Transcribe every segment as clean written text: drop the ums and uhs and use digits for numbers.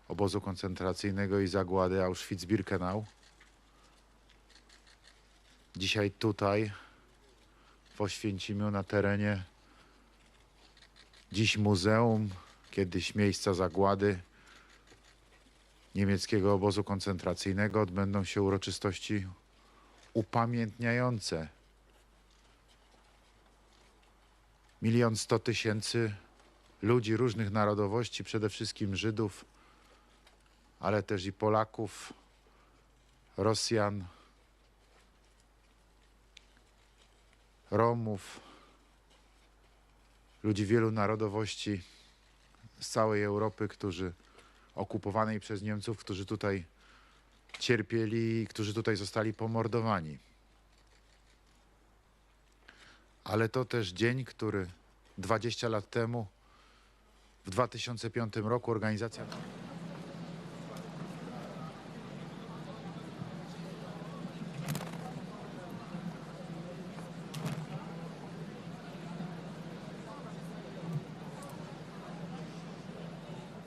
obozu koncentracyjnego i zagłady Auschwitz-Birkenau. Dzisiaj tutaj, w Oświęcimiu, na terenie dziś muzeum, kiedyś miejsca zagłady niemieckiego obozu koncentracyjnego, odbędą się uroczystości upamiętniające 1 100 000 ludzi różnych narodowości, przede wszystkim Żydów, ale też i Polaków, Rosjan, Romów, ludzi wielu narodowości z całej Europy, okupowanej przez Niemców, którzy tutaj cierpieli i którzy tutaj zostali pomordowani. Ale to też dzień, który 20 lat temu, w 2005 roku, organizacja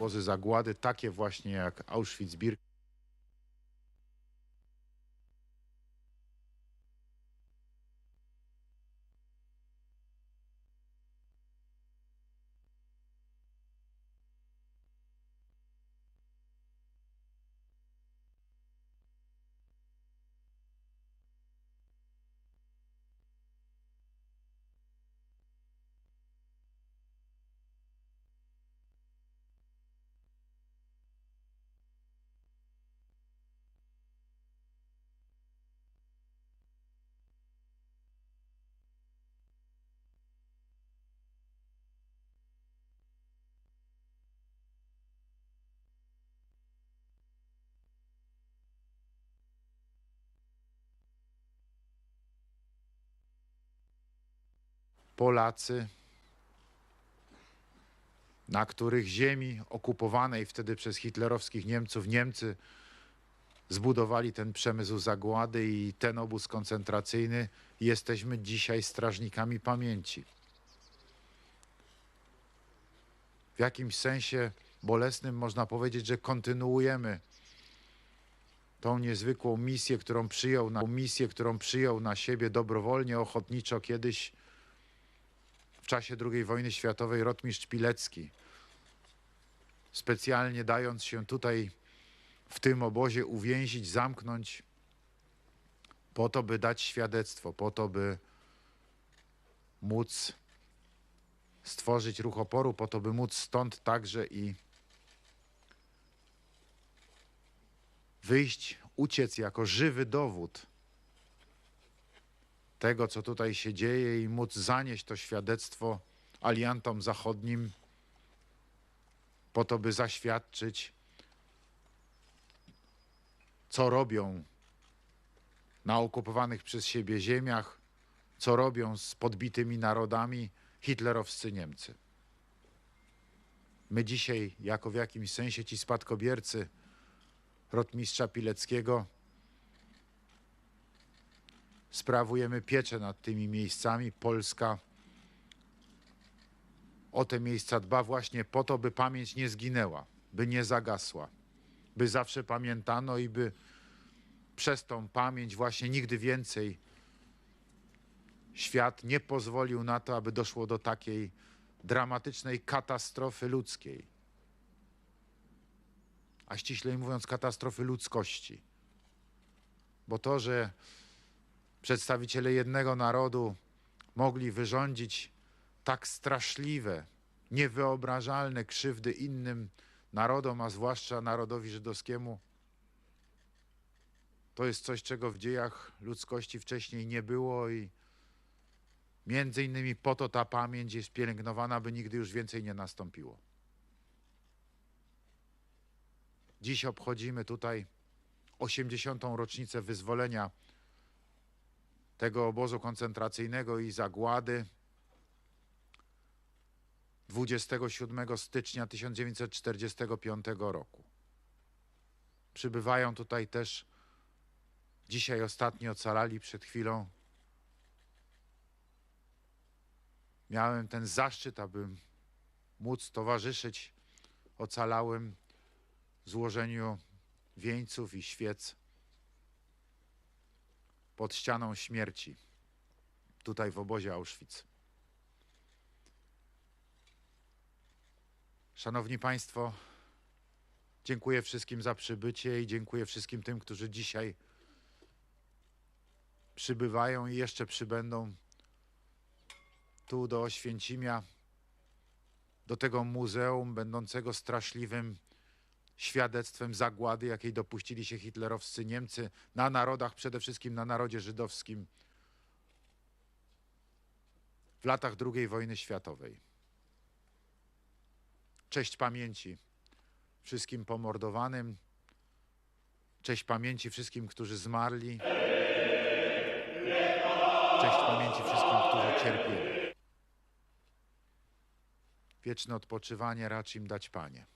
obozy zagłady, takie właśnie jak Auschwitz-Birkenau, Polacy, na których ziemi okupowanej wtedy przez hitlerowskich Niemców Niemcy zbudowali ten przemysł zagłady i ten obóz koncentracyjny, jesteśmy dzisiaj strażnikami pamięci. W jakimś sensie bolesnym można powiedzieć, że kontynuujemy tą niezwykłą misję, którą przyjął na siebie dobrowolnie, ochotniczo kiedyś w czasie II wojny światowej rotmistrz Pilecki, specjalnie dając się tutaj w tym obozie uwięzić, zamknąć, po to, by dać świadectwo, po to, by móc stworzyć ruch oporu, po to, by móc stąd także i wyjść, uciec jako żywy dowód tego, co tutaj się dzieje, i móc zanieść to świadectwo aliantom zachodnim, po to, by zaświadczyć, co robią na okupowanych przez siebie ziemiach, co robią z podbitymi narodami hitlerowscy Niemcy. My dzisiaj, jako w jakimś sensie ci spadkobiercy rotmistrza Pileckiego, sprawujemy pieczę nad tymi miejscami. Polska o te miejsca dba właśnie po to, by pamięć nie zginęła, by nie zagasła, by zawsze pamiętano i by przez tą pamięć właśnie nigdy więcej świat nie pozwolił na to, aby doszło do takiej dramatycznej katastrofy ludzkiej, a ściślej mówiąc katastrofy ludzkości. Bo to, że przedstawiciele jednego narodu mogli wyrządzić tak straszliwe, niewyobrażalne krzywdy innym narodom, a zwłaszcza narodowi żydowskiemu, to jest coś, czego w dziejach ludzkości wcześniej nie było i między innymi po to ta pamięć jest pielęgnowana, by nigdy już więcej nie nastąpiło. Dziś obchodzimy tutaj 80. rocznicę wyzwolenia tego obozu koncentracyjnego i zagłady 27 stycznia 1945 roku. Przybywają tutaj też dzisiaj ostatni ocalali. Przed chwilą miałem ten zaszczyt, aby móc towarzyszyć ocalałym złożeniu wieńców i świec pod ścianą śmierci, tutaj w obozie Auschwitz. Szanowni Państwo, dziękuję wszystkim za przybycie i dziękuję wszystkim tym, którzy dzisiaj przybywają i jeszcze przybędą tu do Oświęcimia, do tego muzeum będącego straszliwym świadectwem zagłady, jakiej dopuścili się hitlerowscy Niemcy na narodach, przede wszystkim na narodzie żydowskim w latach II wojny światowej. Cześć pamięci wszystkim pomordowanym, cześć pamięci wszystkim, którzy zmarli, cześć pamięci wszystkim, którzy cierpieli. Wieczne odpoczywanie racz im dać, Panie.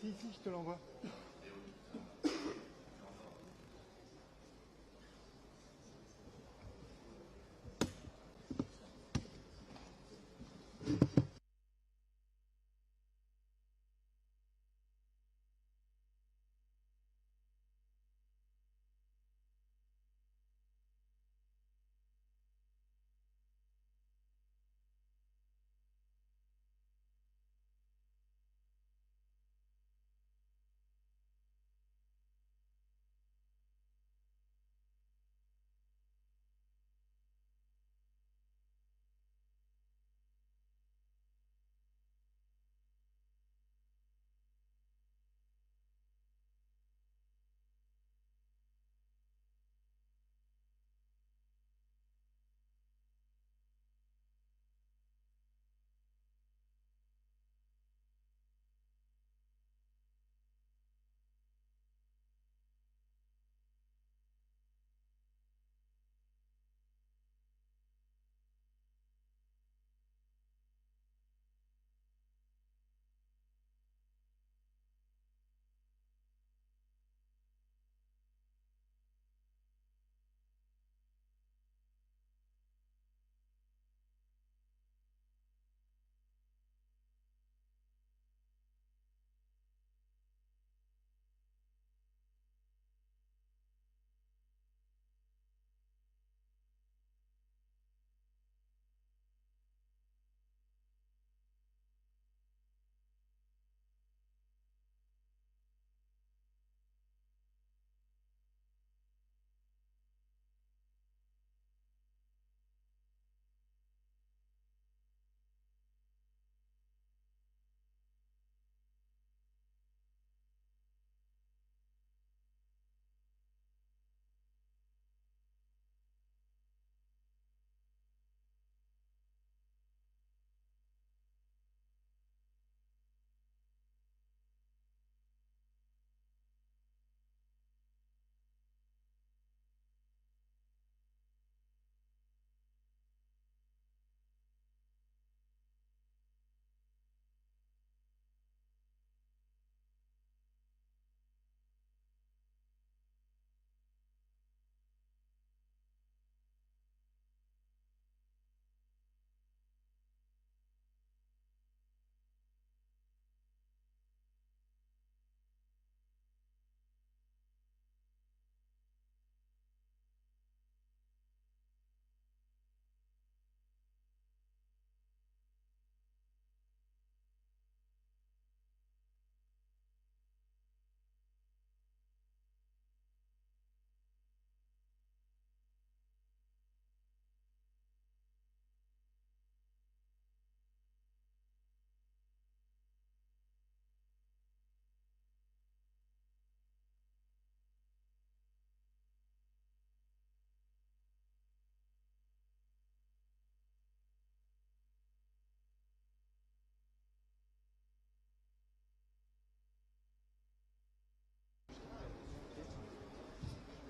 Si, je te l'envoie.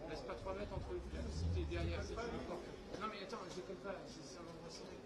Laisse pas 3 mètres entre tes derrière, c'est plus fort. Non mais attends, je déconne pas, c'est un endroit serré.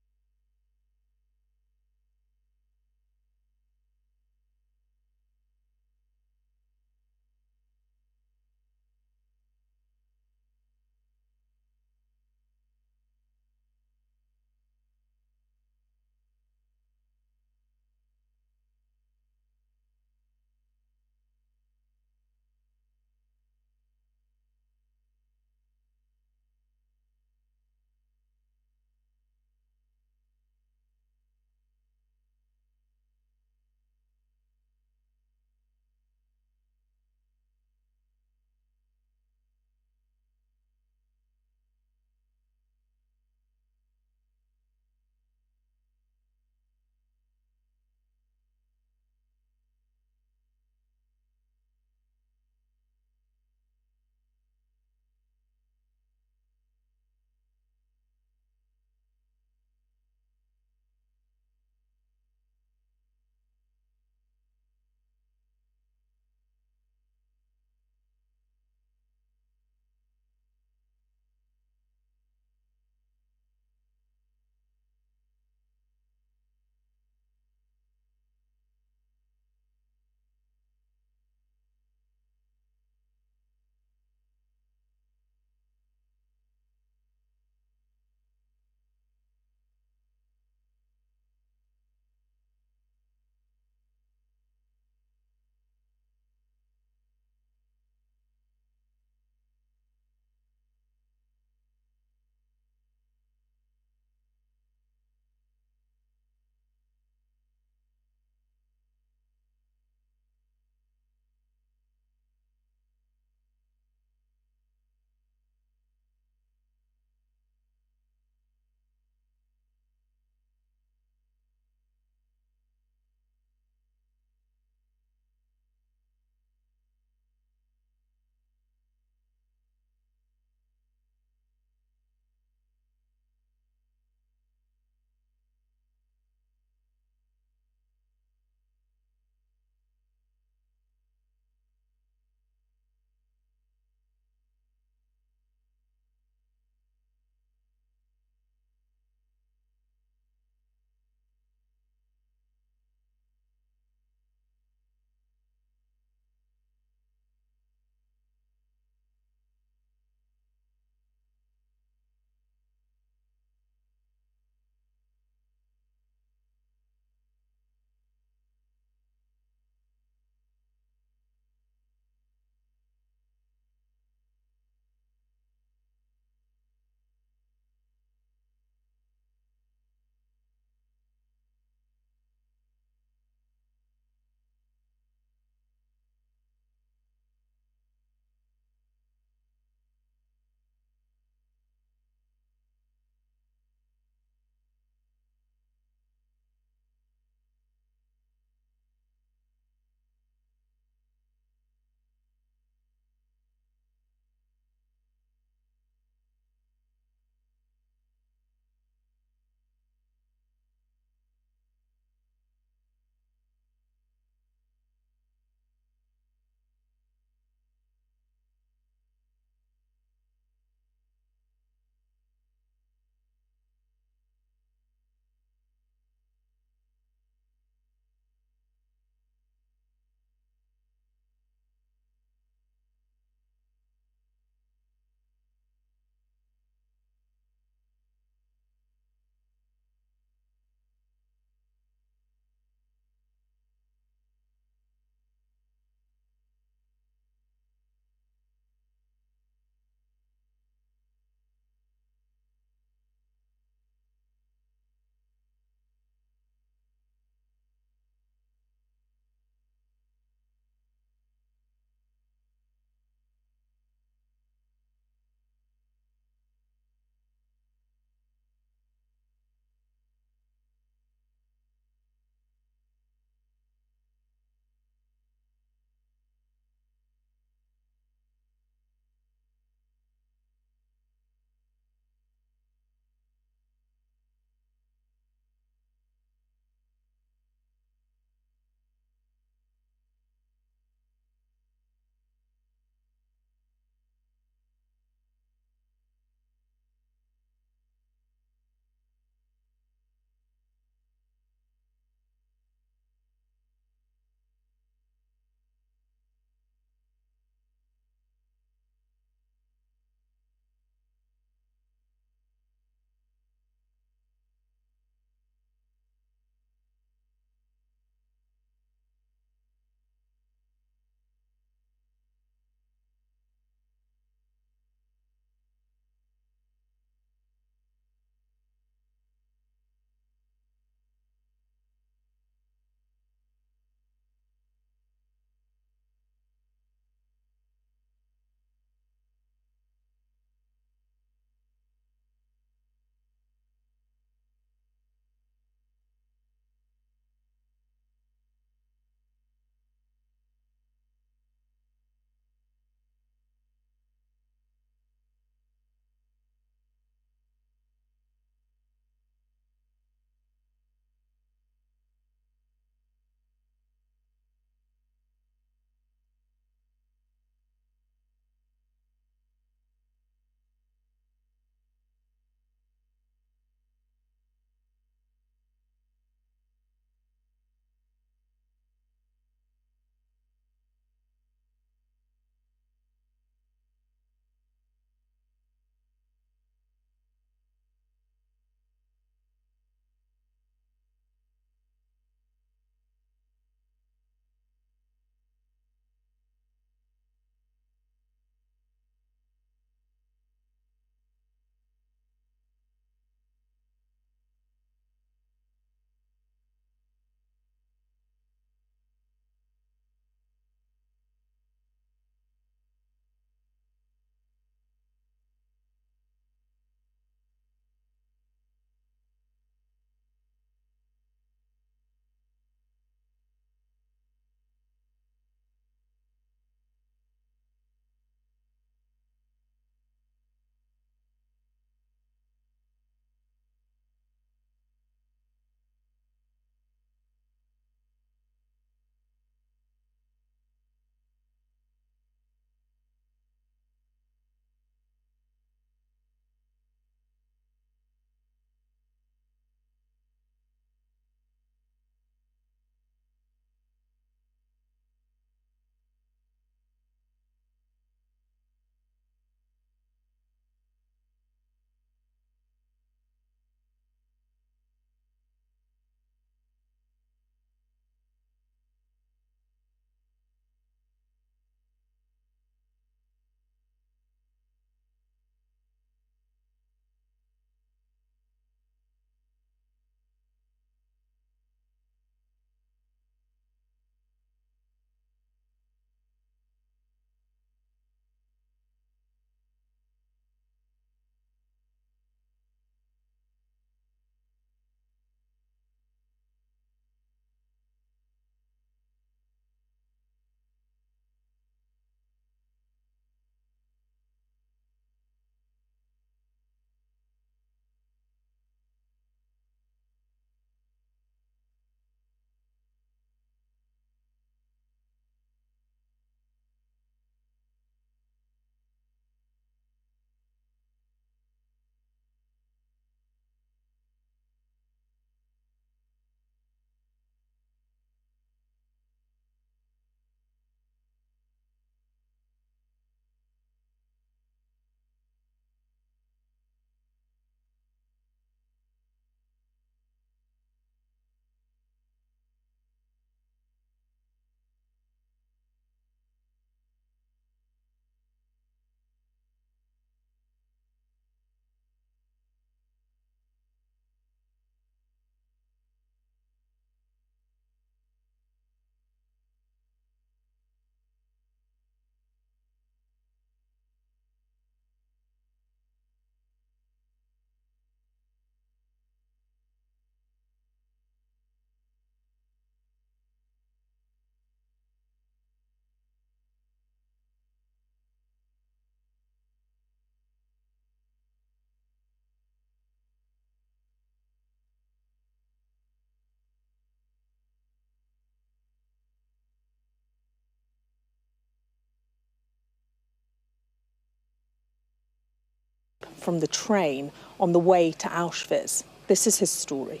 from the train on the way to Auschwitz. This is his story.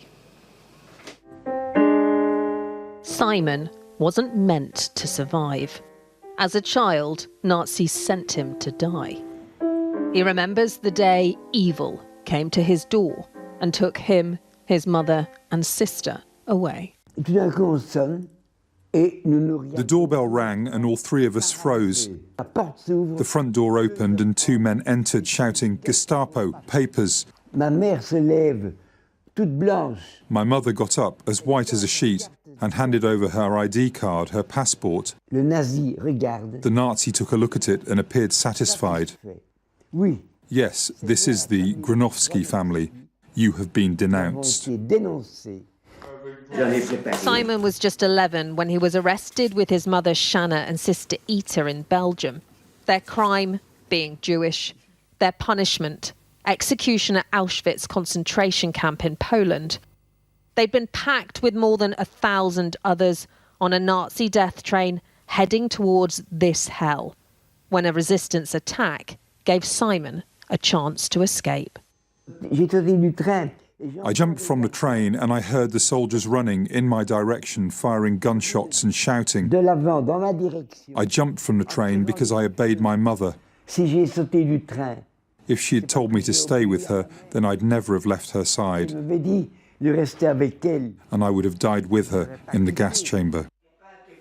Simon wasn't meant to survive. As a child, Nazis sent him to die. He remembers the day evil came to his door and took him, his mother and sister away. The doorbell rang and all three of us froze. The front door opened and two men entered shouting, "Gestapo, papers." My mother got up, as white as a sheet, and handed over her ID card, her passport. The Nazi took a look at it and appeared satisfied. Yes, this is the Granovsky family. You have been denounced. Simon was just 11 when he was arrested with his mother Shanna and sister Ita in Belgium. Their crime, being Jewish. Their punishment, execution at Auschwitz concentration camp in Poland. They'd been packed with more than 1,000 others on a Nazi death train heading towards this hell, when a resistance attack gave Simon a chance to escape. I jumped from the train and I heard the soldiers running in my direction, firing gunshots and shouting. I jumped from the train because I obeyed my mother. If she had told me to stay with her, then I'd never have left her side. And I would have died with her in the gas chamber.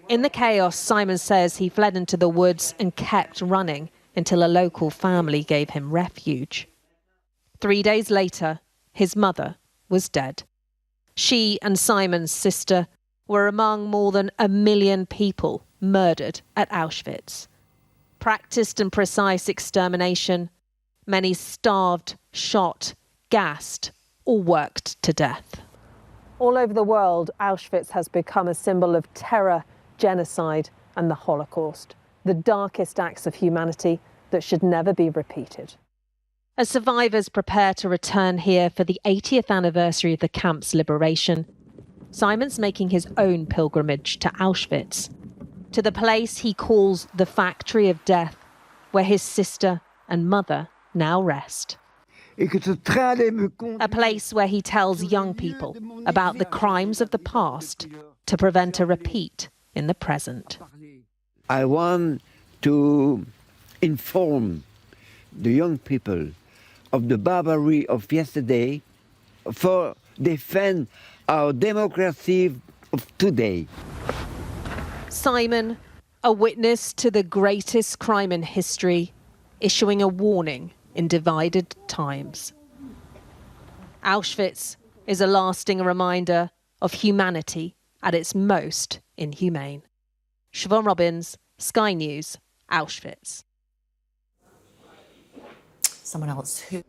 In the chaos, Simon says he fled into the woods and kept running until a local family gave him refuge. 3 days later, his mother was dead. She and Simon's sister were among more than 1 million people murdered at Auschwitz. Practiced and precise extermination, many starved, shot, gassed, or worked to death. All over the world, Auschwitz has become a symbol of terror, genocide, and the Holocaust, the darkest acts of humanity that should never be repeated. As survivors prepare to return here for the 80th anniversary of the camp's liberation, Simon's making his own pilgrimage to Auschwitz, to the place he calls the Factory of Death, where his sister and mother now rest. A place where he tells young people about the crimes of the past to prevent a repeat in the present. I want to inform the young people of the barbarity of yesterday for defend our democracy of today. Simon, a witness to the greatest crime in history, issuing a warning in divided times. Auschwitz is a lasting reminder of humanity at its most inhumane. Siobhan Robbins, Sky News, Auschwitz. Someone else who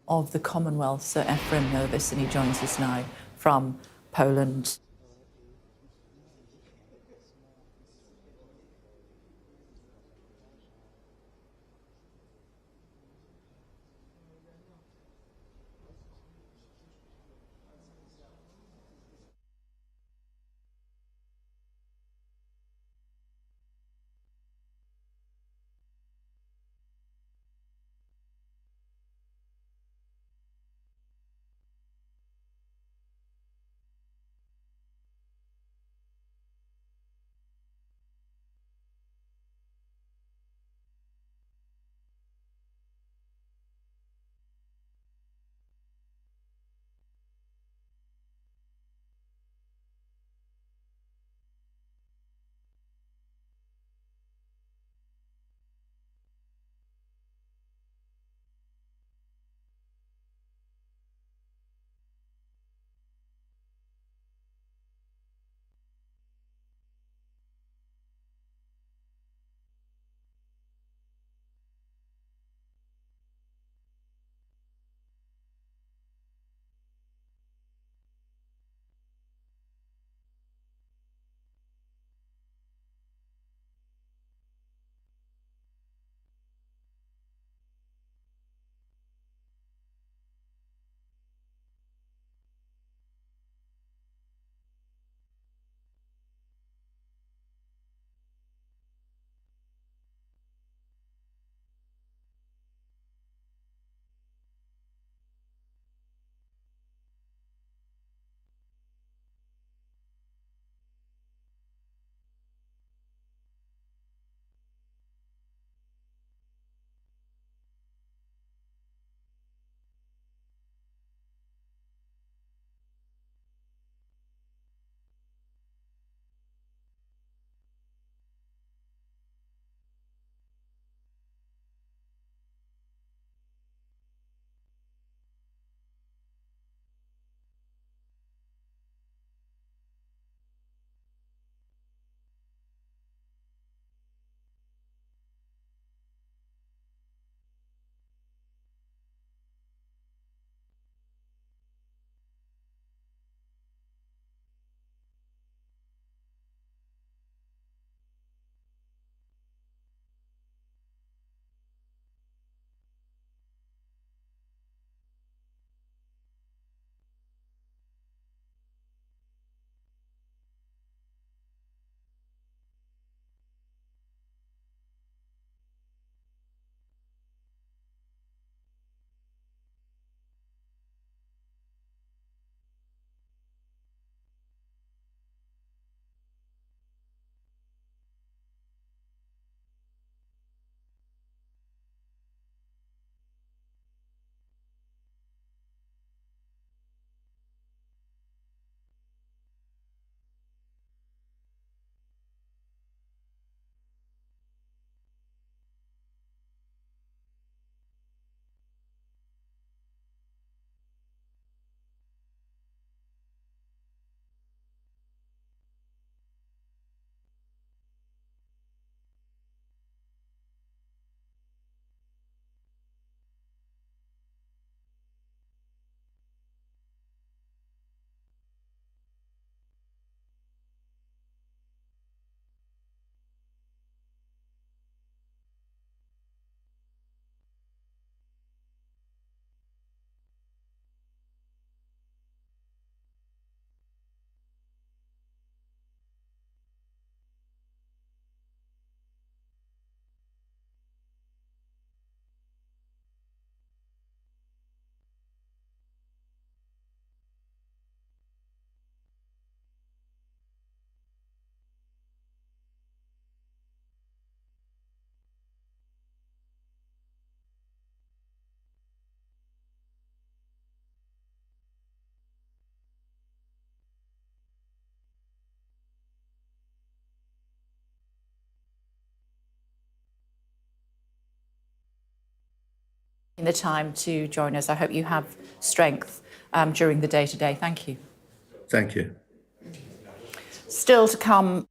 of the Commonwealth, Sir Ephraim Nervis, and he joins us now from Poland. the time to join us. I hope you have strength during the day today. Thank you. Thank you. Still to come.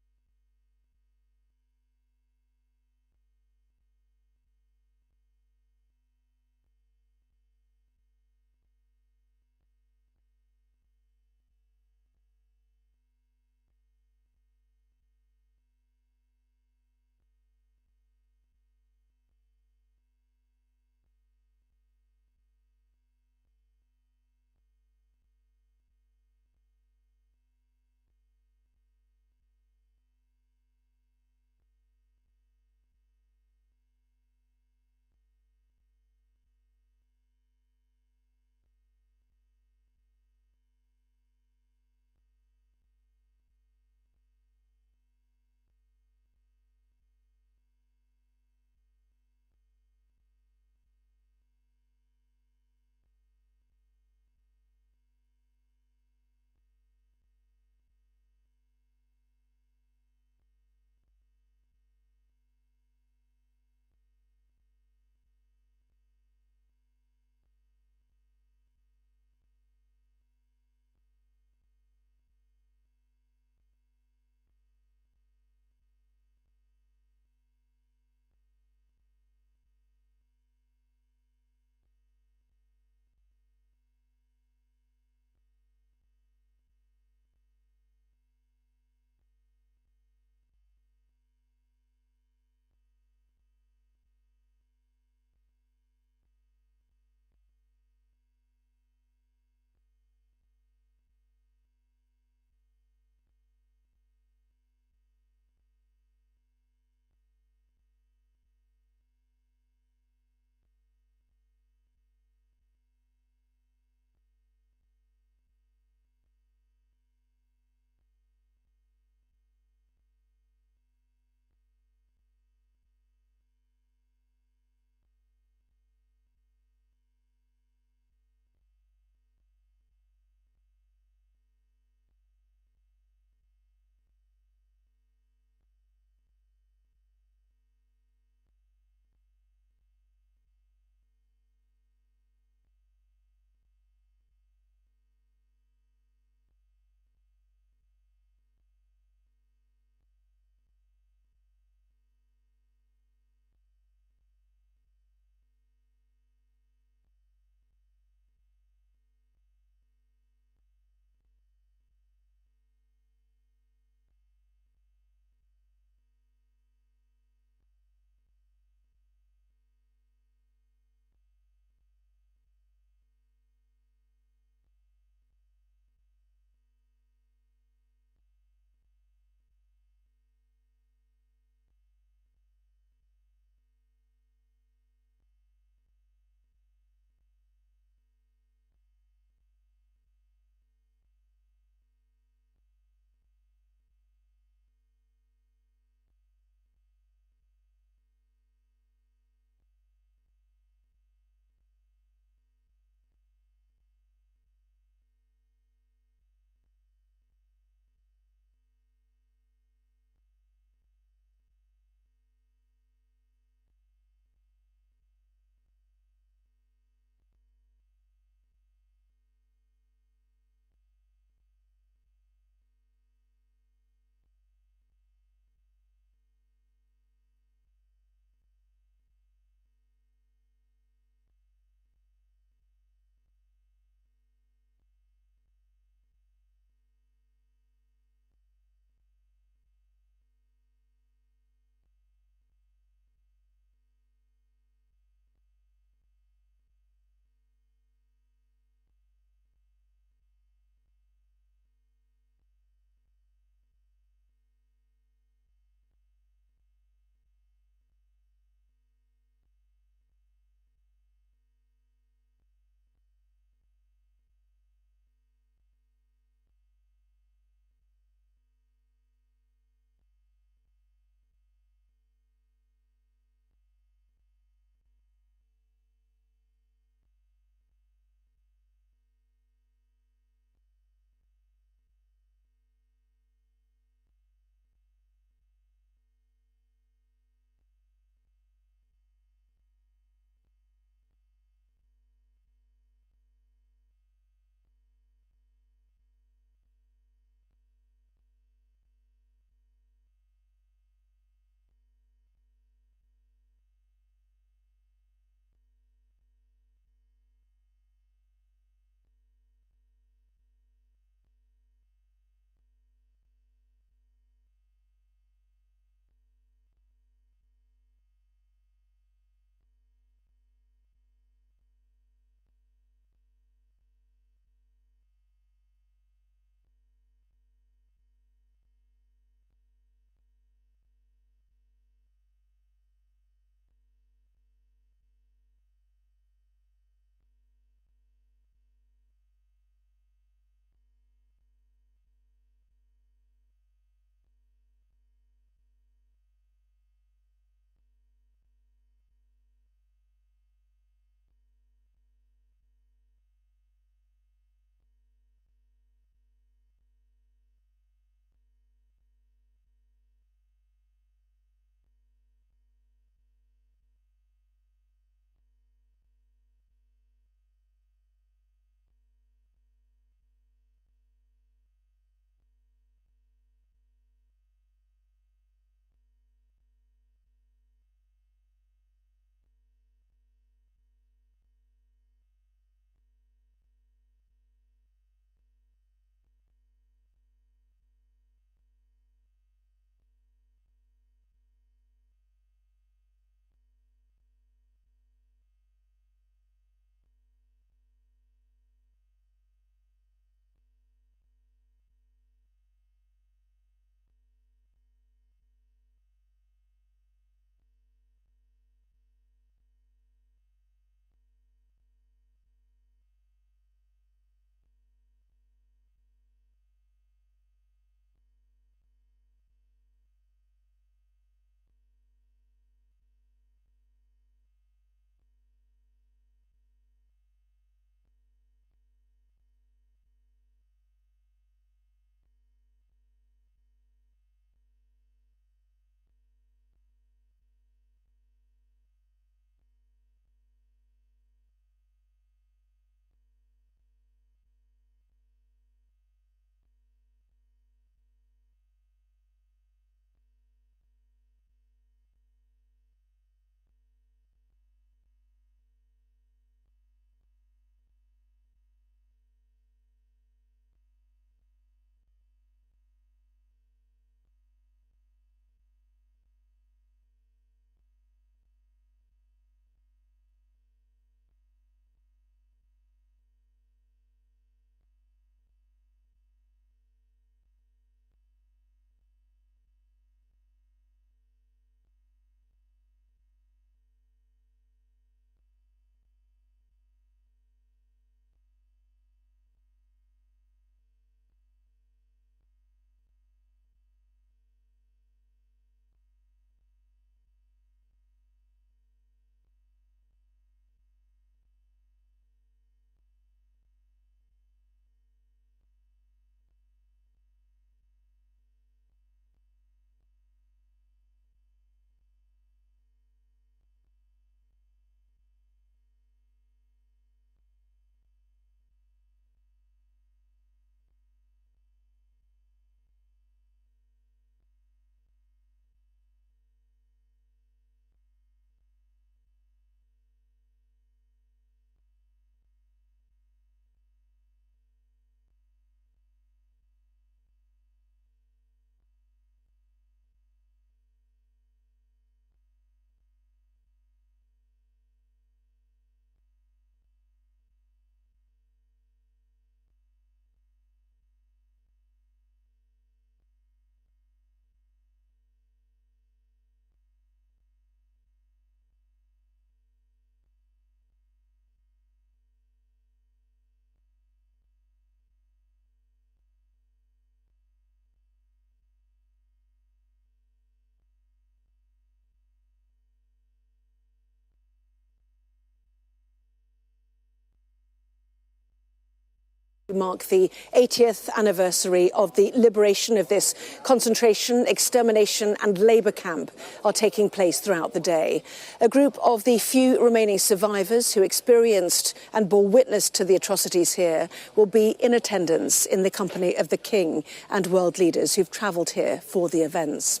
Mark the 80th anniversary of the liberation of this concentration, extermination and labour camp are taking place throughout the day. A group of the few remaining survivors who experienced and bore witness to the atrocities here will be in attendance in the company of the King and world leaders who've travelled here for the events.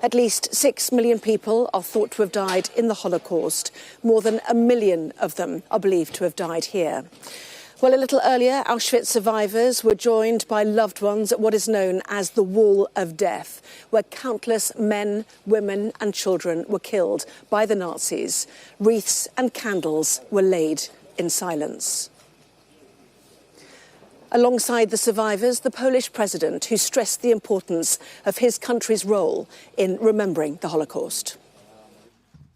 At least 6 million people are thought to have died in the Holocaust. More than 1 million of them are believed to have died here. Well, a little earlier, Auschwitz survivors were joined by loved ones at what is known as the Wall of Death, where countless men, women and children were killed by the Nazis. Wreaths and candles were laid in silence. Alongside the survivors, the Polish president, who stressed the importance of his country's role in remembering the Holocaust.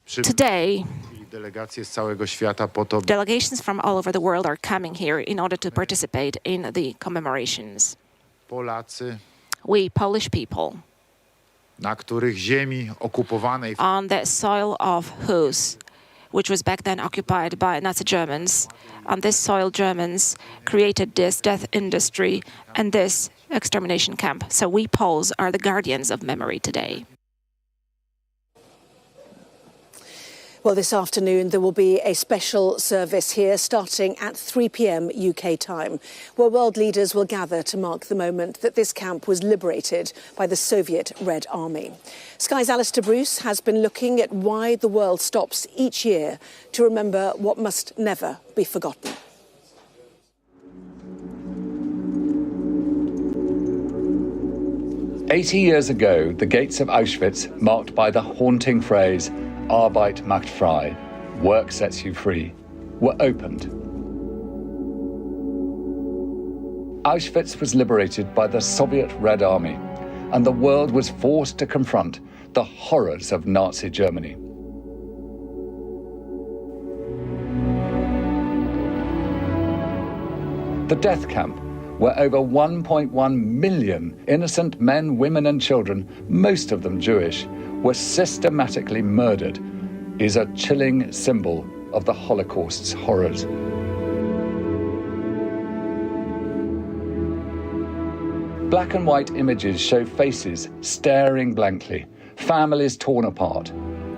Today, Delegacje z całego świata po to, delegations from all over the world are coming here in order to participate in the commemorations. Polacy, We Polish people, na których ziemi okupowanej on the soil of Hus, which was back then occupied by Nazi Germans, on this soil Germans created this death industry and this extermination camp. So we Poles are the guardians of memory today. Well, this afternoon there will be a special service here starting at 3 p.m. UK time, where world leaders will gather to mark the moment that this camp was liberated by the Soviet Red Army. Sky's Alistair Bruce has been looking at why the world stops each year to remember what must never be forgotten. "80 years ago, the gates of Auschwitz, marked by the haunting phrase, Arbeit macht frei, work sets you free, were opened. Auschwitz was liberated by the Soviet Red Army, and the world was forced to confront the horrors of Nazi Germany. The death camp, where over 1.1 million innocent men, women and children, most of them Jewish, were systematically murdered, is a chilling symbol of the Holocaust's horrors. Black and white images show faces staring blankly, families torn apart,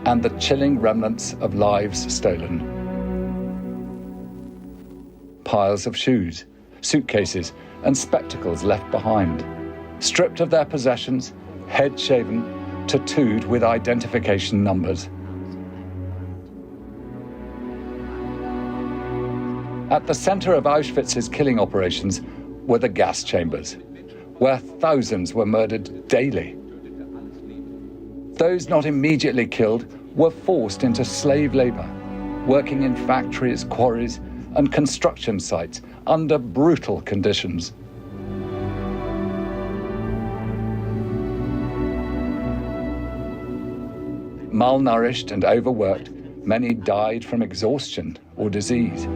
and the chilling remnants of lives stolen. Piles of shoes, suitcases, and spectacles left behind, stripped of their possessions, head shaven, tattooed with identification numbers. At the center of Auschwitz's killing operations were the gas chambers, where thousands were murdered daily. Those not immediately killed were forced into slave labor, working in factories, quarries, and construction sites under brutal conditions. Malnourished and overworked, many died from exhaustion or disease.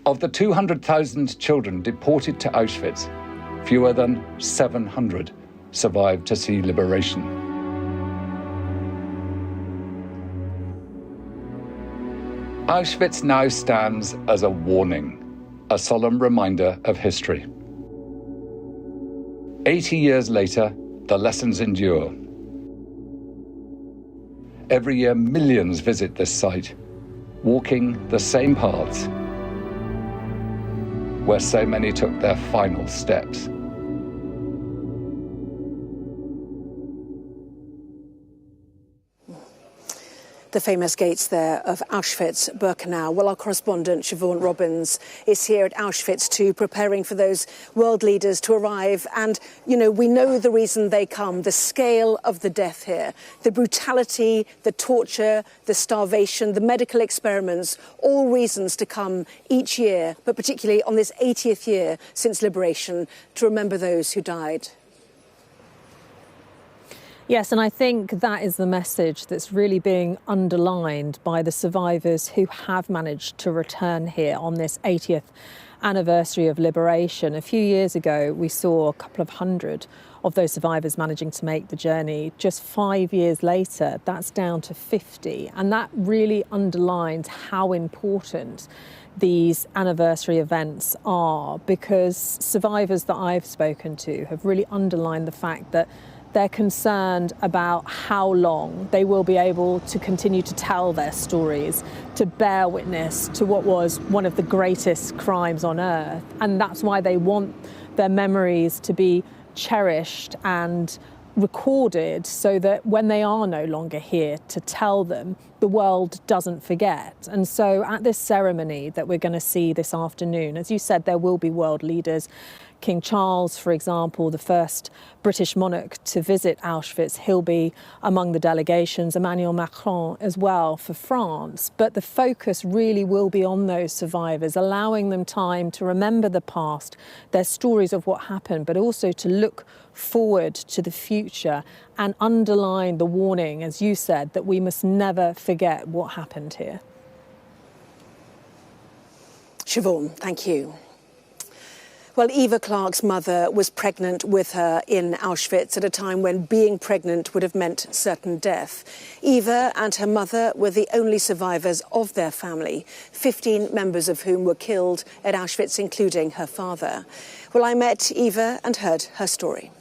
Of the 200,000 children deported to Auschwitz, fewer than 700 survived to see liberation. Auschwitz now stands as a warning, a solemn reminder of history. 80 years later, the lessons endure. Every year, millions visit this site, walking the same paths where so many took their final steps. The famous gates there of Auschwitz-Birkenau. Well, our correspondent Siobhan Robbins is here at Auschwitz too, preparing for those world leaders to arrive. And, you know, we know the reason they come, the scale of the death here, the brutality, the torture, the starvation, the medical experiments, all reasons to come each year, but particularly on this 80th year since liberation, to remember those who died. Yes, and I think that is the message that's really being underlined by the survivors who have managed to return here on this 80th anniversary of liberation. A few years ago, we saw a couple of hundred of those survivors managing to make the journey. Just 5 years later, that's down to 50. And that really underlines how important these anniversary events are, because survivors that I've spoken to have really underlined the fact that they're concerned about how long they will be able to continue to tell their stories, to bear witness to what was one of the greatest crimes on earth. And that's why they want their memories to be cherished and recorded, so that when they are no longer here to tell them, the world doesn't forget. And so at this ceremony that we're going to see this afternoon, as you said, there will be world leaders. King Charles, for example, the first British monarch to visit Auschwitz, he'll be among the delegations, Emmanuel Macron as well for France. But the focus really will be on those survivors, allowing them time to remember the past, their stories of what happened, but also to look forward to the future and underline the warning, as you said, that we must never forget what happened here. Siobhan, thank you. Well, Eva Clark's mother was pregnant with her in Auschwitz at a time when being pregnant would have meant certain death. Eva and her mother were the only survivors of their family, 15 members of whom were killed at Auschwitz, including her father. Well, I met Eva and heard her story.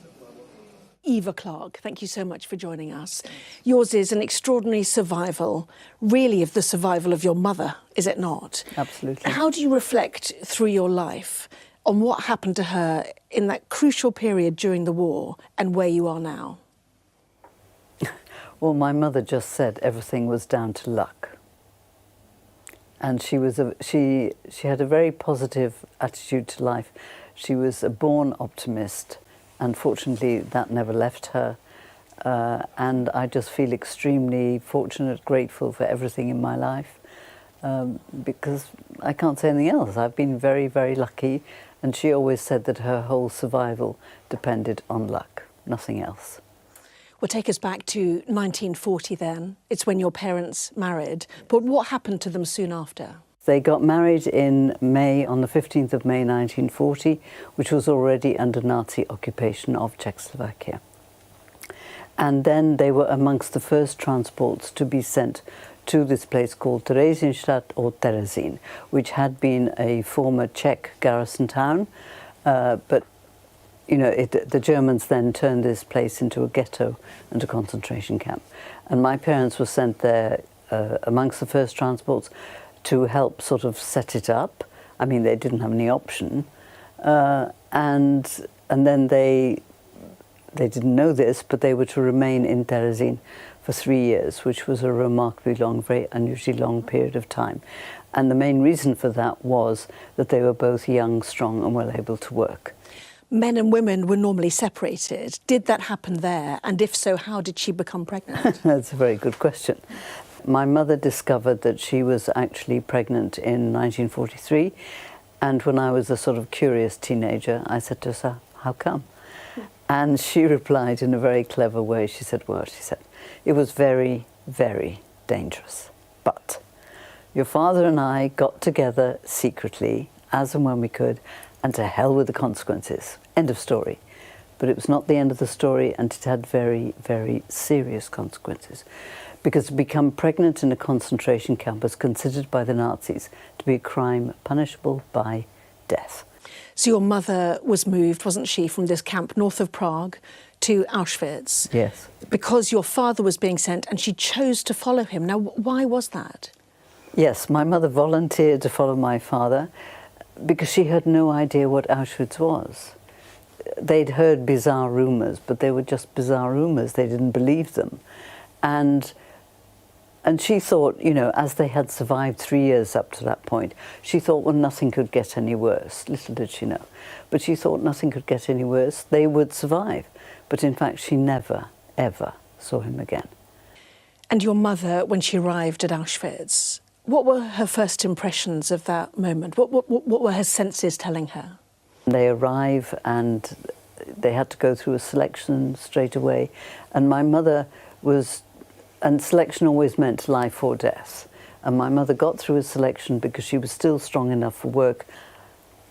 Eva Clark, thank you so much for joining us. Yours is an extraordinary survival, really of the survival of your mother, is it not? Absolutely. How do you reflect through your life on what happened to her in that crucial period during the war and where you are now? Well, my mother just said everything was down to luck. And she had a very positive attitude to life. She was a born optimist. Unfortunately, that never left her. And I just feel extremely fortunate, grateful for everything in my life. Because I can't say anything else. I've been very, very lucky. And she always said that her whole survival depended on luck, nothing else. Well, take us back to 1940 then. It's when your parents married. But what happened to them soon after? They got married in May, on the 15th of May 1940, which was already under Nazi occupation of Czechoslovakia. And then they were amongst the first transports to be sent to this place called Theresienstadt or Terezin, which had been a former Czech garrison town, but you know, the Germans then turned this place into a ghetto and a concentration camp. And my parents were sent there amongst the first transports to help sort of set it up. I mean, they didn't have any option, and then they didn't know this, but they were to remain in Terezin for 3 years, which was a remarkably long, very unusually long period of time. And the main reason for that was that they were both young, strong, and well able to work. Men and women were normally separated. Did that happen there? And if so, how did she become pregnant? That's a very good question. My mother discovered that she was actually pregnant in 1943. And when I was a sort of curious teenager, I said to her, "How come?" And she replied in a very clever way. She said, well, she said, "It was very, very dangerous. But your father and I got together secretly, as and when we could, and to hell with the consequences." End of story. But it was not the end of the story, and it had very, very serious consequences. Because to become pregnant in a concentration camp was considered by the Nazis to be a crime punishable by death. So your mother was moved, wasn't she, from this camp north of Prague to Auschwitz? Yes. Because your father was being sent and she chose to follow him. Now, why was that? Yes, my mother volunteered to follow my father because she had no idea what Auschwitz was. They'd heard bizarre rumours, but they were just bizarre rumours. They didn't believe them. And she thought, you know, as they had survived 3 years up to that point, she thought, well, nothing could get any worse. Little did she know. But she thought nothing could get any worse. They would survive. But in fact, she never, ever saw him again. And your mother, when she arrived at Auschwitz, what were her first impressions of that moment? What were her senses telling her? They arrive and they had to go through a selection straight away. And my mother was, and selection always meant life or death. And my mother got through a selection because she was still strong enough for work.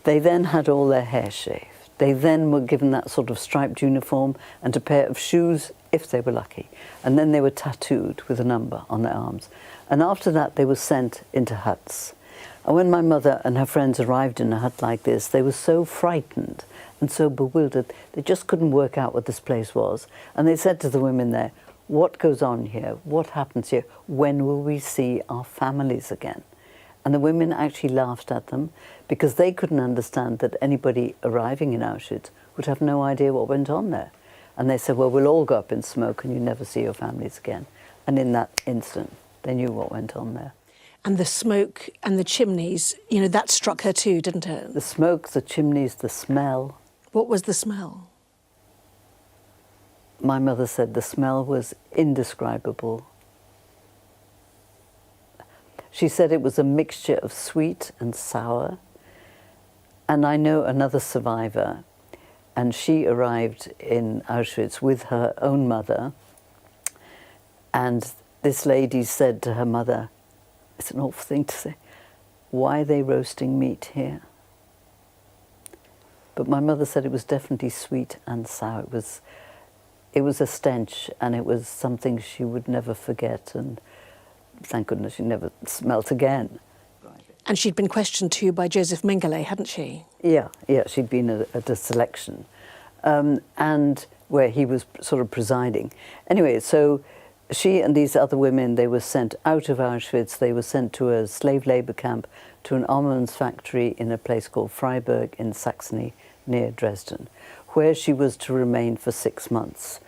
They then had all their hair shaved. They then were given that sort of striped uniform and a pair of shoes, if they were lucky. And then they were tattooed with a number on their arms. And after that, they were sent into huts. And when my mother and her friends arrived in a hut like this, they were so frightened and so bewildered, they just couldn't work out what this place was. And they said to the women there, what goes on here? What happens here? When will we see our families again? And the women actually laughed at them because they couldn't understand that anybody arriving in Auschwitz would have no idea what went on there. And they said, well, we'll all go up in smoke and you never see your families again. And in that instant, they knew what went on there. And the smoke and the chimneys, you know, that struck her too, didn't it? The smoke, the chimneys, the smell. What was the smell? My mother said the smell was indescribable. She said it was a mixture of sweet and sour. And I know another survivor, and she arrived in Auschwitz with her own mother. And this lady said to her mother, it's an awful thing to say, why are they roasting meat here? But my mother said it was definitely sweet and sour. It was a stench, and it was something she would never forget. And thank goodness she never smelt again. And she'd been questioned too by Joseph Mengele, hadn't she? Yeah, she'd been at a selection, and where he was sort of presiding. Anyway, so she and these other women, they were sent out of Auschwitz. They were sent to a slave labour camp, to an armaments factory in a place called Freiburg in Saxony, near Dresden, where she was to remain for 6 months.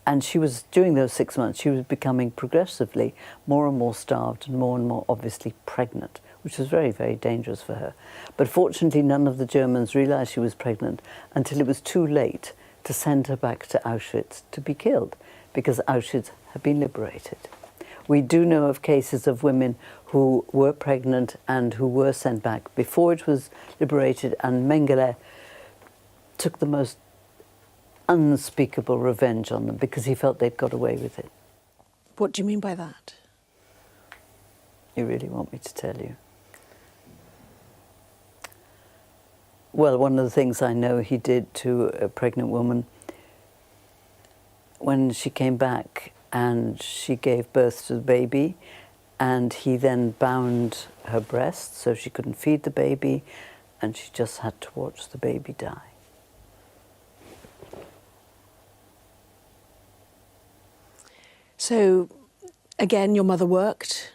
And she was, during those 6 months, she was becoming progressively more and more starved and more obviously pregnant, which was very, very dangerous for her. But fortunately, none of the Germans realized she was pregnant until it was too late to send her back to Auschwitz to be killed, because Auschwitz had been liberated. We do know of cases of women who were pregnant and who were sent back before it was liberated, and Mengele took the most unspeakable revenge on them because he felt they'd got away with it. What do you mean by that? You really want me to tell you? Well, one of the things I know he did to a pregnant woman, when she came back and she gave birth to the baby, and he then bound her breast so she couldn't feed the baby, and she just had to watch the baby die. So, again, your mother worked,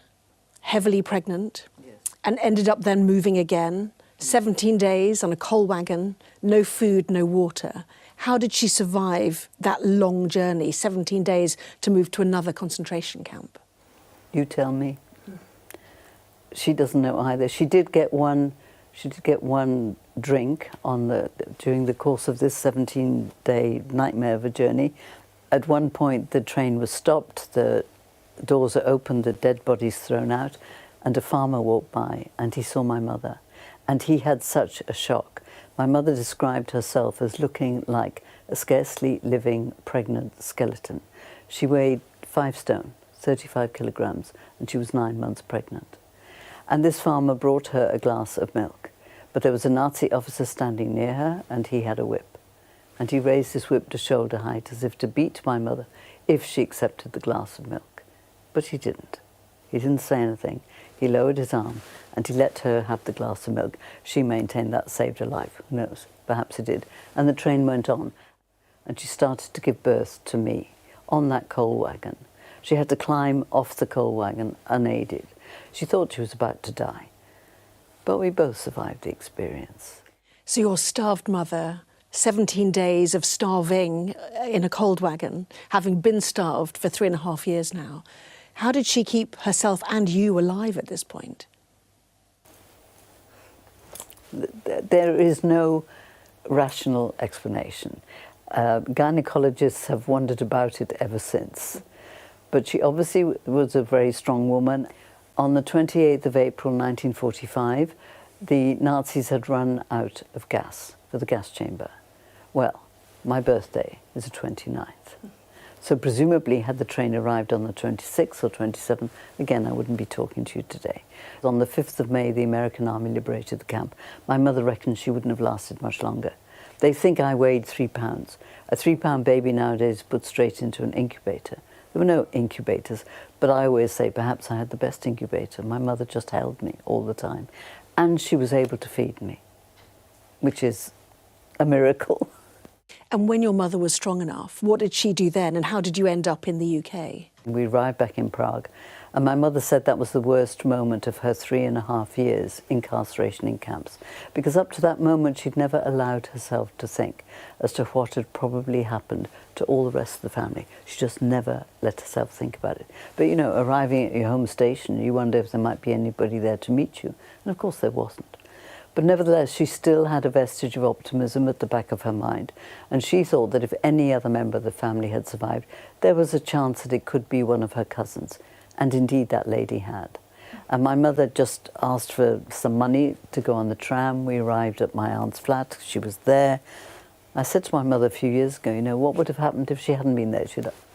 heavily pregnant, yes, and ended up then moving again, 17 days on a coal wagon, no food, no water. How did she survive that long journey, 17 days, to move to another concentration camp? You tell me. She doesn't know either. She did get one drink during the course of this 17-day nightmare of a journey. At one point, the train was stopped, the doors are opened, the dead bodies thrown out, and a farmer walked by, and he saw my mother. And he had such a shock. My mother described herself as looking like a scarcely living pregnant skeleton. She weighed 5 stone, 35 kilograms, and she was 9 months pregnant. And this farmer brought her a glass of milk, but there was a Nazi officer standing near her, and he had a whip. And he raised his whip to shoulder height as if to beat my mother if she accepted the glass of milk. But he didn't. He didn't say anything. He lowered his arm and he let her have the glass of milk. She maintained that saved her life. Who knows? Perhaps it did. And the train went on. And she started to give birth to me on that coal wagon. She had to climb off the coal wagon unaided. She thought she was about to die. But we both survived the experience. So your starved mother, 17 days of starving in a cold wagon, having been starved for 3.5 years now. How did she keep herself and you alive at this point? There is no rational explanation. Gynecologists have wondered about it ever since. But she obviously was a very strong woman. On the 28th of April 1945, the Nazis had run out of gas for the gas chamber. Well, my birthday is the 29th. So presumably, had the train arrived on the 26th or 27th, again, I wouldn't be talking to you today. On the 5th of May, the American Army liberated the camp. My mother reckons she wouldn't have lasted much longer. They think I weighed 3 pounds. A 3-pound baby nowadays is put straight into an incubator. There were no incubators, but I always say perhaps I had the best incubator. My mother just held me all the time. And she was able to feed me, which is a miracle. And when your mother was strong enough, what did she do then, and how did you end up in the UK? We arrived back in Prague, and my mother said that was the worst moment of her 3.5 years incarceration in camps, because up to that moment she'd never allowed herself to think as to what had probably happened to all the rest of the family. She just never let herself think about it. But you know, arriving at your home station, you wonder if there might be anybody there to meet you, and of course there wasn't. But nevertheless, she still had a vestige of optimism at the back of her mind, and she thought that if any other member of the family had survived, there was a chance that it could be one of her cousins. And indeed, that lady had. And my mother just asked for some money to go on the tram. We arrived at my aunt's flat. She was there. I said to my mother a few years ago, you know, what would have happened if she hadn't been there?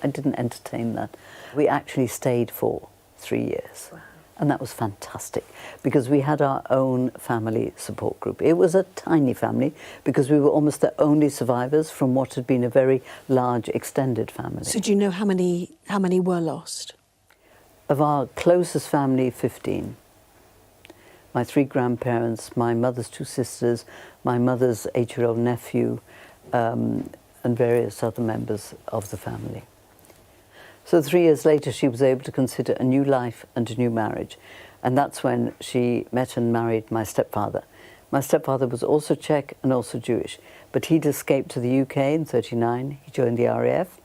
I didn't entertain that. We actually stayed for 3 years. Wow. And that was fantastic, because we had our own family support group. It was a tiny family, because we were almost the only survivors from what had been a very large, extended family. So do you know how many were lost? Of our closest family, 15. My 3 grandparents, my mother's 2 sisters, my mother's 8-year-old nephew, and various other members of the family. So 3 years later, she was able to consider a new life and a new marriage. And that's when she met and married my stepfather. My stepfather was also Czech and also Jewish, but he'd escaped to the UK in '39. He joined the RAF.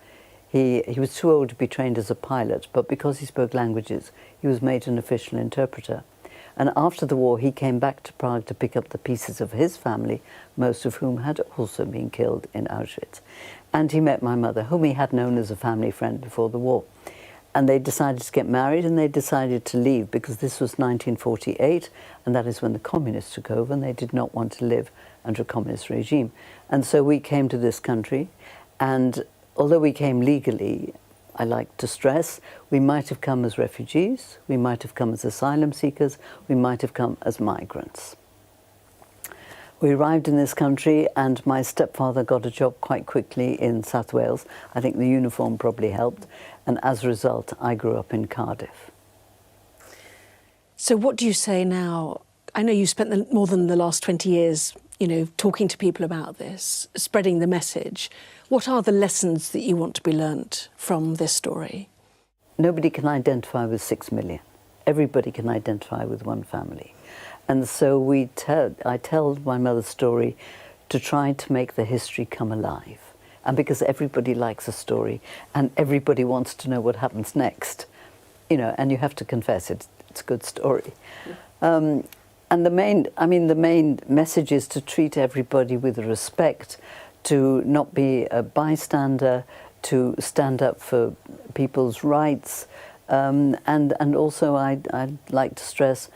He was too old to be trained as a pilot, but because he spoke languages, he was made an official interpreter. And after the war, he came back to Prague to pick up the pieces of his family, most of whom had also been killed in Auschwitz. And he met my mother, whom he had known as a family friend before the war. And they decided to get married, and they decided to leave, because this was 1948, and that is when the communists took over, and they did not want to live under a communist regime. And so we came to this country, and although we came legally, I like to stress, we might have come as refugees, we might have come as asylum seekers, we might have come as migrants. We arrived in this country, and my stepfather got a job quite quickly in South Wales. I think the uniform probably helped, and as a result, I grew up in Cardiff. So what do you say now? I know you spent more than the last 20 years, you know, talking to people about this, spreading the message. What are the lessons that you want to be learnt from this story? Nobody can identify with 6 million. Everybody can identify with one family. And so I tell my mother's story to try to make the history come alive. And because everybody likes a story, and everybody wants to know what happens next, you know, and you have to confess it's a good story. And the main message is to treat everybody with respect, to not be a bystander, to stand up for people's rights, and also I'd like to stress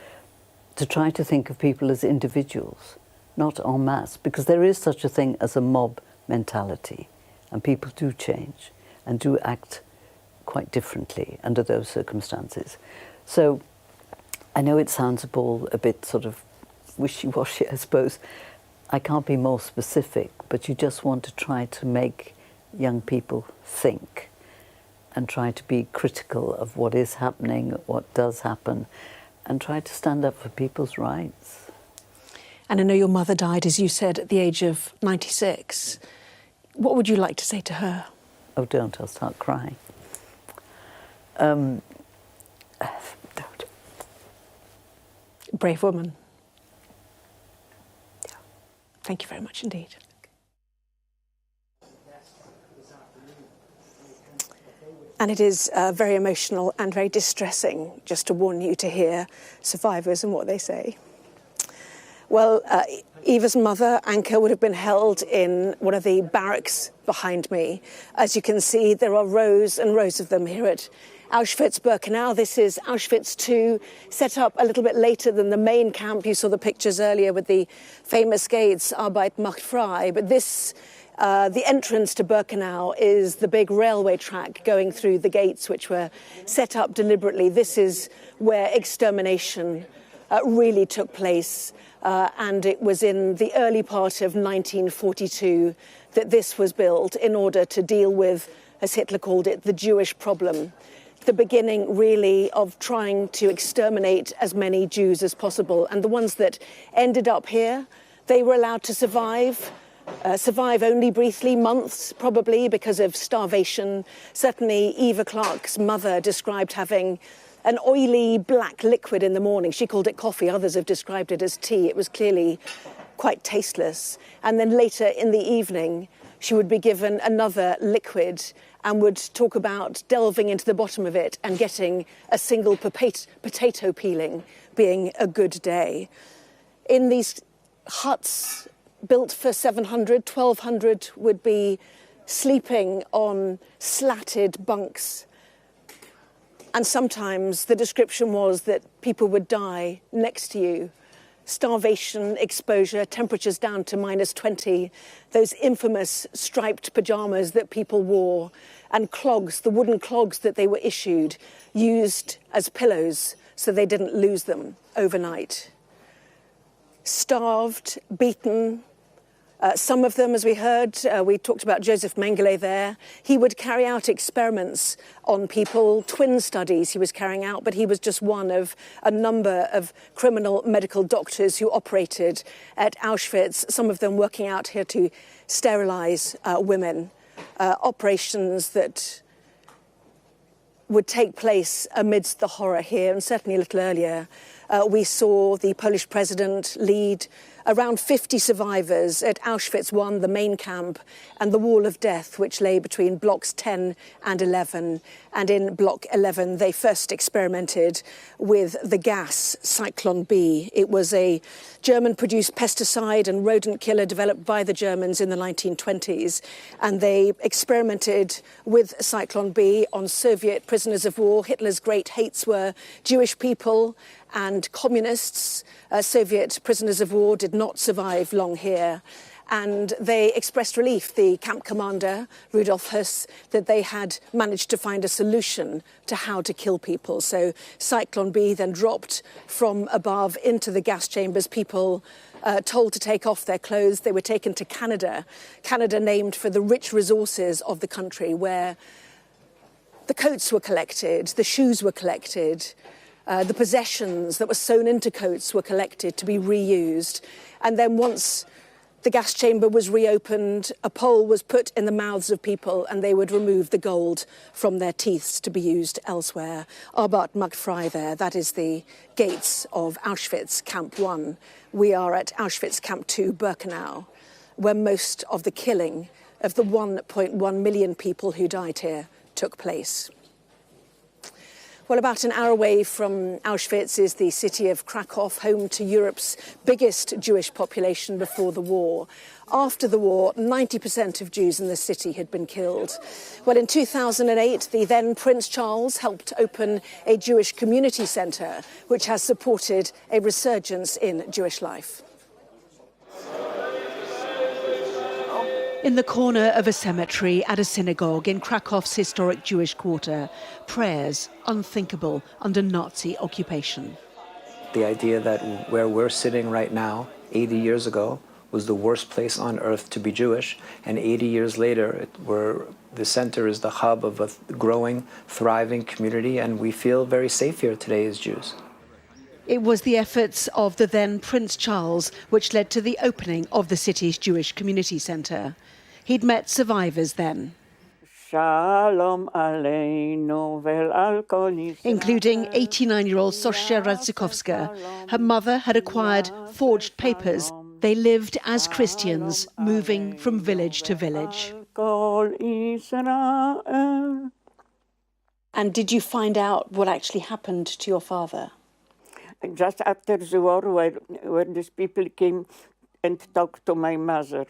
to try to think of people as individuals, not en masse, because there is such a thing as a mob mentality, and people do change and do act quite differently under those circumstances. So I know it sounds a bit sort of wishy-washy, I suppose. I can't be more specific, but you just want to try to make young people think and try to be critical of what is happening, what does happen, and try to stand up for people's rights. And I know your mother died, as you said, at the age of 96. What would you like to say to her? Oh, don't, I'll start crying. Don't. Brave woman. Yeah. Thank you very much indeed. And it is very emotional and very distressing, just to warn you, to hear survivors and what they say. Well, Eva's mother, Anka, would have been held in one of the barracks behind me. As you can see, there are rows and rows of them here at Auschwitz-Birkenau. This is Auschwitz II, set up a little bit later than the main camp. You saw the pictures earlier with the famous gates, Arbeit macht frei. But this The entrance to Birkenau is the big railway track going through the gates, which were set up deliberately. This is where extermination really took place, and it was in the early part of 1942 that this was built in order to deal with, as Hitler called it, the Jewish problem. The beginning, really, of trying to exterminate as many Jews as possible. And the ones that ended up here, they were allowed to survive only briefly, months probably, because of starvation. Certainly, Eva Clark's mother described having an oily black liquid in the morning. She called it coffee. Others have described it as tea. It was clearly quite tasteless. And then later in the evening, she would be given another liquid and would talk about delving into the bottom of it and getting a single potato peeling being a good day. In these huts built for 700, 1,200 would be sleeping on slatted bunks. And sometimes the description was that people would die next to you. Starvation, exposure, temperatures down to -20, those infamous striped pyjamas that people wore, and clogs, the wooden clogs that they were issued, used as pillows so they didn't lose them overnight. Starved, beaten. Some of them, as we heard, we talked about Joseph Mengele there. He would carry out experiments on people, twin studies he was carrying out, but he was just one of a number of criminal medical doctors who operated at Auschwitz, some of them working out here to sterilize women, operations that would take place amidst the horror here. And certainly a little earlier, we saw the Polish president lead around 50 survivors at Auschwitz I, the main camp, and the Wall of Death, which lay between blocks 10 and 11. And in block 11, they first experimented with the gas Zyklon B. It was a German-produced pesticide and rodent killer developed by the Germans in the 1920s. And they experimented with Zyklon B on Soviet prisoners of war. Hitler's great hates were Jewish people and communists. Soviet prisoners of war did not survive long here. And they expressed relief, the camp commander, Rudolf Höss, that they had managed to find a solution to how to kill people. So Zyklon B then dropped from above into the gas chambers. People told to take off their clothes. They were taken to Canada. Canada named for the rich resources of the country, where the coats were collected, the shoes were collected, the possessions that were sewn into coats were collected to be reused. And then once the gas chamber was reopened, a pole was put in the mouths of people and they would remove the gold from their teeth to be used elsewhere. Arbeit macht frei there, that is the gates of Auschwitz Camp 1. We are at Auschwitz Camp 2, Birkenau, where most of the killing of the 1.1 million people who died here took place. Well, about an hour away from Auschwitz is the city of Krakow, home to Europe's biggest Jewish population before the war. After the war, 90% of Jews in the city had been killed. Well, in 2008, the then Prince Charles helped open a Jewish community centre, which has supported a resurgence in Jewish life. In the corner of a cemetery at a synagogue in Krakow's historic Jewish quarter, prayers unthinkable under Nazi occupation. The idea that where we're sitting right now, 80 years ago, was the worst place on earth to be Jewish, and 80 years later, the center is the hub of a growing, thriving community, and we feel very safe here today as Jews. It was the efforts of the then Prince Charles which led to the opening of the city's Jewish community centre. He'd met survivors then, including 89-year-old Zosia Radzikowska. Her mother had acquired forged papers. They lived as Christians, moving from village to village. And did you find out what actually happened to your father? Just after the war, when these people came and talked to my mother.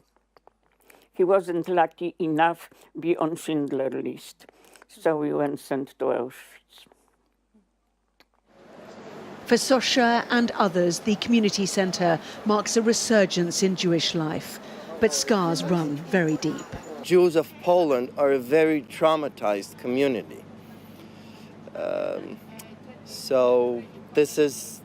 He wasn't lucky enough to be on Schindler's list, so we went sent to Auschwitz. For Zosia and others, the community centre marks a resurgence in Jewish life. but scars run very deep. Jews of Poland are a very traumatized community. So this is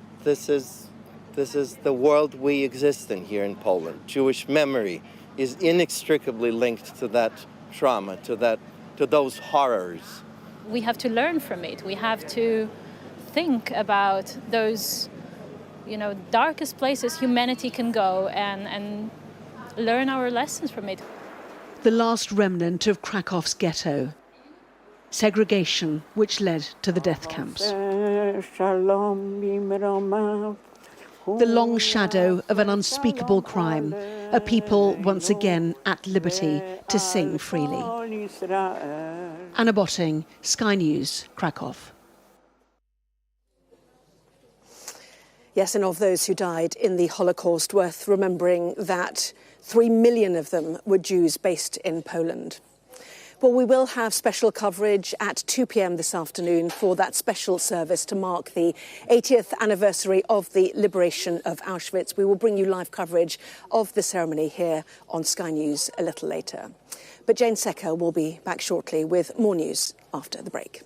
the world we exist in here in Poland. Jewish memory is inextricably linked to that trauma, to those horrors. We have to learn from it. We have to think about those, darkest places humanity can go and learn our lessons from it. The last remnant of Krakow's ghetto. Segregation, which led to the death camps. The long shadow of an unspeakable crime, a people once again at liberty to sing freely. Anna Botting, Sky News, Krakow. Yes, and of those who died in the Holocaust, worth remembering that 3 million of them were Jews based in Poland. Well, we will have special coverage at 2 p.m. this afternoon for that special service to mark the 80th anniversary of the liberation of Auschwitz. We will bring you live coverage of the ceremony here on Sky News a little later. But Jane Secker will be back shortly with more news after the break.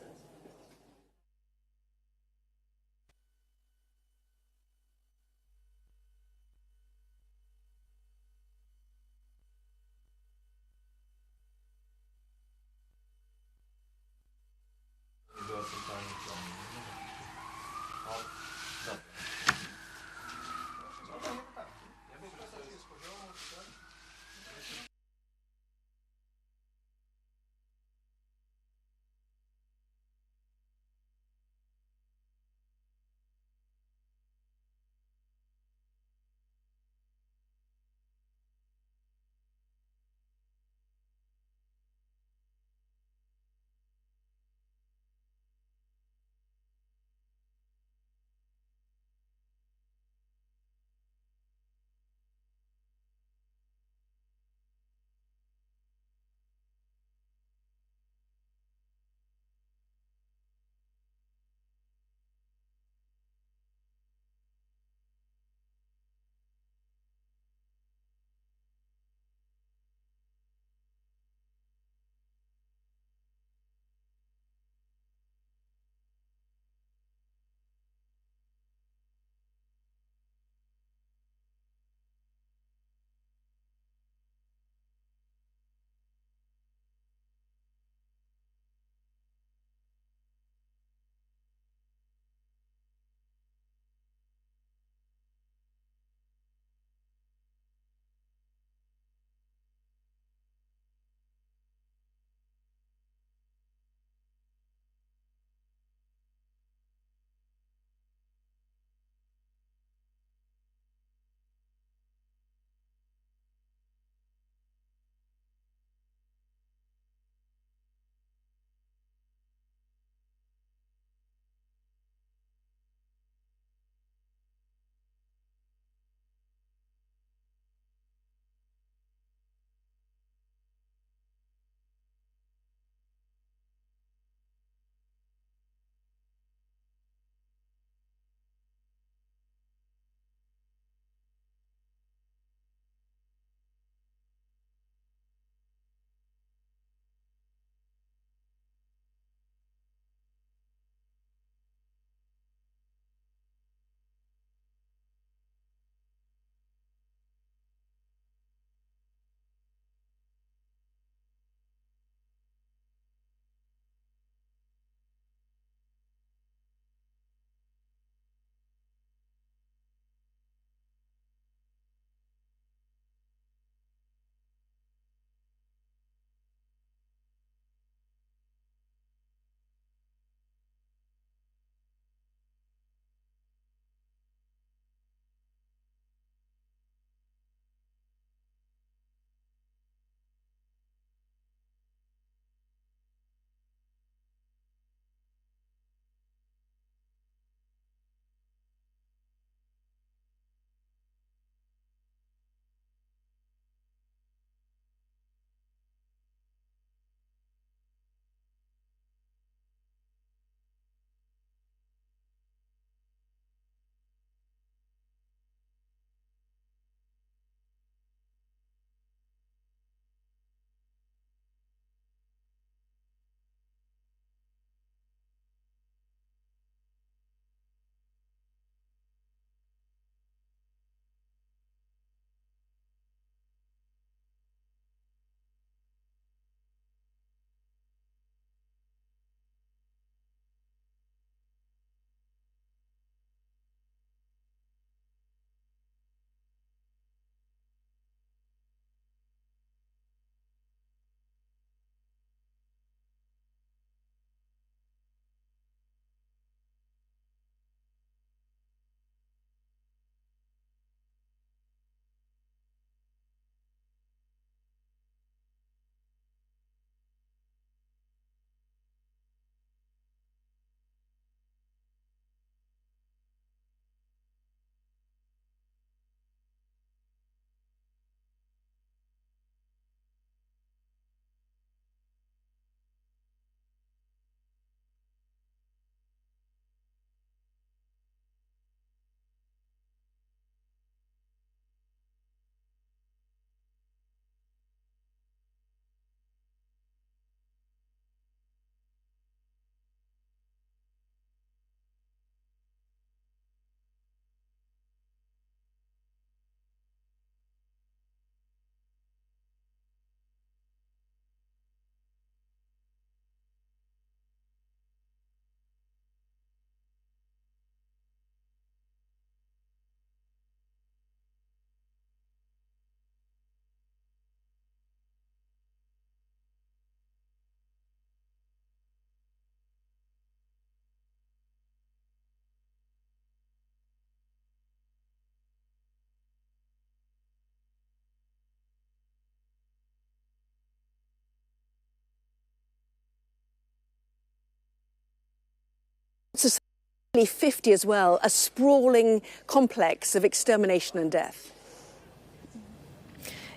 50 as well, a sprawling complex of extermination and death.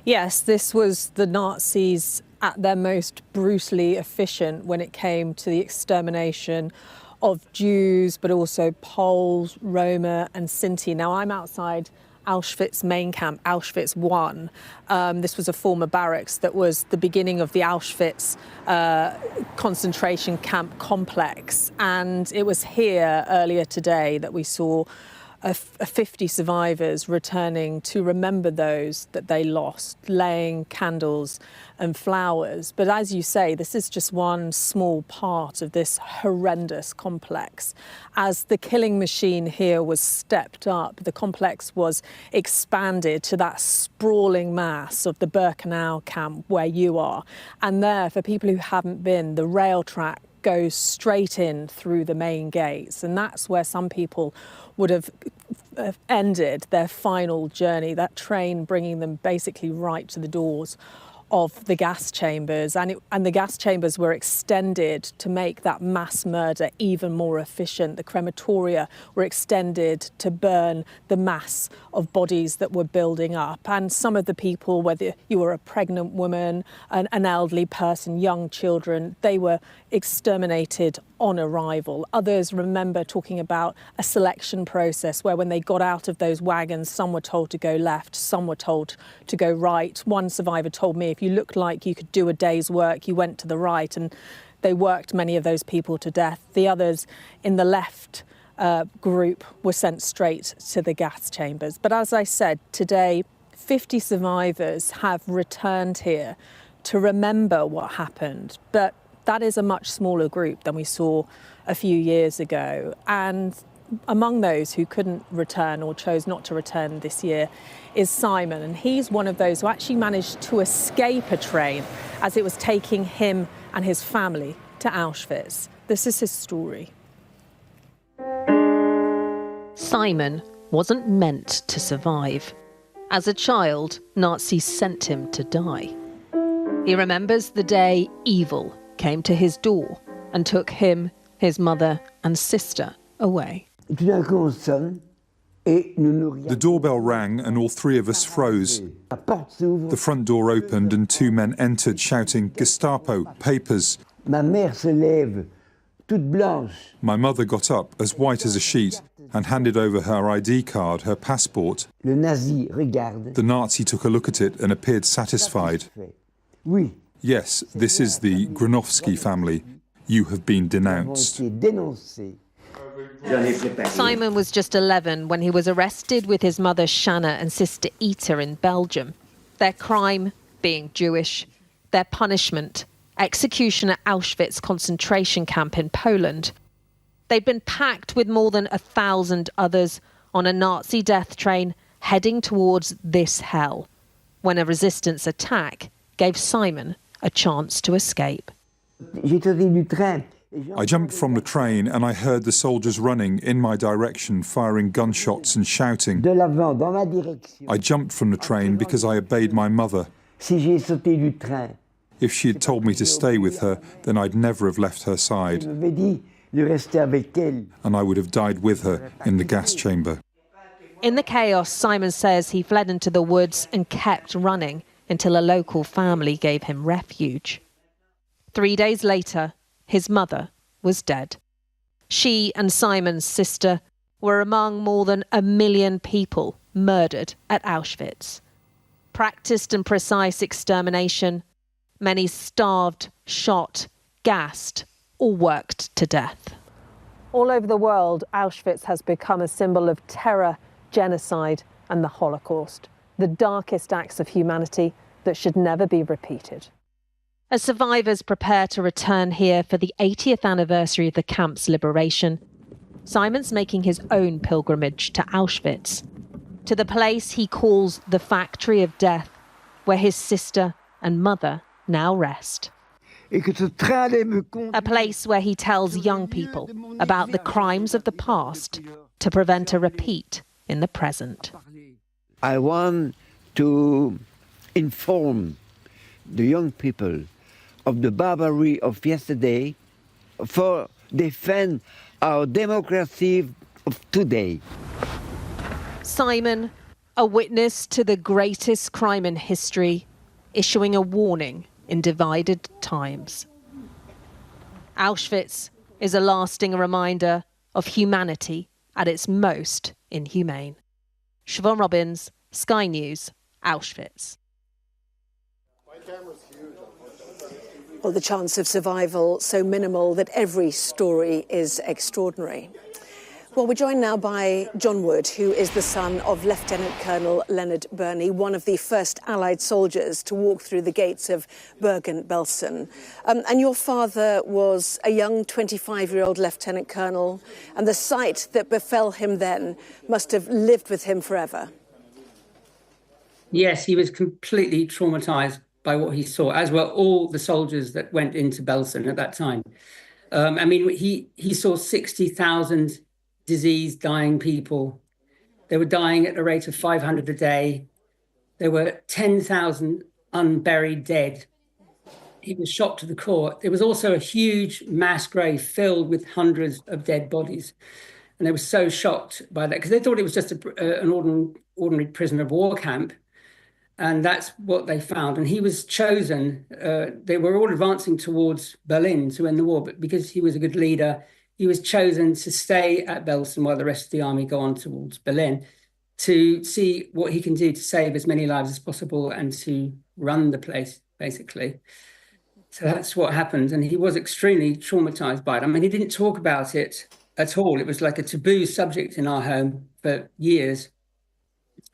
Yes, this was the Nazis at their most brutally efficient when it came to the extermination of Jews, but also Poles, Roma and Sinti. Now, I'm outside Auschwitz main camp, Auschwitz I. This was a former barracks that was the beginning of the Auschwitz concentration camp complex. And it was here earlier today that we saw 50 survivors returning to remember those that they lost, laying candles and flowers. But as you say, this is just one small part of this horrendous complex. As the killing machine here was stepped up, the complex was expanded to that sprawling mass of the Birkenau camp where you are. And there, for people who haven't been, the rail track goes straight in through the main gates. And that's where some people would have ended their final journey, that train bringing them basically right to the doors of the gas chambers. And the gas chambers were extended to make that mass murder even more efficient. The crematoria were extended to burn the mass of bodies that were building up. And some of the people, whether you were a pregnant woman, an elderly person, young children, they were exterminated on arrival. Others remember talking about a selection process where when they got out of those wagons, some were told to go left, some were told to go right. One survivor told me if you looked like you could do a day's work, you went to the right, and they worked many of those people to death. The others in the left group were sent straight to the gas chambers. But as I said, today, 50 survivors have returned here to remember what happened. But that is a much smaller group than we saw a few years ago. And among those who couldn't return or chose not to return this year is Simon. And he's one of those who actually managed to escape a train as it was taking him and his family to Auschwitz. This is his story. Simon wasn't meant to survive. As a child, Nazis sent him to die. He remembers the day evil came to his door and took him, his mother and sister away. The doorbell rang and all three of us froze. The front door opened and two men entered shouting, "Gestapo, papers." My mother got up, as white as a sheet, and handed over her ID card, her passport. The Nazi took a look at it and appeared satisfied. Yes, this is the Granovsky family. You have been denounced. Simon was just 11 when he was arrested with his mother Shanna and sister Ita in Belgium. Their crime, being Jewish. Their punishment, execution at Auschwitz concentration camp in Poland. They'd been packed with more than 1,000 others on a Nazi death train heading towards this hell, when a resistance attack gave Simon a chance to escape. I jumped from the train and I heard the soldiers running in my direction, firing gunshots and shouting. I jumped from the train because I obeyed my mother. If she had told me to stay with her, then I'd never have left her side. And I would have died with her in the gas chamber. In the chaos, Simon says he fled into the woods and kept running until a local family gave him refuge. 3 days later, his mother was dead. She and Simon's sister were among more than 1 million people murdered at Auschwitz. Practiced and precise extermination, many starved, shot, gassed, or worked to death. All over the world, Auschwitz has become a symbol of terror, genocide, and the Holocaust, the darkest acts of humanity that should never be repeated. As survivors prepare to return here for the 80th anniversary of the camp's liberation, Simon's making his own pilgrimage to Auschwitz, to the place he calls the Factory of Death, where his sister and mother now rest. A place where he tells young people about the crimes of the past to prevent a repeat in the present. I want to inform the young people of the barbarity of yesterday, for defend our democracy of today. Simon, a witness to the greatest crime in history, issuing a warning in divided times. Auschwitz is a lasting reminder of humanity at its most inhumane. Siobhan Robbins, Sky News, Auschwitz. Well, the chance of survival so minimal that every story is extraordinary. Well, we're joined now by John Wood, who is the son of Lieutenant Colonel Leonard Burney, one of the first Allied soldiers to walk through the gates of Bergen-Belsen. And your father was a young 25-year-old Lieutenant Colonel, and the sight that befell him then must have lived with him forever. Yes, he was completely traumatised by what he saw, as were all the soldiers that went into Belsen at that time. I mean, he saw 60,000 diseased, dying people. They were dying at a rate of 500 a day. There were 10,000 unburied dead. He was shot to the core. There was also a huge mass grave filled with hundreds of dead bodies. And they were so shocked by that because they thought it was just an ordinary prisoner of war camp. And that's what they found. And he was chosen. They were all advancing towards Berlin to end the war, but because he was a good leader, he was chosen to stay at Belsen while the rest of the army go on towards Berlin to see what he can do to save as many lives as possible and to run the place, basically. So that's what happened. And he was extremely traumatized by it. I mean, he didn't talk about it at all. It was like a taboo subject in our home for years.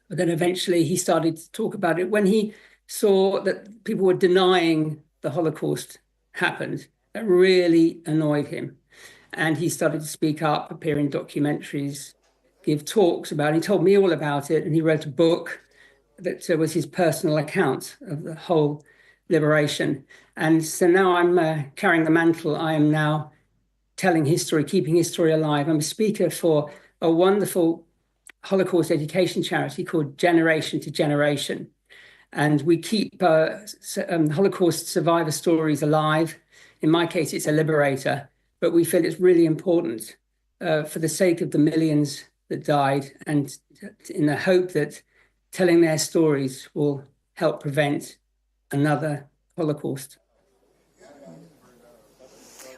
But then eventually he started to talk about it when he saw that people were denying the Holocaust happened. That really annoyed him. And he started to speak up, appear in documentaries, give talks about it. He told me all about it. And he wrote a book that was his personal account of the whole liberation. And so now I'm carrying the mantle. I am now telling history, keeping history alive. I'm a speaker for a wonderful Holocaust education charity called Generation to Generation. And we keep Holocaust survivor stories alive. In my case, it's a liberator, but we feel it's really important for the sake of the millions that died and in the hope that telling their stories will help prevent another Holocaust.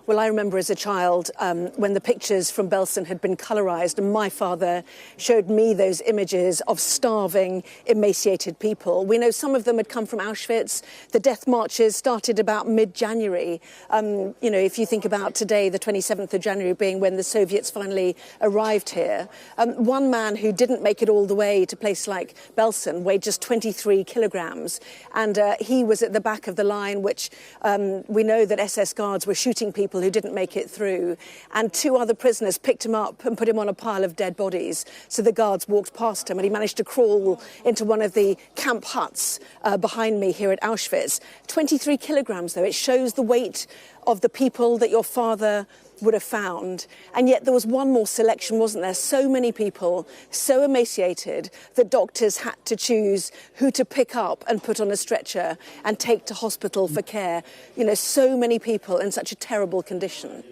Well, I remember as a child when the pictures from Belsen had been colorised and my father showed me those images of starving, emaciated people. We know some of them had come from Auschwitz. The death marches started about mid-January. You know, if you think about today, the 27th of January being when the Soviets finally arrived here. One man who didn't make it all the way to a place like Belsen weighed just 23 kilograms. And he was at the back of the line, which we know that SS guards were shooting people who didn't make it through, and two other prisoners picked him up and put him on a pile of dead bodies. So the guards walked past him and he managed to crawl into one of the camp huts behind me here at Auschwitz. 23 kilograms, though. It shows the weight of the people that your father would have found. And yet there was one more selection, wasn't there? So many people, so emaciated that doctors had to choose who to pick up and put on a stretcher and take to hospital for care. You know, so many people in such a terrible condition.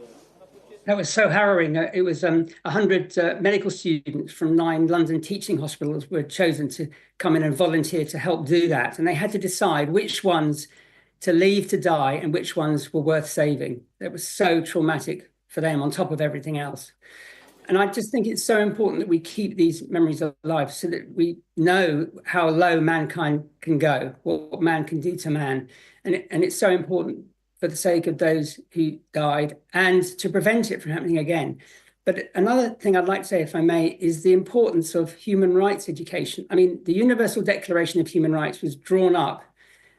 That was so harrowing. It was 100 medical students from 9 London teaching hospitals were chosen to come in and volunteer to help do that. And they had to decide which ones to leave to die and which ones were worth saving. It was so traumatic for them on top of everything else. And I just think it's so important that we keep these memories alive so that we know how low mankind can go, what man can do to man. And it's so important for the sake of those who died and to prevent it from happening again. But another thing I'd like to say, if I may, is the importance of human rights education. I mean, the Universal Declaration of Human Rights was drawn up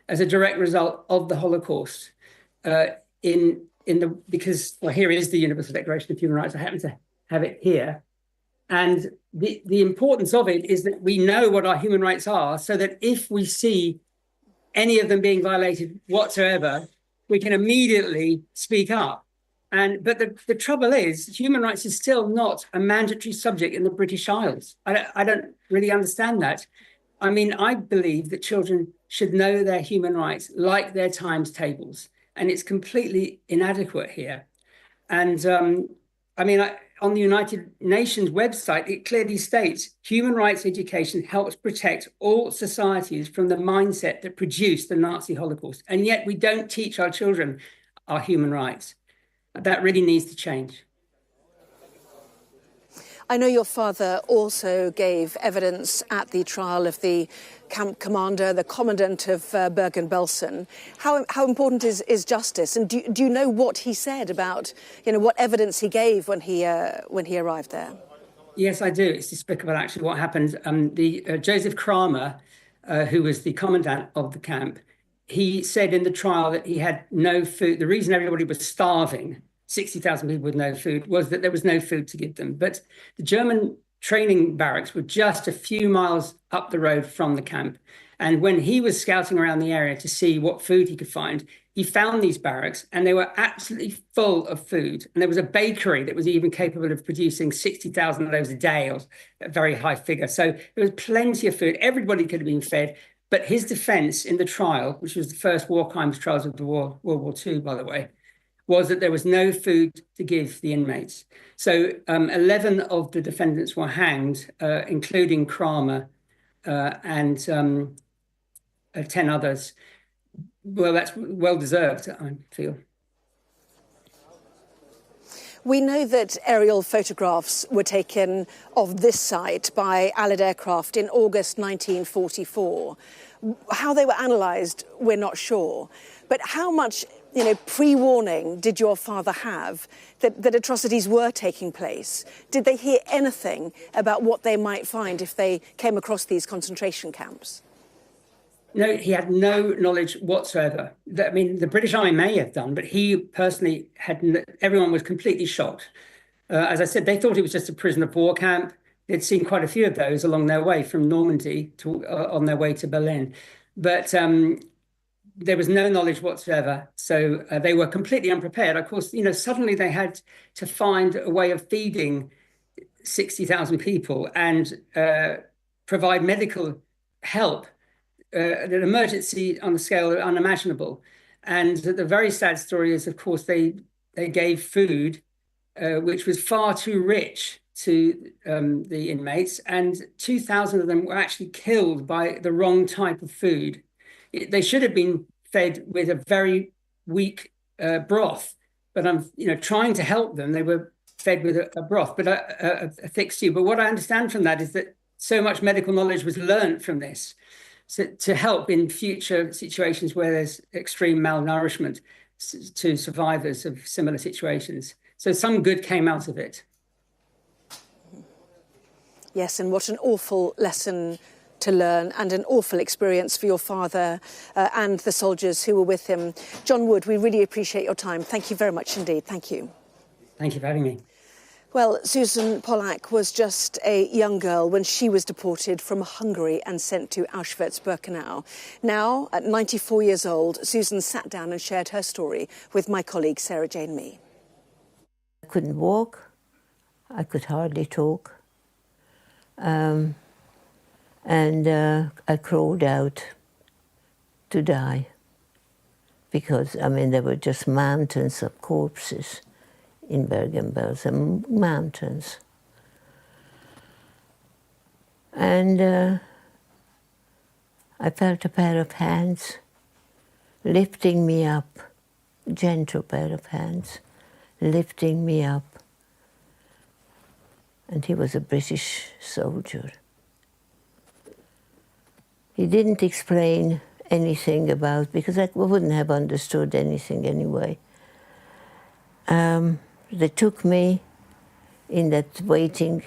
as a direct result of the Holocaust because here is the Universal Declaration of Human Rights. I happen to have it here. And the importance of it is that we know what our human rights are so that if we see any of them being violated whatsoever, we can immediately speak up. But the trouble is, human rights is still not a mandatory subject in the British Isles. I don't really understand that. I mean, I believe that children should know their human rights like their times tables, and it's completely inadequate here. And I mean, on the United Nations website, it clearly states human rights education helps protect all societies from the mindset that produced the Nazi Holocaust. And yet we don't teach our children our human rights. That really needs to change. I know your father also gave evidence at the trial of the camp commander, the commandant of Bergen-Belsen. How important is justice? And do you know what he said about, what evidence he gave when he arrived there? Yes, I do. It's despicable, actually, what happened. Joseph Kramer, who was the commandant of the camp, he said in the trial that he had no food. The reason everybody was starving, 60,000 people with no food, was that there was no food to give them. But the German training barracks were just a few miles up the road from the camp. And when he was scouting around the area to see what food he could find, he found these barracks and they were absolutely full of food. And there was a bakery that was even capable of producing 60,000 loaves a day, or a very high figure. So there was plenty of food. Everybody could have been fed. But his defense in the trial, which was the first war crimes trials of the World War II, by the way, was that there was no food to give the inmates. So 11 of the defendants were hanged, including Kramer and 10 others. Well, that's well-deserved, I feel. We know that aerial photographs were taken of this site by Allied aircraft in August 1944. How they were analysed, we're not sure. But how much pre-warning did your father have that atrocities were taking place? Did they hear anything about what they might find if they came across these concentration camps? No, he had no knowledge whatsoever. I mean, the British Army may have done, but he personally had. Everyone was completely shocked. As I said, they thought it was just a prisoner of war camp. They'd seen quite a few of those along their way from Normandy on their way to Berlin. But there was no knowledge whatsoever. So they were completely unprepared. Of course, suddenly they had to find a way of feeding 60,000 people and provide medical help, an emergency on a scale unimaginable. And the very sad story is, of course, they gave food which was far too rich to the inmates, and 2,000 of them were actually killed by the wrong type of food. They should have been fed with a very weak broth, but I'm trying to help them. They were fed with a broth, but a thick stew. But what I understand from that is that so much medical knowledge was learned from this, so to help in future situations where there's extreme malnourishment to survivors of similar situations. So some good came out of it. Yes, and what an awful lesson to learn, and an awful experience for your father and the soldiers who were with him. John Wood, we really appreciate your time. Thank you very much indeed. Thank you. Thank you for having me. Well, Susan Pollack was just a young girl when she was deported from Hungary and sent to Auschwitz-Birkenau. Now, at 94 years old, Susan sat down and shared her story with my colleague Sarah Jane Mee. I couldn't walk. I could hardly talk. And I crawled out to die because, there were just mountains of corpses in Bergen-Belsen, mountains. And I felt a pair of hands lifting me up, a gentle pair of hands lifting me up. And he was a British soldier. He didn't explain anything about, because I wouldn't have understood anything anyway. They took me in that waiting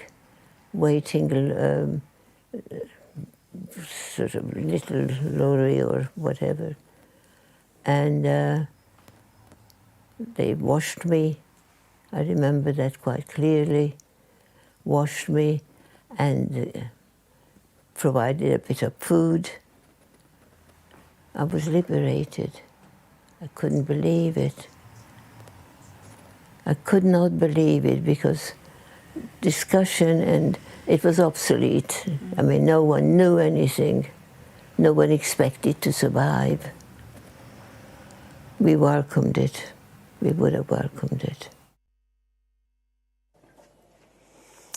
sort of little lorry or whatever, and they washed me. I remember that quite clearly. Washed me and provided a bit of food. I was liberated. I couldn't believe it. I could not believe it, because discussion, and it was obsolete. No one knew anything. No one expected to survive. We welcomed it. We would have welcomed it.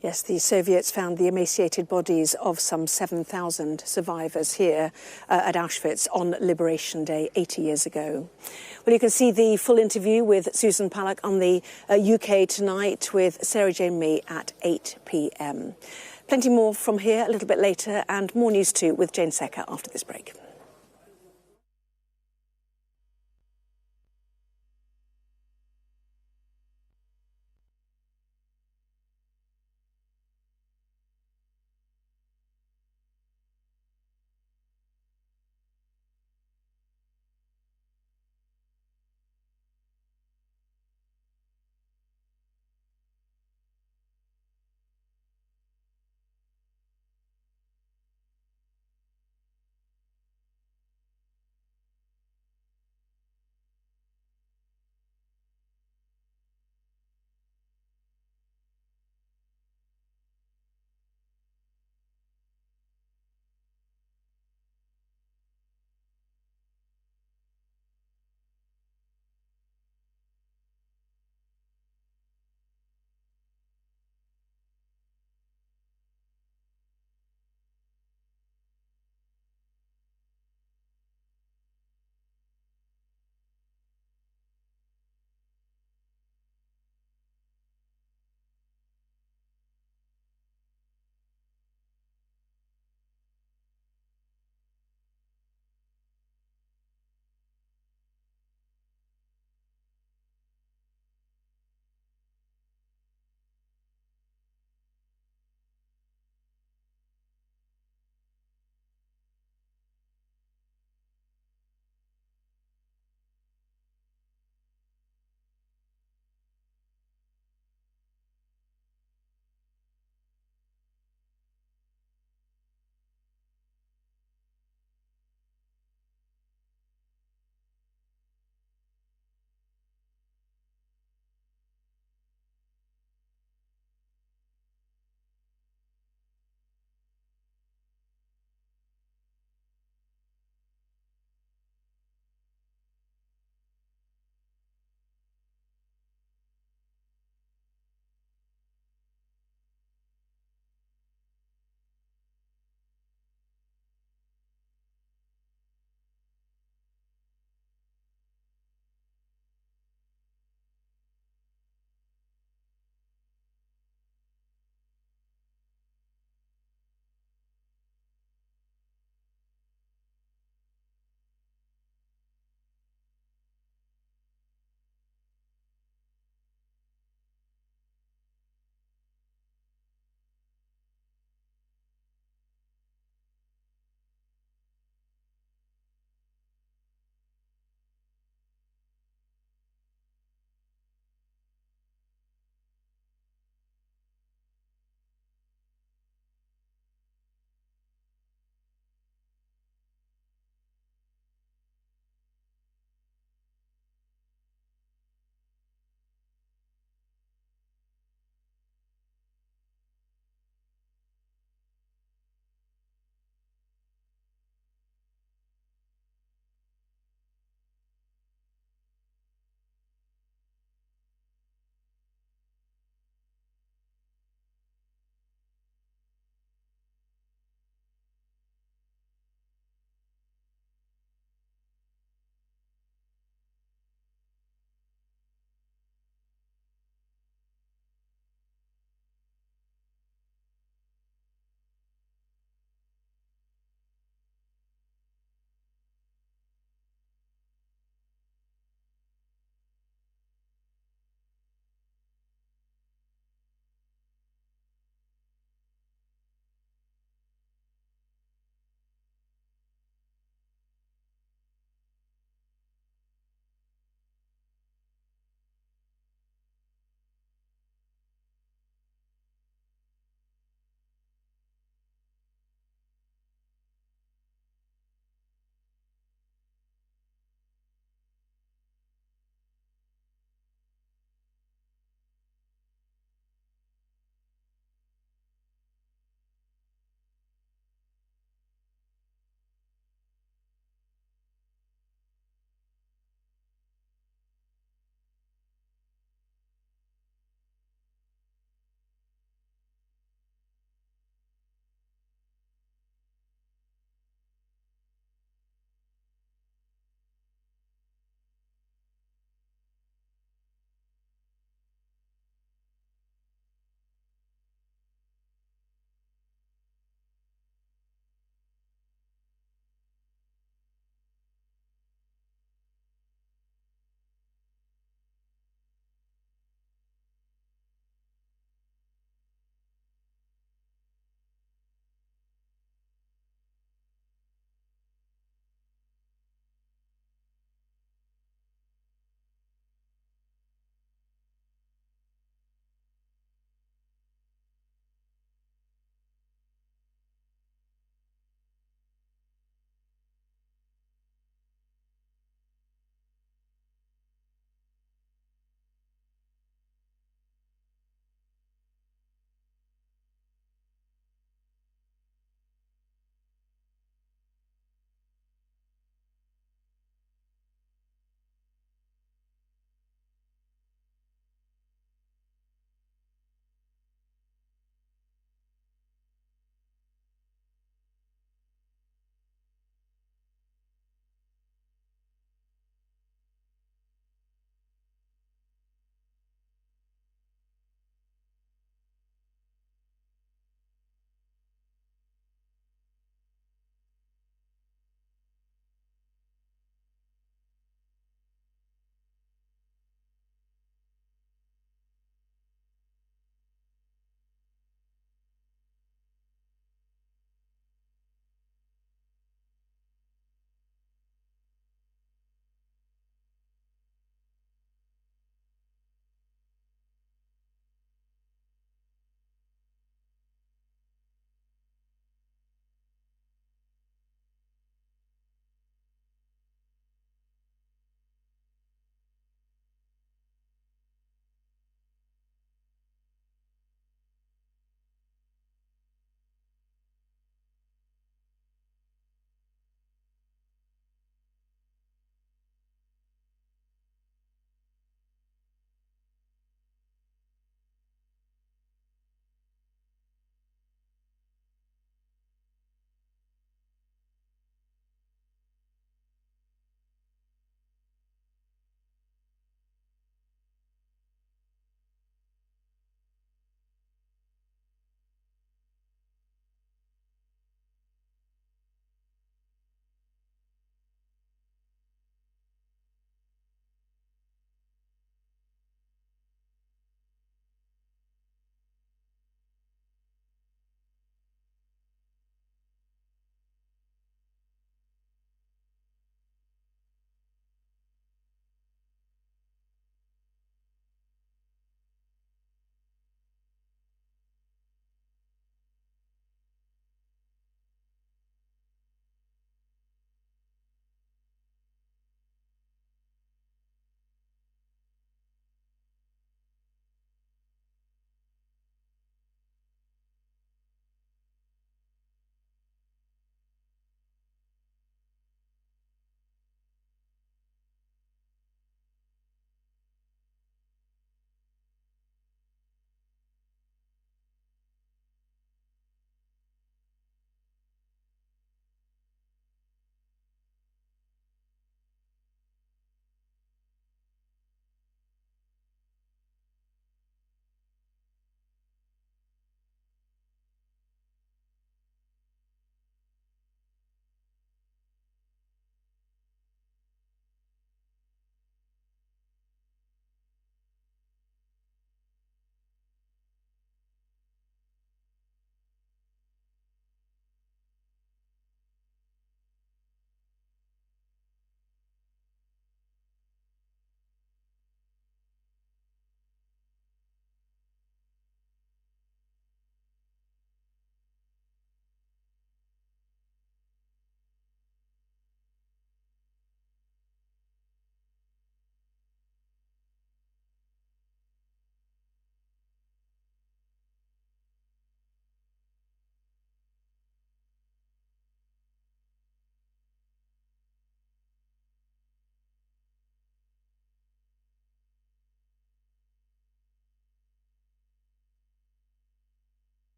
Yes, the Soviets found the emaciated bodies of some 7,000 survivors here at Auschwitz on Liberation Day 80 years ago. Well, you can see the full interview with Susan Pollack on the UK Tonight with Sarah Jane Mee at 8 p.m. Plenty more from here a little bit later, and more news too with Jane Secker after this break.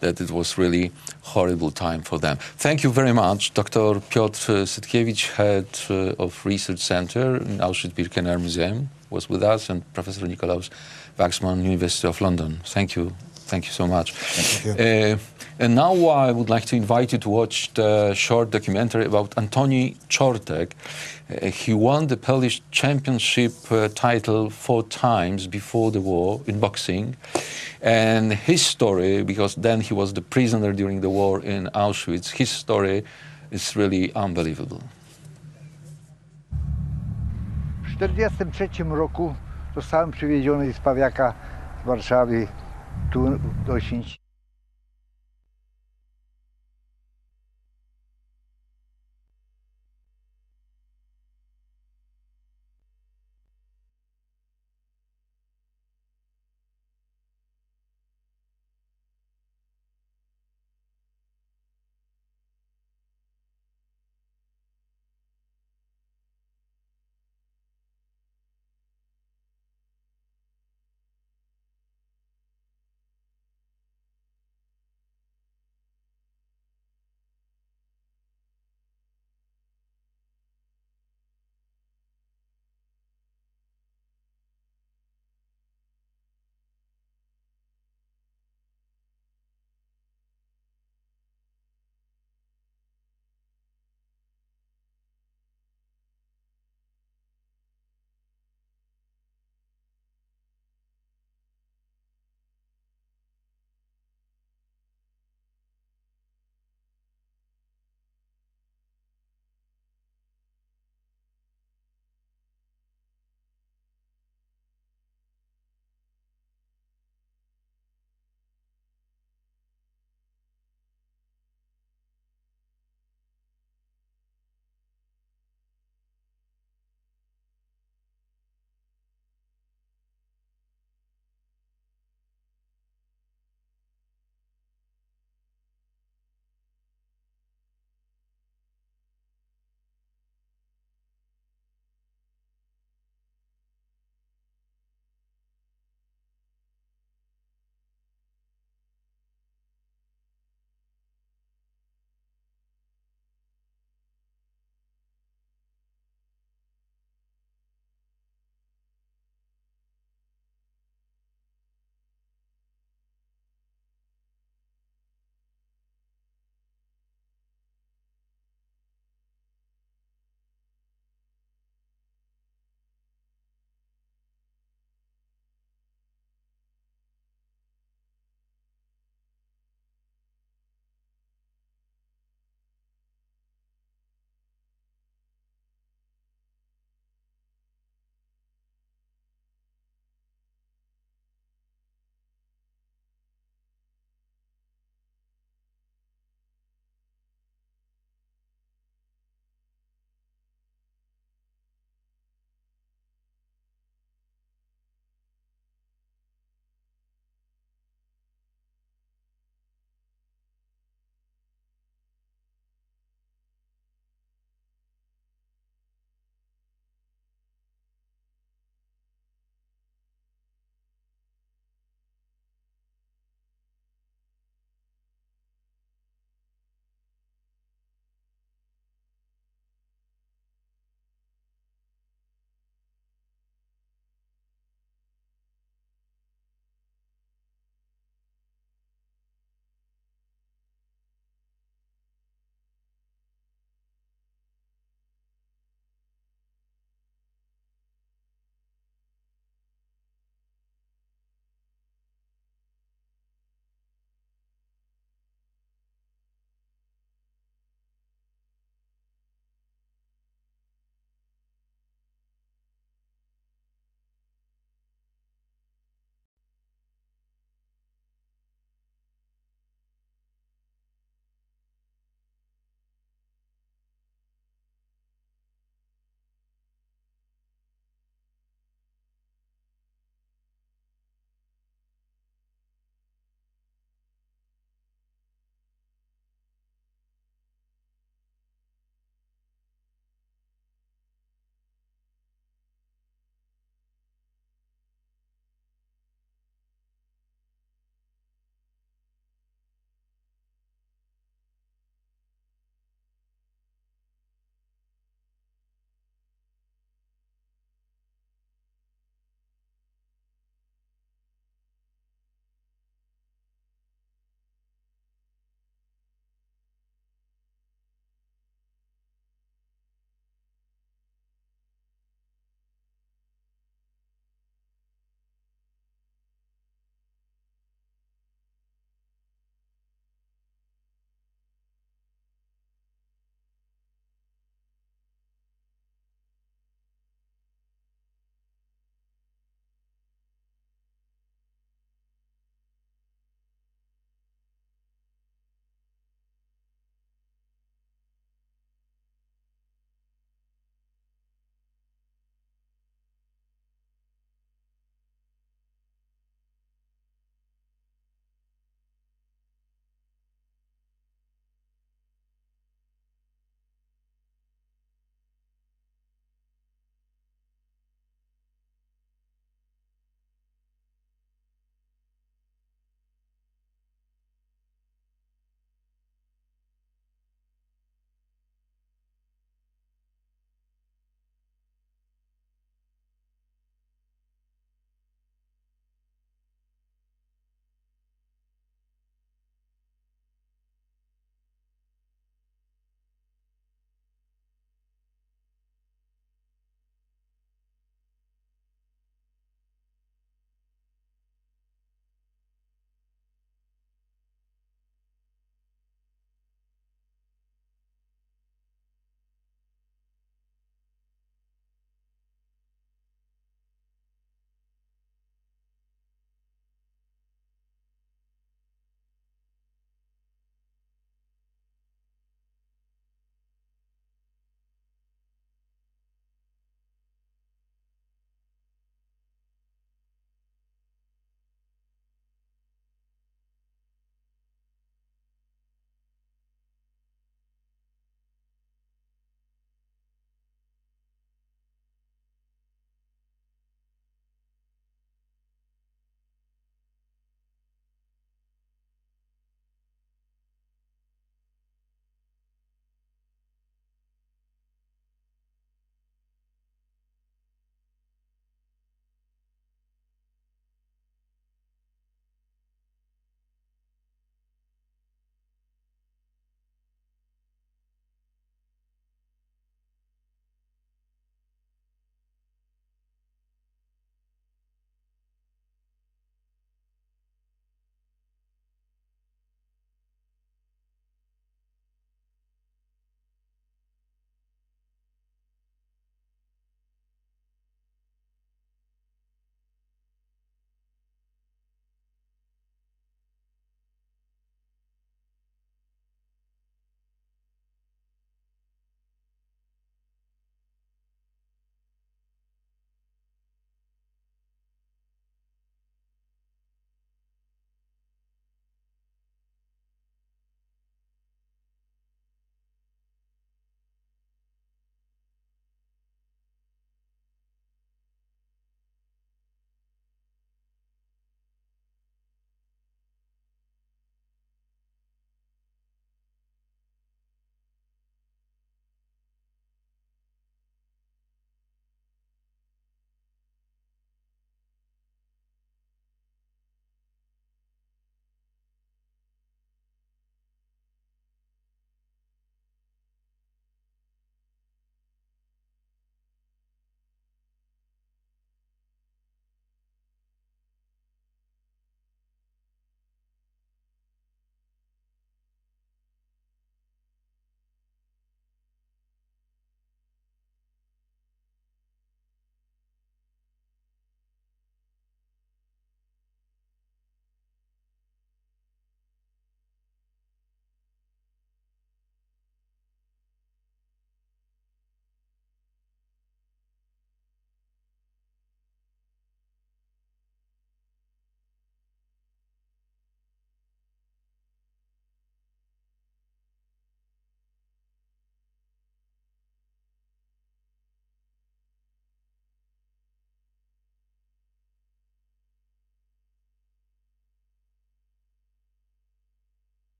that it was really horrible time for them. Thank you very much. Dr. Piotr Sytkiewicz, head of Research Center in Auschwitz-Birkenau Museum, was with us, and Professor Nikolaus Waxman, University of London. Thank you. Thank you so much. Thank you. And now I would like to invite you to watch the short documentary about Antoni Czortek. He won the Polish championship title 4 times before the war in boxing. And his story, because then he was the prisoner during the war in Auschwitz, his story is really unbelievable. W 1943 roku zostałem przywieziony z Pawiaka z Warszawy tu do Oświęcimia.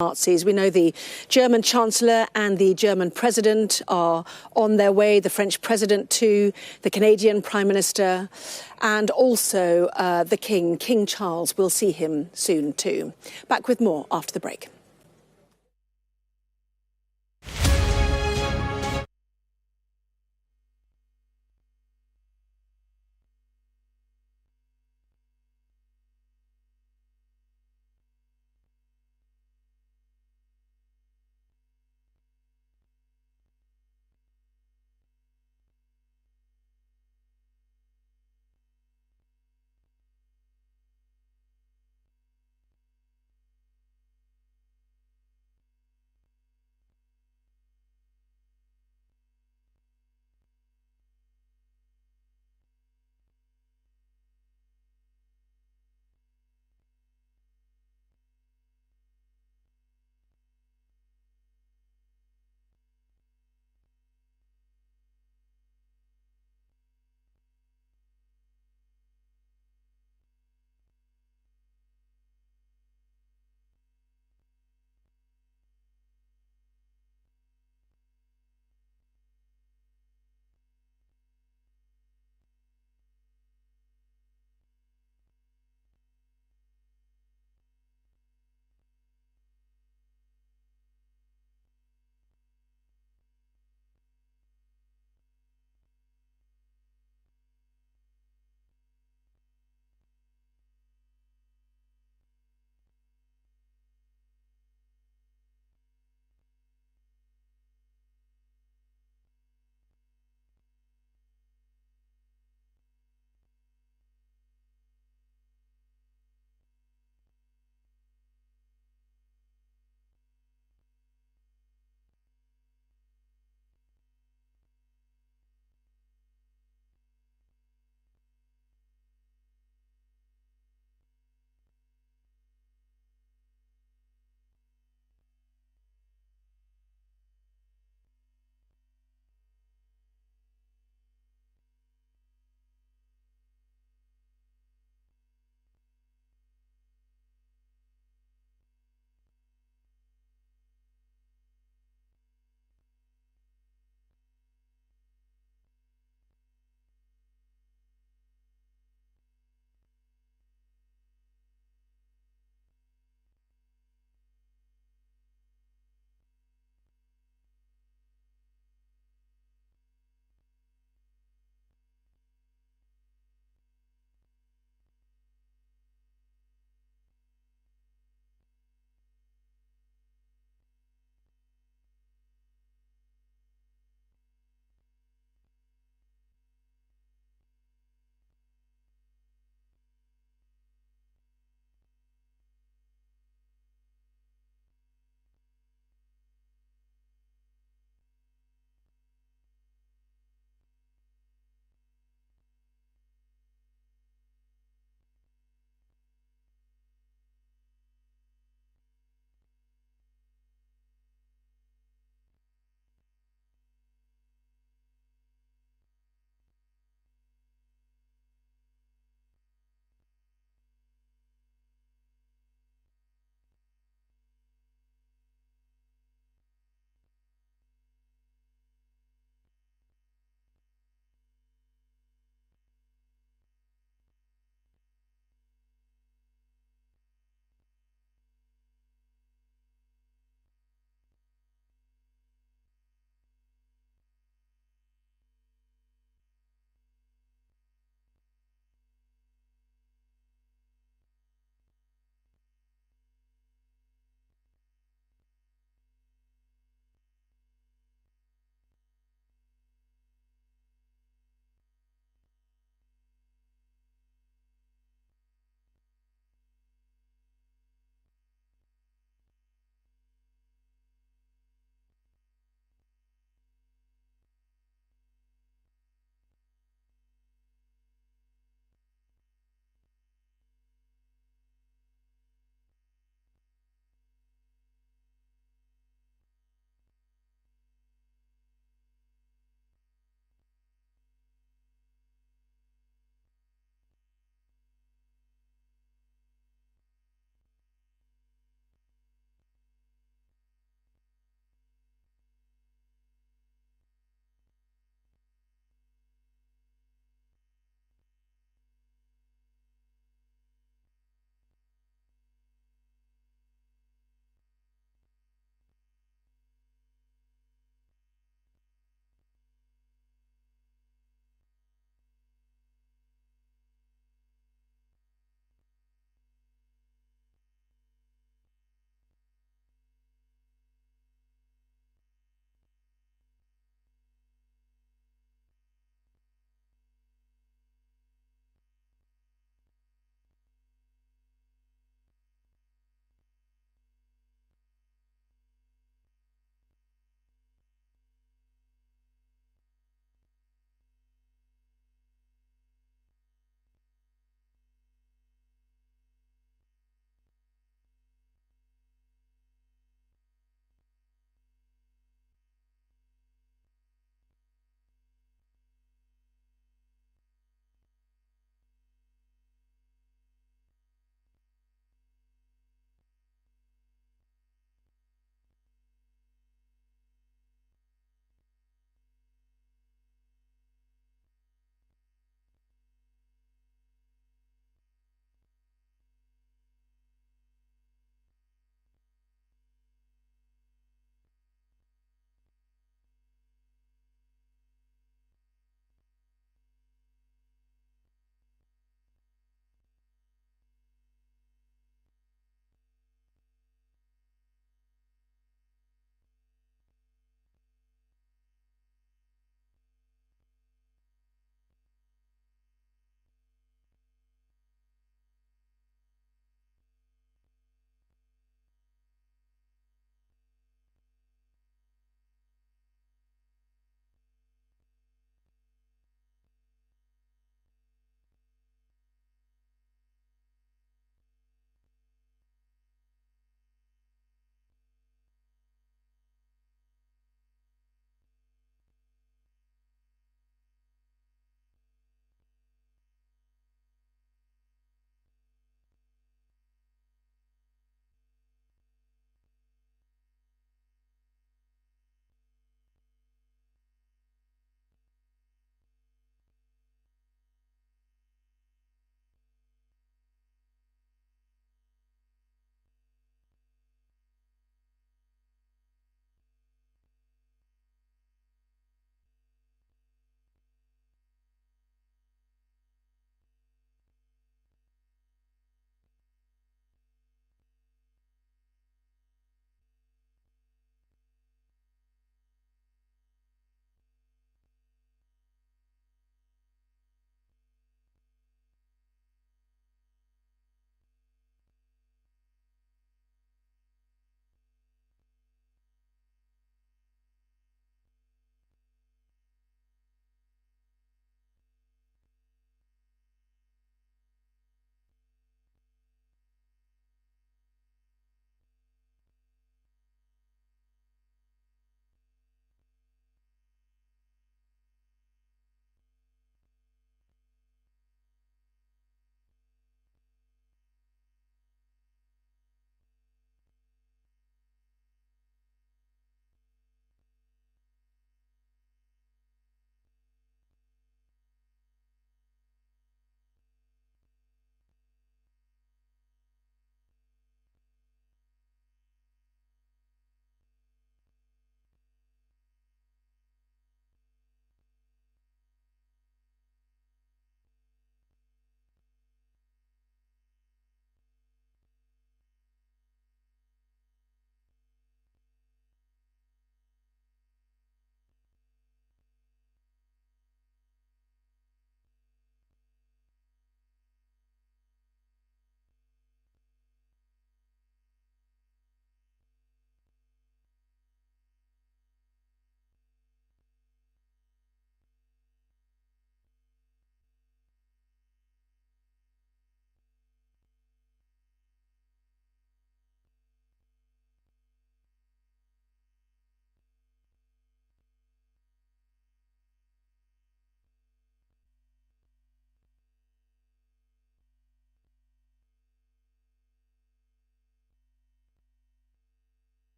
Nazis. We know the German Chancellor and the German President are on their way, the French President too, the Canadian Prime Minister, and also the King, King Charles. We'll see him soon too. Back with more after the break.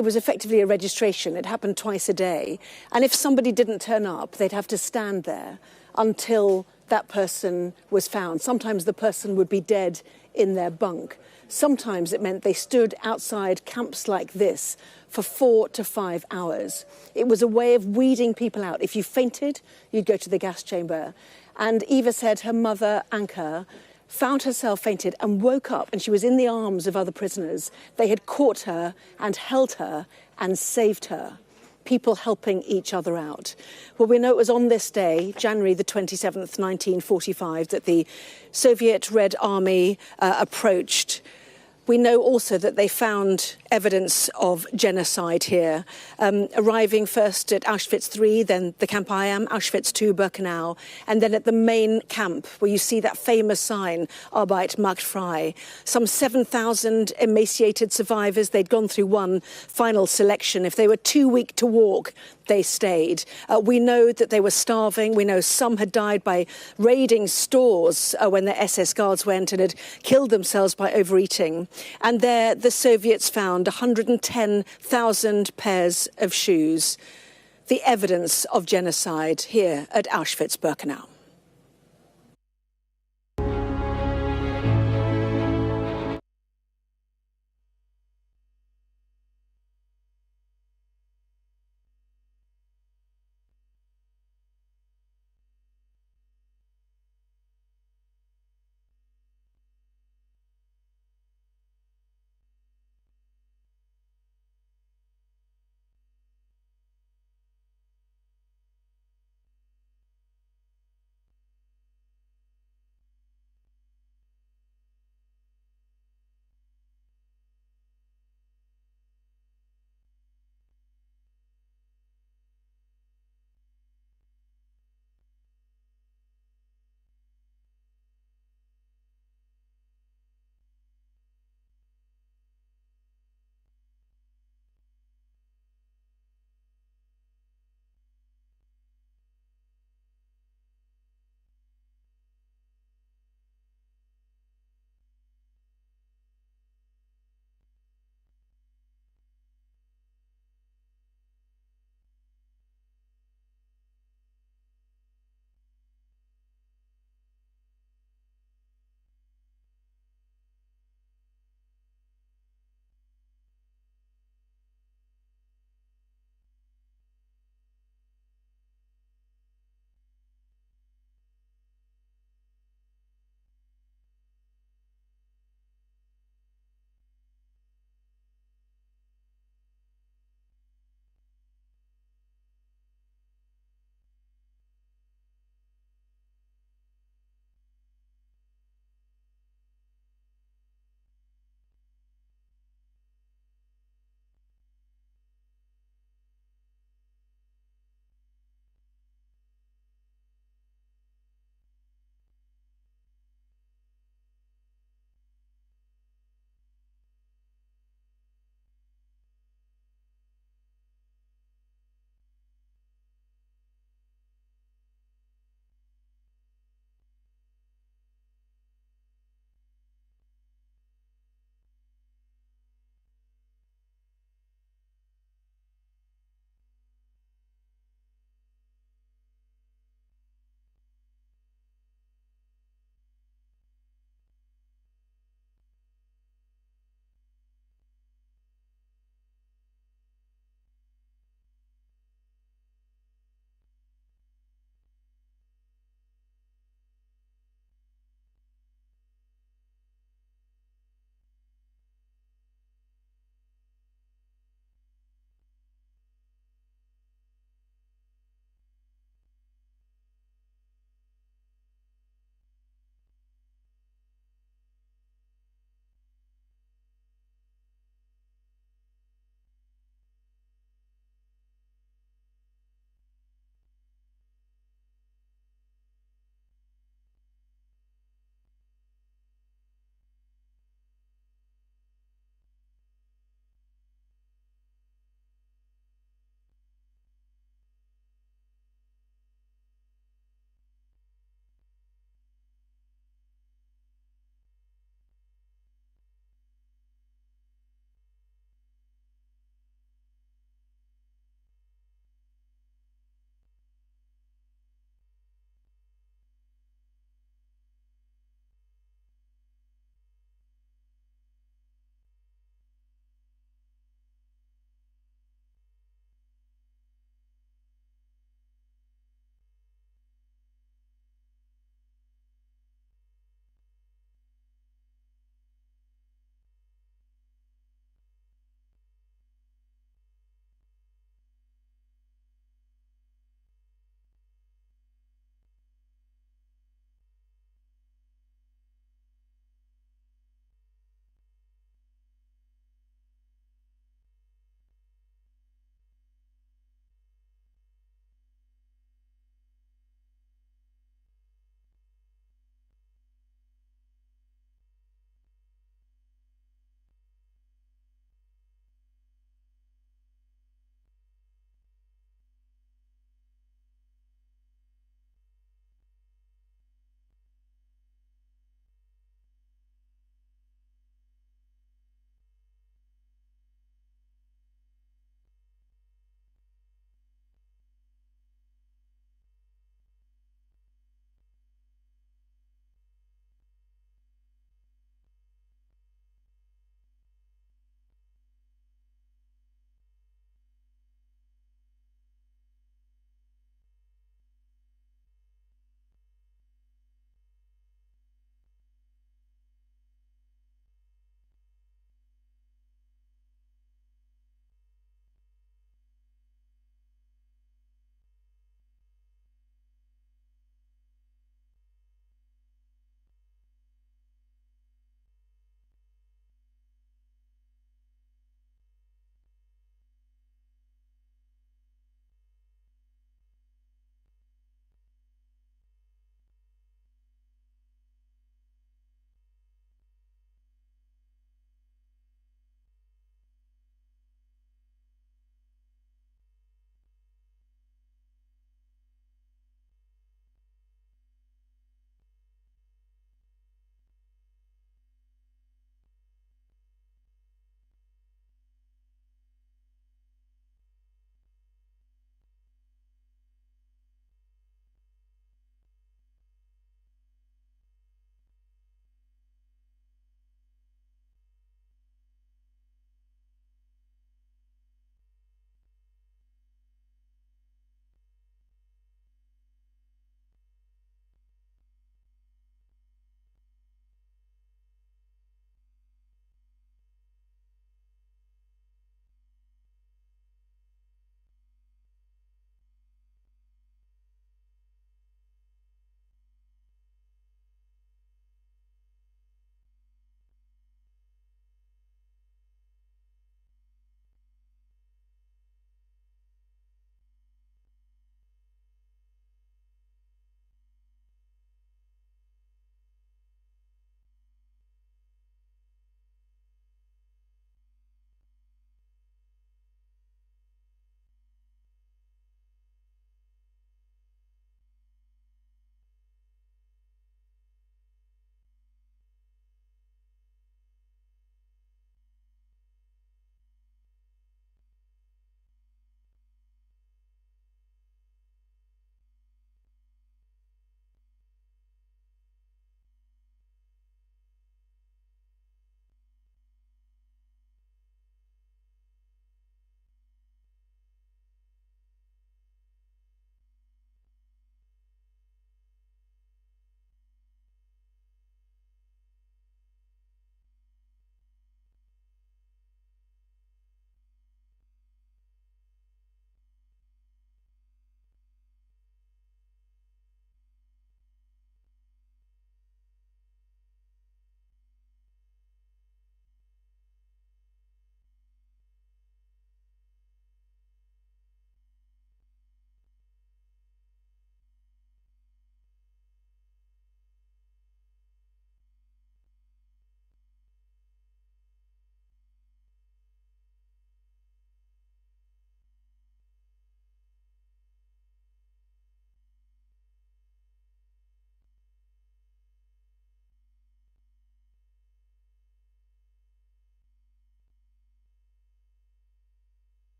it was effectively a registration. It happened twice a day. And if somebody didn't turn up, they'd have to stand there until that person was found. Sometimes the person would be dead in their bunk. Sometimes it meant they stood outside camps like this for 4 to 5 hours. It was a way of weeding people out. If you fainted, you'd go to the gas chamber. And Eva said her mother, Anka, found herself fainted and woke up, and she was in the arms of other prisoners. They had caught her and held her and saved her. People helping each other out. Well, we know it was on this day, January the 27th, 1945, that the Soviet Red Army approached. We know also that they found evidence of genocide here, arriving first at Auschwitz III, then the Camp I Am, Auschwitz II, Birkenau, and then at the main camp, where you see that famous sign, Arbeit macht frei. Some 7,000 emaciated survivors. They'd gone through one final selection. If they were too weak to walk, they stayed. We know that they were starving. We know some had died by raiding stores when the SS guards went and had killed themselves by overeating. And there the Soviets found 110,000 pairs of shoes. The evidence of genocide here at Auschwitz-Birkenau.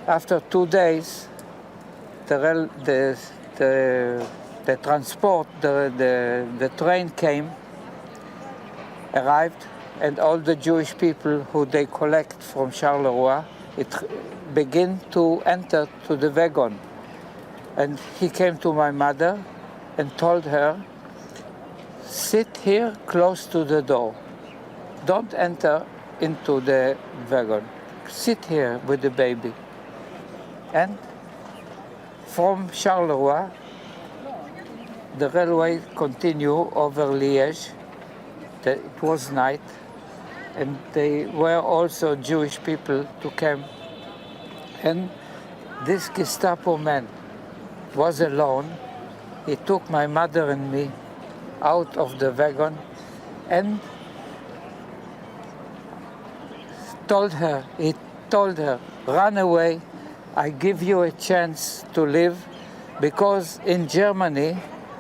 After 2 days, the transport, the train came, arrived, and all the Jewish people who they collect from Charleroi, it begin to enter to the wagon. And he came to my mother and told her, sit here close to the door. Don't enter into the wagon. Sit here with the baby. And from Charleroi, the railway continued over Liège. It was night, and they were also Jewish people to come. And this Gestapo man was alone. He took my mother and me out of the wagon and he told her, run away, I give you a chance to live, because in Germany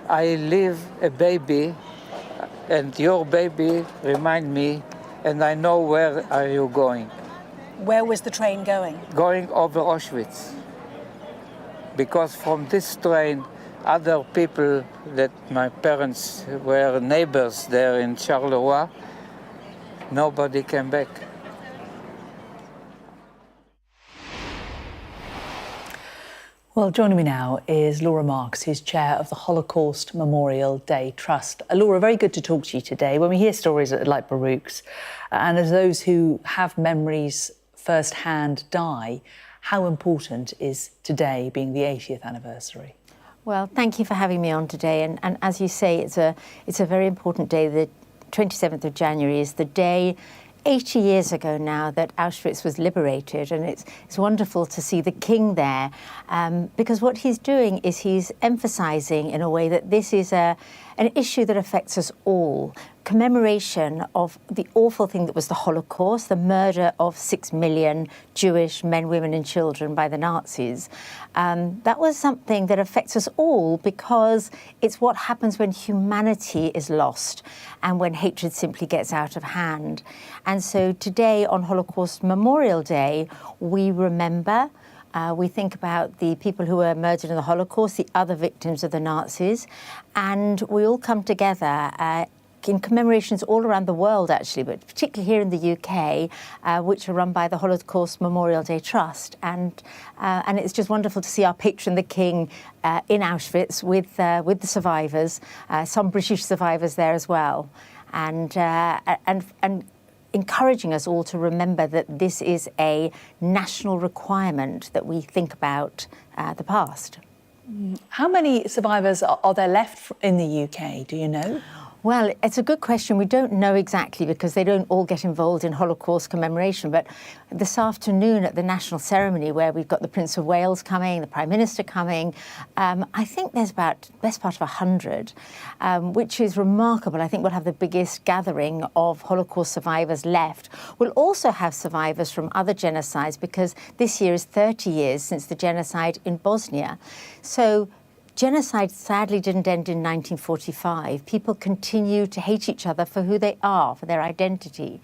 I leave a baby and your baby remind me, and I know where are you going. Where was the train going? Going over Auschwitz. Because from this train, other people that my parents were neighbors there in Charleroi, nobody came back. Well, joining me now is Laura Marks, who's chair of the Holocaust Memorial Day Trust. Laura, very good to talk to you today. When we hear stories like Baruch's, and as those who have memories firsthand die, how important is today being the 80th anniversary? Well, thank you for having me on today. And as you say, it's a very important day. The 27th of January is the day 80 years ago now that Auschwitz was liberated, and it's wonderful to see the King there, because what he's doing is he's emphasising in a way that this is an issue that affects us all. Commemoration of the awful thing that was the Holocaust, the murder of 6 million Jewish men, women and children by the Nazis. That was something that affects us all, because it's what happens when humanity is lost and when hatred simply gets out of hand. And so today, on Holocaust Memorial Day, we remember, we think about the people who were murdered in the Holocaust, the other victims of the Nazis, and we all come together in commemorations all around the world, actually, but particularly here in the UK, which are run by the Holocaust Memorial Day Trust. And it's just wonderful to see our patron, the King, in Auschwitz with the survivors, some British survivors there as well, and encouraging us all to remember that this is a national requirement that we think about the past. How many survivors are there left in the UK, do you know? Well, it's a good question. We don't know exactly, because they don't all get involved in Holocaust commemoration. But this afternoon at the national ceremony, where we've got the Prince of Wales coming, the Prime Minister coming, I think there's about best part of 100, which is remarkable. I think we'll have the biggest gathering of Holocaust survivors left. We'll also have survivors from other genocides, because this year is 30 years since the genocide in Bosnia. So genocide sadly didn't end in 1945. People continue to hate each other for who they are, for their identity.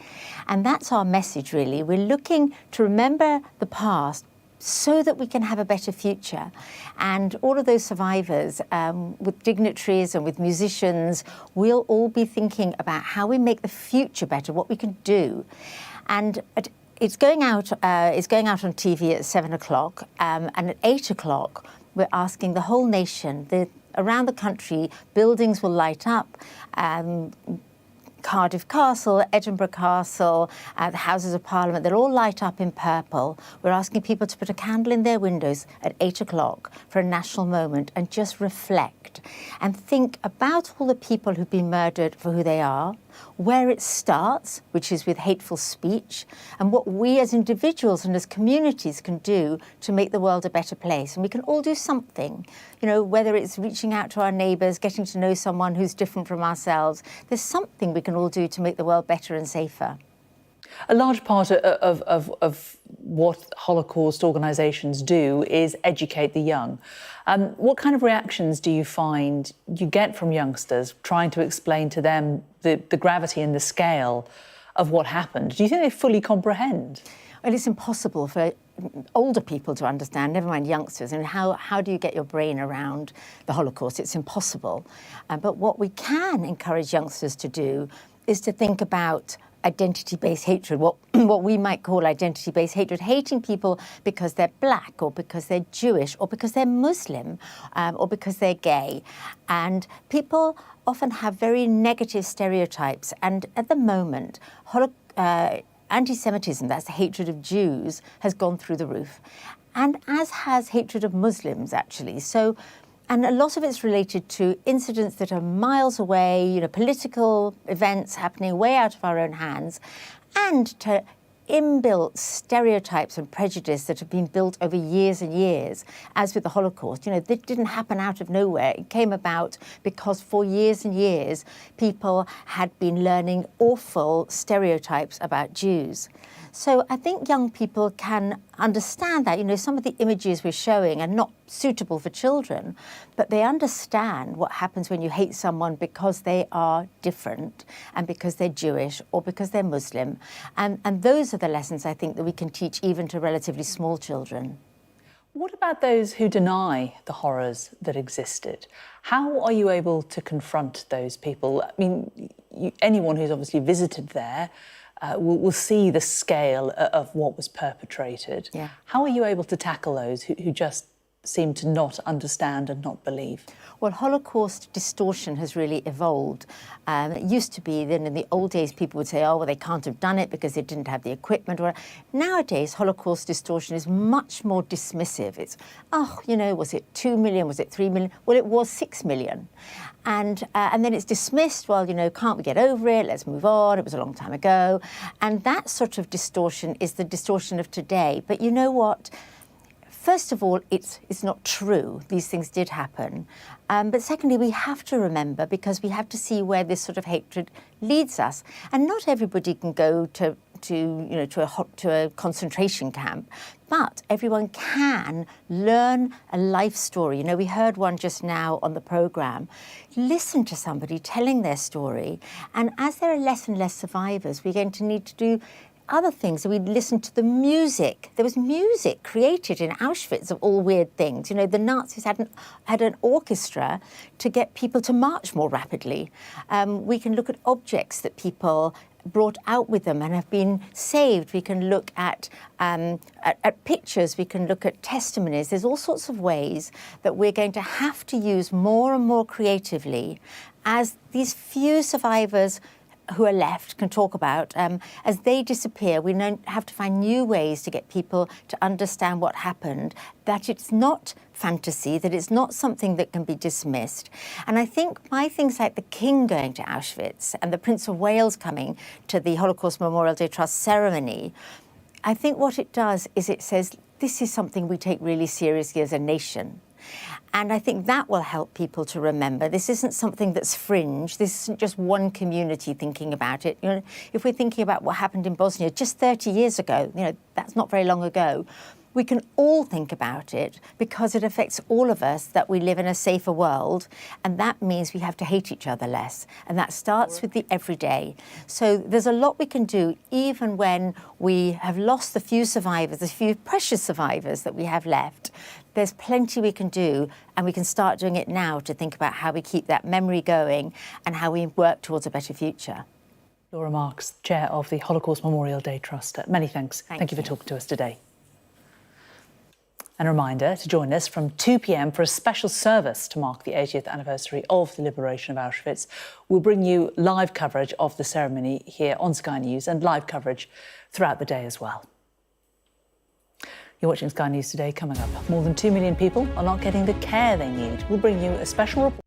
And that's our message, really. We're looking to remember the past so that we can have a better future. And all of those survivors, with dignitaries and with musicians, we'll all be thinking about how we make the future better, what we can do. And it's going out on TV at 7 o'clock, and at 8 o'clock, we're asking the whole nation, around the country, buildings will light up. Cardiff Castle, Edinburgh Castle, the Houses of Parliament, they'll all light up in purple. We're asking people to put a candle in their windows at 8 o'clock for a national moment and just reflect and think about all the people who've been murdered for who they are, where it starts, which is with hateful speech, and what we as individuals and as communities can do to make the world a better place. And we can all do something, you know, whether it's reaching out to our neighbours, getting to know someone who's different from ourselves. There's something we can all do to make the world better and safer. A large part of what Holocaust organisations do is educate the young. What kind of reactions do you find you get from youngsters trying to explain to them the gravity and the scale of what happened? Do you think they fully comprehend? Well, it's impossible for older people to understand, never mind youngsters. And how do you get your brain around the Holocaust? It's impossible. But what we can encourage youngsters to do is to think about identity-based hatred, what we might call identity-based hatred, hating people because they're black or because they're Jewish or because they're Muslim or because they're gay. And people often have very negative stereotypes. And at the moment, anti-Semitism, that's the hatred of Jews, has gone through the roof. And as has hatred of Muslims, actually. And a lot of it's related to incidents that are miles away, political events happening way out of our own hands, and to inbuilt stereotypes and prejudice that have been built over years and years, as with the Holocaust. This didn't happen out of nowhere. It came about because for years and years, people had been learning awful stereotypes about Jews. So I think young people can understand that. Some of the images we're showing are not suitable for children, but they understand what happens when you hate someone because they are different and because they're Jewish or because they're Muslim. And those are the lessons I think that we can teach even to relatively small children. What about those who deny the horrors that existed? How are you able to confront those people? I mean, anyone who's obviously visited there will see the scale of what was perpetrated. Yeah. How are you able to tackle those who just seem to not understand and not believe? Well, Holocaust distortion has really evolved. It used to be that in the old days people would say, oh, well, they can't have done it because they didn't have the equipment. Nowadays, Holocaust distortion is much more dismissive. It's, was it 2 million? Was it 3 million? Well, it was 6 million. And then it's dismissed, well, can't we get over it? Let's move on. It was a long time ago. And that sort of distortion is the distortion of today. But you know what? First of all, it's not true. These things did happen. But secondly, we have to remember, because we have to see where this sort of hatred leads us. And not everybody can go to a concentration camp, but everyone can learn a life story. We heard one just now on the programme. Listen to somebody telling their story. And as there are less and less survivors, we're going to need to do other things. So we listened to the music. There was music created in Auschwitz of all weird things. The Nazis had an orchestra to get people to march more rapidly. We can look at objects that people brought out with them and have been saved. We can look at pictures. We can look at testimonies. There's all sorts of ways that we're going to have to use more and more creatively as these few survivors who are left can talk about. As they disappear, we have to find new ways to get people to understand what happened, that it's not fantasy, that it's not something that can be dismissed. And I think by things like the King going to Auschwitz and the Prince of Wales coming to the Holocaust Memorial Day Trust ceremony, I think what it does is it says, this is something we take really seriously as a nation. And I think that will help people to remember this isn't something that's fringe. This isn't just one community thinking about it. If we're thinking about what happened in Bosnia just 30 years ago, that's not very long ago, we can all think about it because it affects all of us, that we live in a safer world. And that means we have to hate each other less. And that starts with the everyday. So there's a lot we can do, even when we have lost the few survivors, the few precious survivors that we have left. There's plenty we can do, and we can start doing it now to think about how we keep that memory going and how we work towards a better future. Laura Marks, Chair of the Holocaust Memorial Day Trust. Many thanks. Thank you for talking to us today. And a reminder to join us from 2 p.m. for a special service to mark the 80th anniversary of the liberation of Auschwitz. We'll bring you live coverage of the ceremony here on Sky News and live coverage throughout the day as well. You're watching Sky News Today. Coming up, more than 2 million people are not getting the care they need. We'll bring you a special report.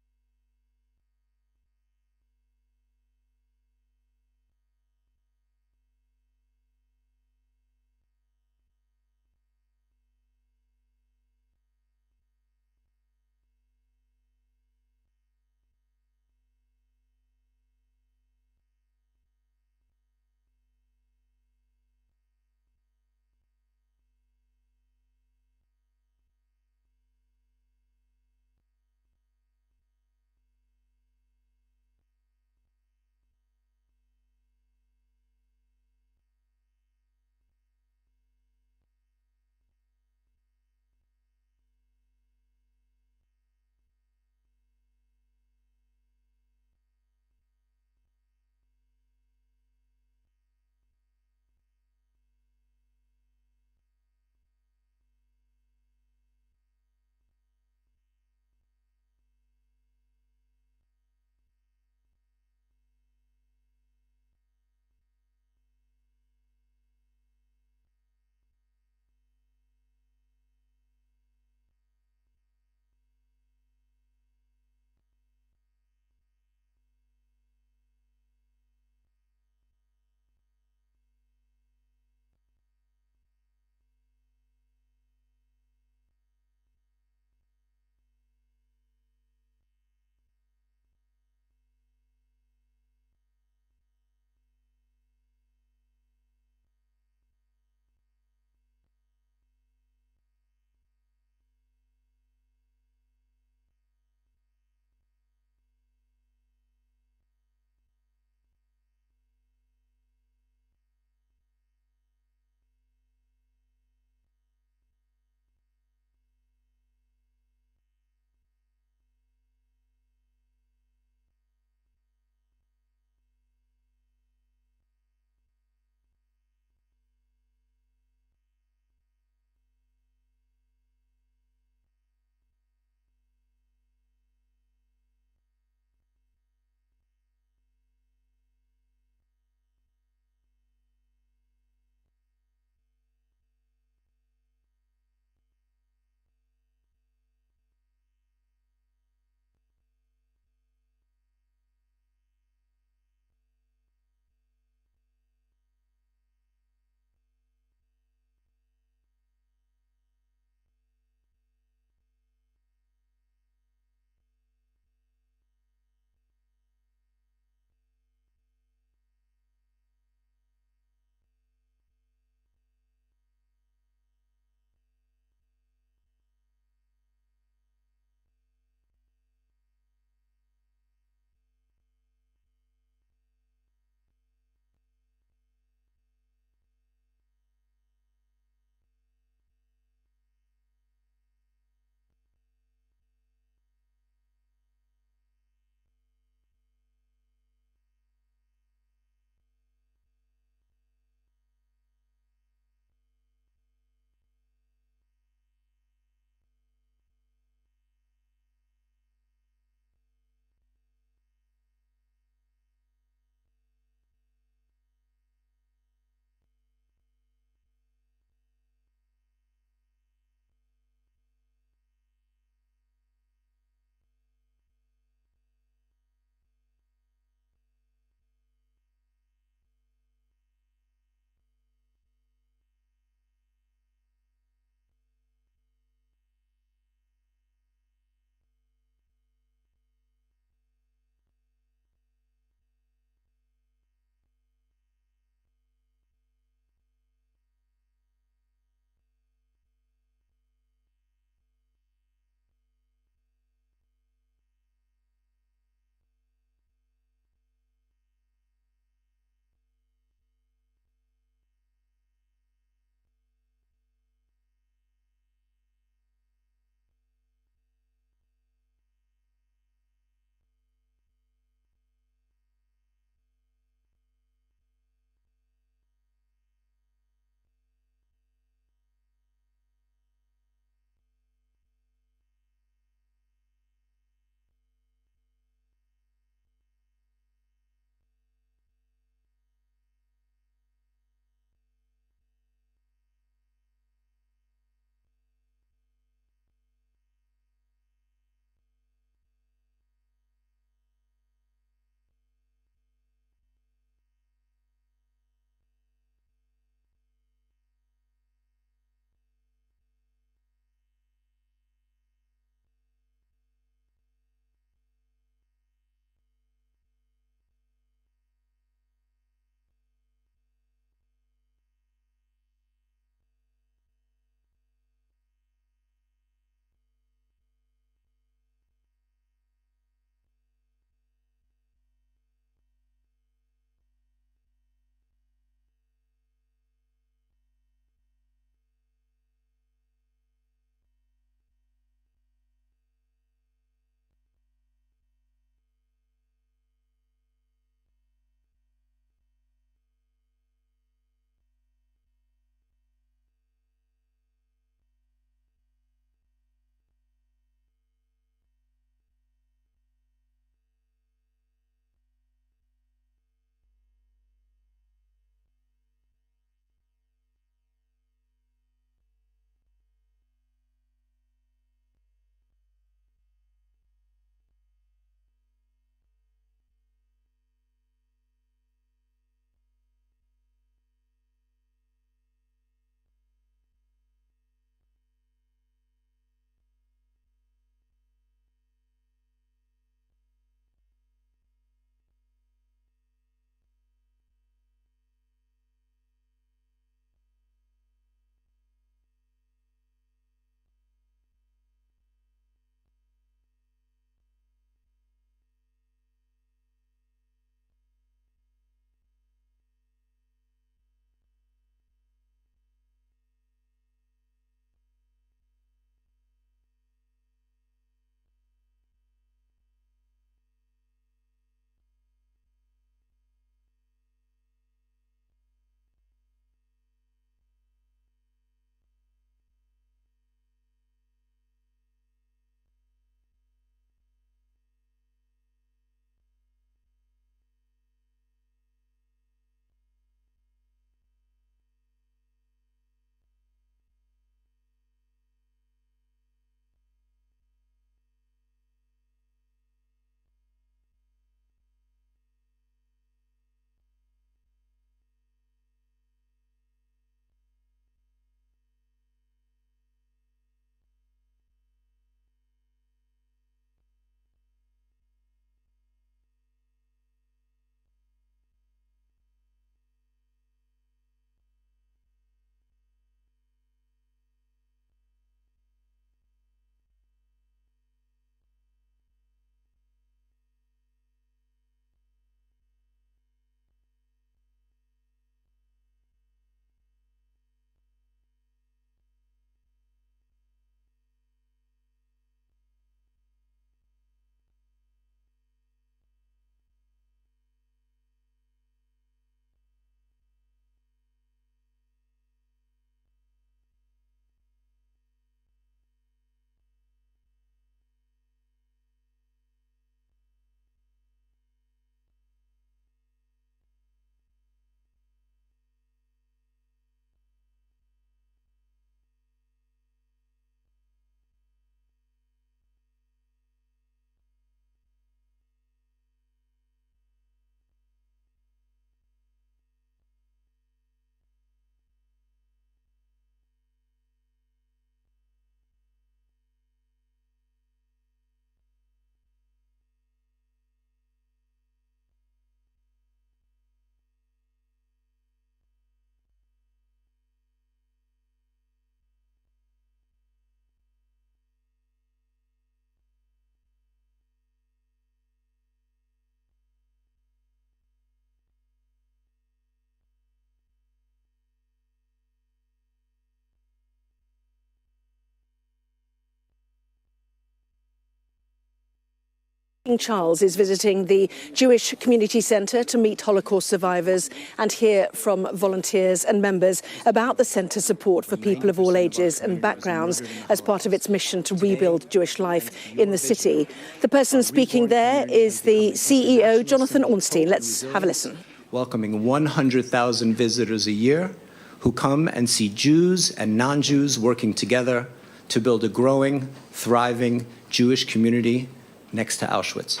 King Charles is visiting the Jewish Community Centre to meet Holocaust survivors and hear from volunteers and members about the centre's support for people of all ages and backgrounds as part of its mission to rebuild Jewish life in the city. The person speaking there is the CEO, Jonathan Ornstein. Let's have a listen. Welcoming 100,000 visitors a year who come and see Jews and non-Jews working together to build a growing, thriving Jewish community next to Auschwitz.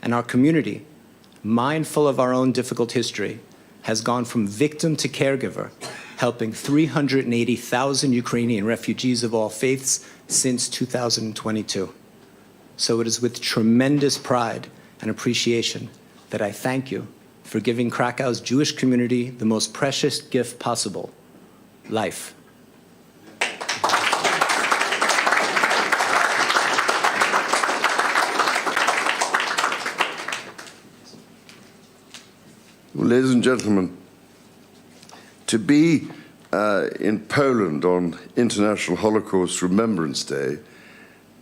And our community, mindful of our own difficult history, has gone from victim to caregiver, helping 380,000 Ukrainian refugees of all faiths since 2022. So it is with tremendous pride and appreciation that I thank you for giving Krakow's Jewish community the most precious gift possible, life. Ladies and gentlemen, to be in Poland on International Holocaust Remembrance Day,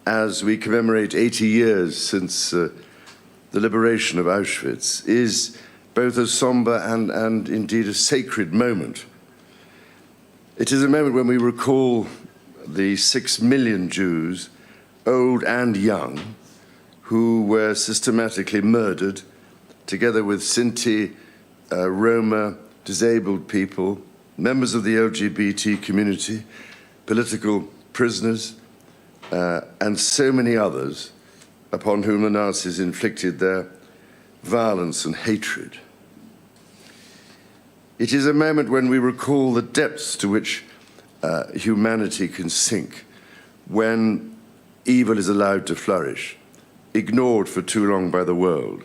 as we commemorate 80 years since the liberation of Auschwitz, is both a somber and indeed a sacred moment. It is a moment when we recall the 6 million Jews, old and young, who were systematically murdered, together with Sinti, Roma, disabled people, members of the LGBT community, political prisoners, and so many others upon whom the Nazis inflicted their violence and hatred. It is a moment when we recall the depths to which humanity can sink when evil is allowed to flourish, ignored for too long by the world.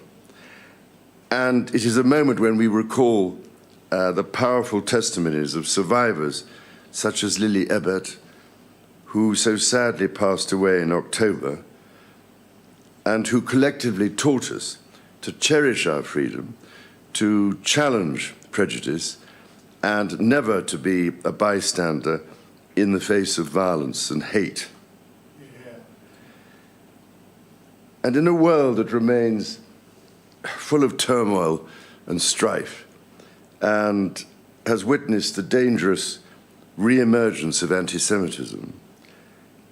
And it is a moment when we recall the powerful testimonies of survivors such as Lily Ebert, who so sadly passed away in October, and who collectively taught us to cherish our freedom, to challenge prejudice, and never to be a bystander in the face of violence and hate. And in a world that remains full of turmoil and strife, and has witnessed the dangerous re-emergence of anti-Semitism,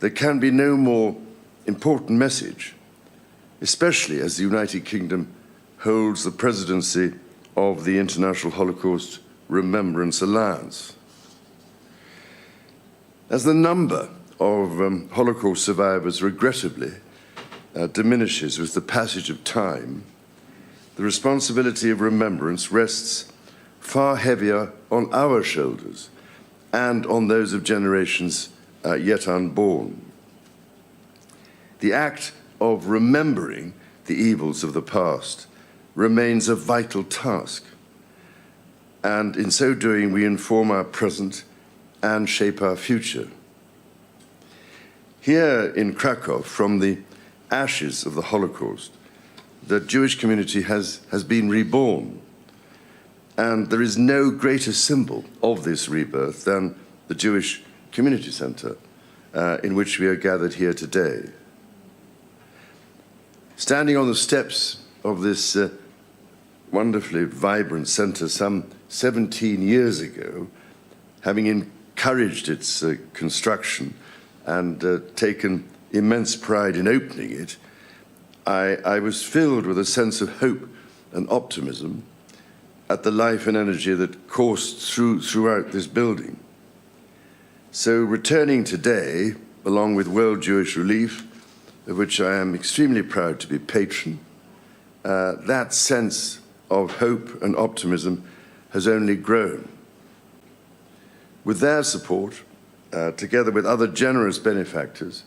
there can be no more important message, especially as the United Kingdom holds the presidency of the International Holocaust Remembrance Alliance. As the number of Holocaust survivors regrettably diminishes with the passage of time, the responsibility of remembrance rests far heavier on our shoulders and on those of generations yet unborn. The act of remembering the evils of the past remains a vital task, and in so doing we inform our present and shape our future. Here in Krakow, from the ashes of the Holocaust, the Jewish community has been reborn, and there is no greater symbol of this rebirth than the Jewish Community Centre in which we are gathered here today. Standing on the steps of this wonderfully vibrant centre some 17 years ago, having encouraged its construction and taken immense pride in opening it, I was filled with a sense of hope and optimism at the life and energy that coursed throughout this building. So returning today, along with World Jewish Relief, of which I am extremely proud to be patron, that sense of hope and optimism has only grown. With their support, together with other generous benefactors,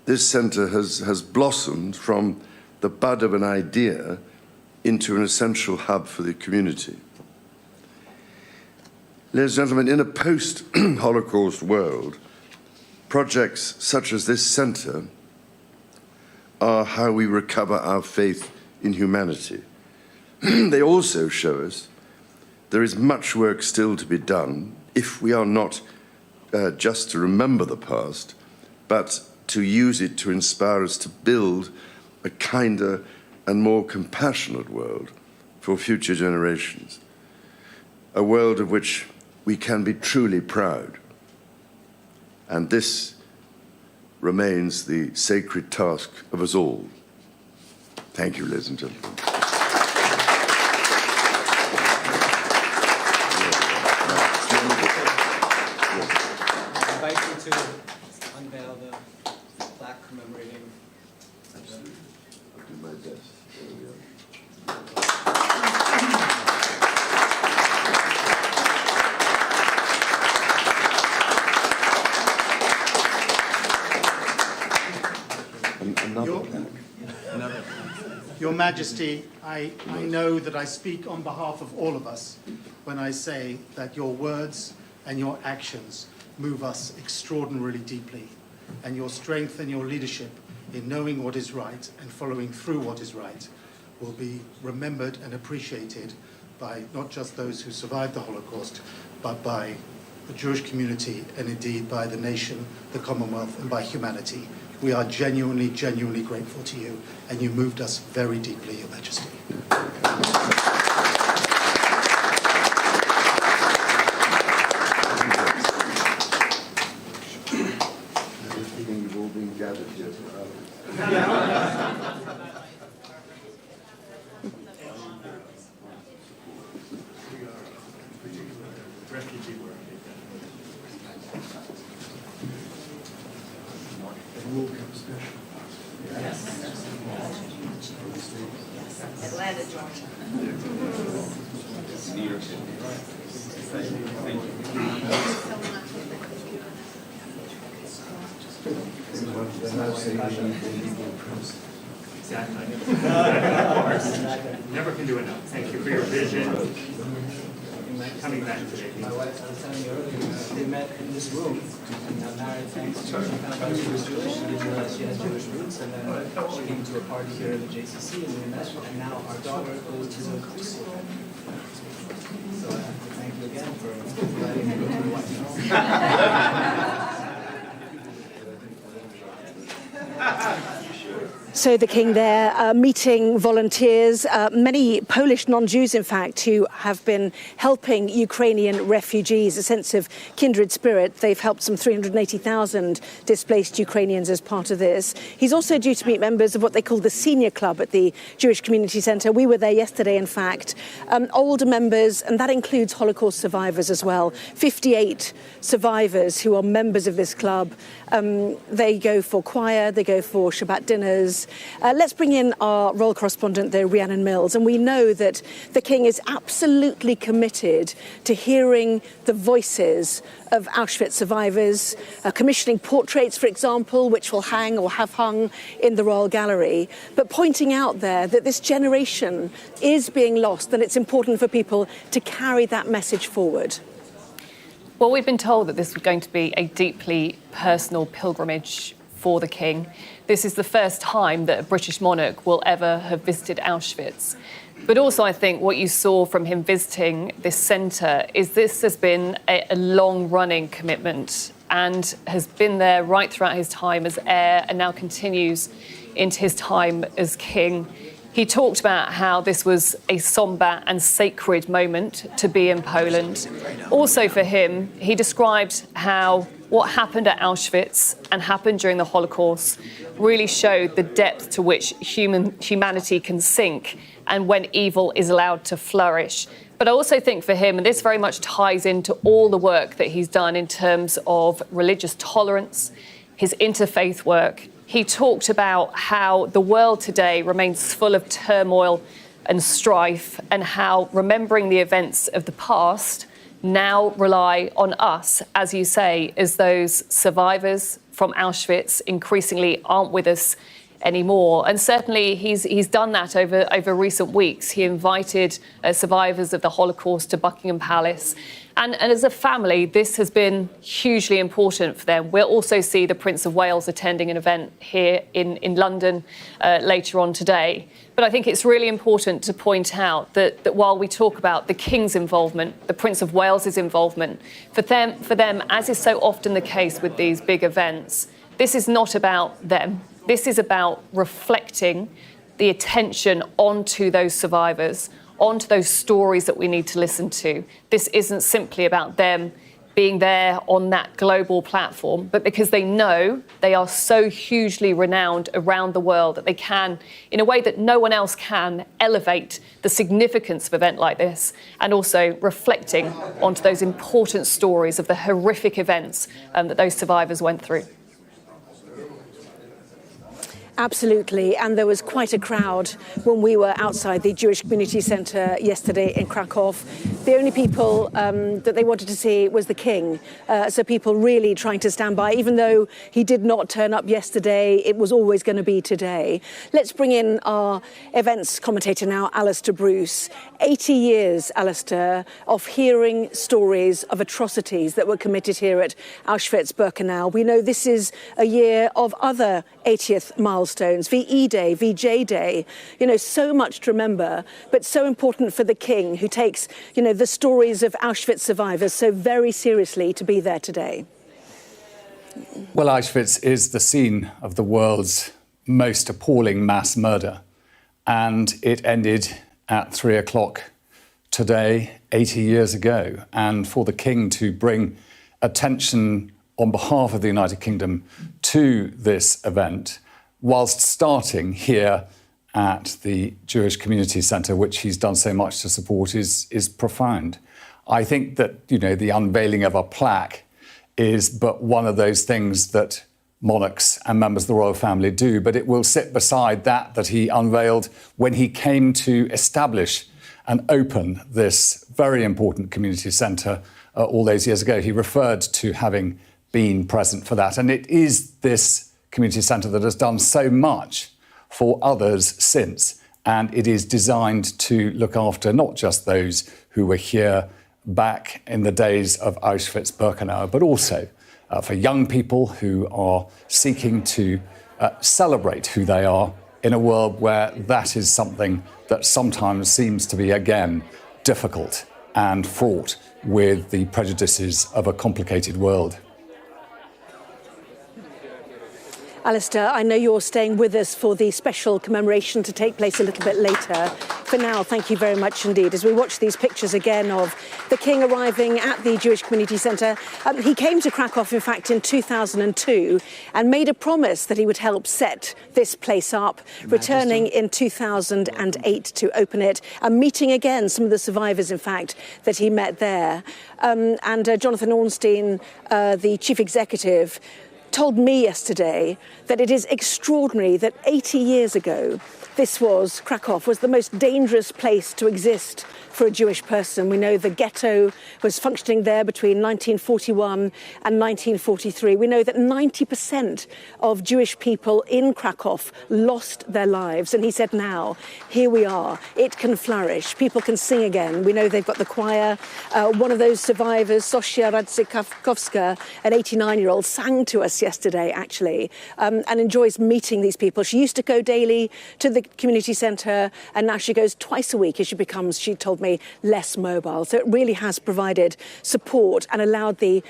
this centre has blossomed from the bud of an idea into an essential hub for the community. Ladies and gentlemen, in a post-Holocaust world, projects such as this centre are how we recover our faith in humanity. They also show us there is much work still to be done if we are not just to remember the past, but to use it to inspire us to build a kinder, and more compassionate world for future generations, a world of which we can be truly proud. And this remains the sacred task of us all. Thank you, ladies and gentlemen. I invite you to unveil the plaque commemorating. I'll do my best. There we are. Your Majesty, I know that I speak on behalf of all of us when I say that your words and your actions move us extraordinarily deeply, and your strength and your leadership in knowing what is right and following through what is right will be remembered and appreciated by not just those who survived the Holocaust, but by the Jewish community and indeed by the nation, the Commonwealth, and by humanity. We are genuinely, genuinely grateful to you, and you moved us very deeply, Your Majesty. You've all been gathered here for hours. Atlanta, Georgia. New York City. Exactly. Of course. Never can do enough. Thank you for your vision. Coming back today. My wife, I was telling you earlier, we met in this room and got married thanks to her. She found out she was Jewish. She didn't realize she has Jewish roots, and then she came to a party here at the JCC and we met, and now our daughter goes to the preschool. So I have to thank you again for letting me go to the White House. So the King there meeting volunteers, many Polish non-Jews, in fact, who have been helping Ukrainian refugees, a sense of kindred spirit. They've helped some 380,000 displaced Ukrainians as part of this. He's also due to meet members of what they call the Senior Club at the Jewish Community Centre. We were there yesterday, in fact. Older members, and that includes Holocaust survivors as well. 58 survivors who are members of this club. They go for choir, they go for Shabbat dinners. Let's bring in our royal correspondent there, Rhiannon Mills, and we know that the King is absolutely committed to hearing the voices of Auschwitz survivors, commissioning portraits, for example, which will hang or have hung in the Royal Gallery, but pointing out there that this generation is being lost and it's important for people to carry that message forward. Well, we've been told that this was going to be a deeply personal pilgrimage for the King. This is the first time that a British monarch will ever have visited Auschwitz. But also, I think what you saw from him visiting this centre is this has been a long-running commitment and has been there right throughout his time as heir and now continues into his time as King. He talked about how this was a sombre and sacred moment to be in Poland. Also for him, he described how what happened at Auschwitz and happened during the Holocaust really showed the depth to which humanity can sink and when evil is allowed to flourish. But I also think for him, and this very much ties into all the work that he's done in terms of religious tolerance, his interfaith work, he talked about how the world today remains full of turmoil and strife and how remembering the events of the past now rely on us, as you say, as those survivors from Auschwitz increasingly aren't with us anymore. And certainly he's done that over recent weeks. He invited survivors of the Holocaust to Buckingham Palace. And as a family, this has been hugely important for them. We'll also see the Prince of Wales attending an event here in London later on today. But I think it's really important to point out that while we talk about the King's involvement, the Prince of Wales's involvement, for them, as is so often the case with these big events, this is not about them. This is about reflecting the the attention onto those survivors, onto those stories that we need to listen to. This isn't simply about them being there on that global platform, but because they know they are so hugely renowned around the world that they can, in a way that no one else can, elevate the significance of an event like this, and also reflecting onto those important stories of the horrific events that those survivors went through. Absolutely, and there was quite a crowd when we were outside the Jewish Community Centre yesterday in Krakow. The only people that they wanted to see was the King, so people really trying to stand by. Even though he did not turn up yesterday, it was always going to be today. Let's bring in our events commentator now, Alistair Bruce. 80 years, Alistair, of hearing stories of atrocities that were committed here at Auschwitz-Birkenau. We know this is a year of other 80th milestones, VE Day, VJ Day, so much to remember, but so important for the King, who takes, the stories of Auschwitz survivors so very seriously, to be there today. Well, Auschwitz is the scene of the world's most appalling mass murder, and it ended at 3 o'clock today, 80 years ago. And for the King to bring attention on behalf of the United Kingdom to this event, whilst starting here at the Jewish Community Centre, which he's done so much to support, is profound. I think that, the unveiling of a plaque is but one of those things that monarchs and members of the royal family do, but it will sit beside that he unveiled when he came to establish and open this very important community centre all those years ago. He referred to having been present for that. And it is this community centre that has done so much for others since. And it is designed to look after not just those who were here back in the days of Auschwitz-Birkenau, but also for young people who are seeking to celebrate who they are in a world where that is something that sometimes seems to be, again, difficult and fraught with the prejudices of a complicated world. Alistair, I know you're staying with us for the special commemoration to take place a little bit later. For now, thank you very much indeed. As we watch these pictures again of the King arriving at the Jewish Community Centre, he came to Krakow, in fact, in 2002 and made a promise that he would help set this place up, returning in 2008 to open it and meeting again some of the survivors, in fact, that he met there. Jonathan Ornstein, the chief executive, told me yesterday that it is extraordinary that 80 years ago, Krakow was the most dangerous place to exist for a Jewish person. We know the ghetto was functioning there between 1941 and 1943. We know that 90% of Jewish people in Krakow lost their lives. And he said, now, here we are. It can flourish. People can sing again. We know they've got the choir. One of those survivors, Sosia Radzikowska, an 89-year-old, sang to us yesterday, actually, and enjoys meeting these people. She used to go daily to the community centre, and now she goes twice a week as she becomes, she told me, less mobile. So it really has provided support and allowed the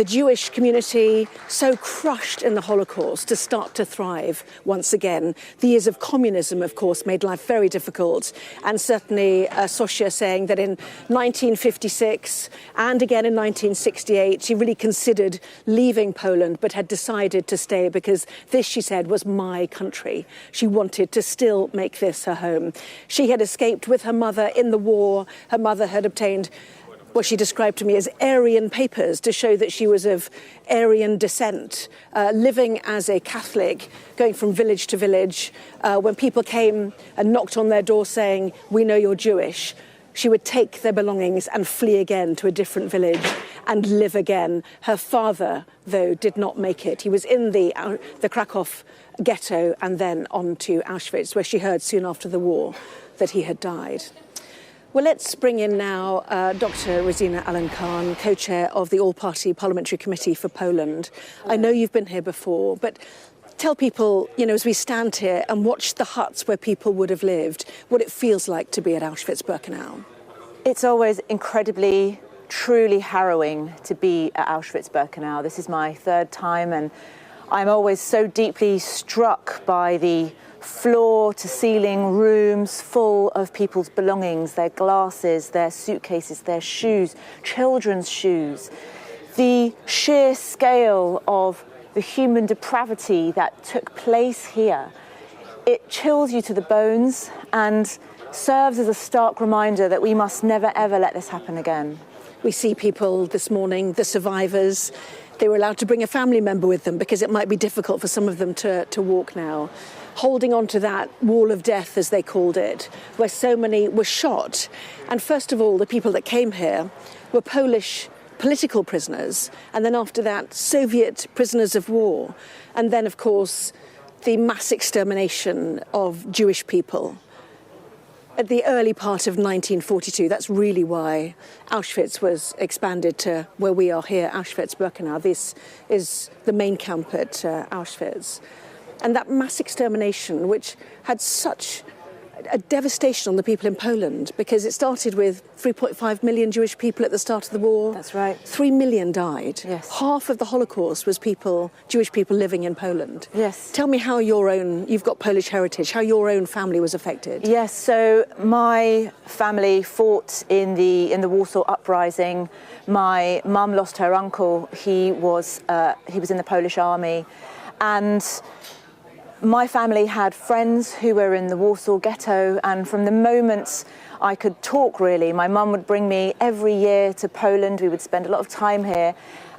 Jewish community, so crushed in the Holocaust, to start to thrive once again. The years of communism, of course, made life very difficult. And certainly Sosia saying that in 1956 and again in 1968, she really considered leaving Poland, but had decided to stay because this, she said, was my country. She wanted to still make this her home. She had escaped with her mother in the war. Her mother had obtained what she described to me as Aryan papers to show that she was of Aryan descent, living as a Catholic, going from village to village. When people came and knocked on their door saying, "We know you're Jewish," she would take their belongings and flee again to a different village and live again. Her father, though, did not make it. He was in the Krakow ghetto and then on to Auschwitz, where she heard soon after the war that he had died. Well, let's bring in now Dr. Rosina Alan-Khan, co-chair of the All-Party Parliamentary Committee for Poland. I know you've been here before, but tell people, as we stand here and watch the huts where people would have lived, what it feels like to be at Auschwitz-Birkenau. It's always incredibly, truly harrowing to be at Auschwitz-Birkenau. This is my third time, and I'm always so deeply struck by the floor to ceiling rooms full of people's belongings, their glasses, their suitcases, their shoes, children's shoes. The sheer scale of the human depravity that took place here, it chills you to the bones and serves as a stark reminder that we must never ever let this happen again. We see people this morning, the survivors, they were allowed to bring a family member with them because it might be difficult for some of them to walk now, holding on to that wall of death, as they called it, where so many were shot. And first of all, the people that came here were Polish political prisoners, and then after that, Soviet prisoners of war. And then, of course, the mass extermination of Jewish people. At the early part of 1942, that's really why Auschwitz was expanded to where we are here, Auschwitz-Birkenau. This is the main camp at Auschwitz. And that mass extermination, which had such a devastation on the people in Poland, because it started with 3.5 million Jewish people at the start of the war. That's right. 3 million died. Yes. Half of the Holocaust was Jewish people living in Poland. Yes. Tell me how you've got Polish heritage, how your own family was affected. Yes, so my family fought in the Warsaw Uprising. My mum lost her uncle. He was in the Polish army, and my family had friends who were in the Warsaw Ghetto, and from the moment I could talk, really, my mum would bring me every year to Poland. We would spend a lot of time here,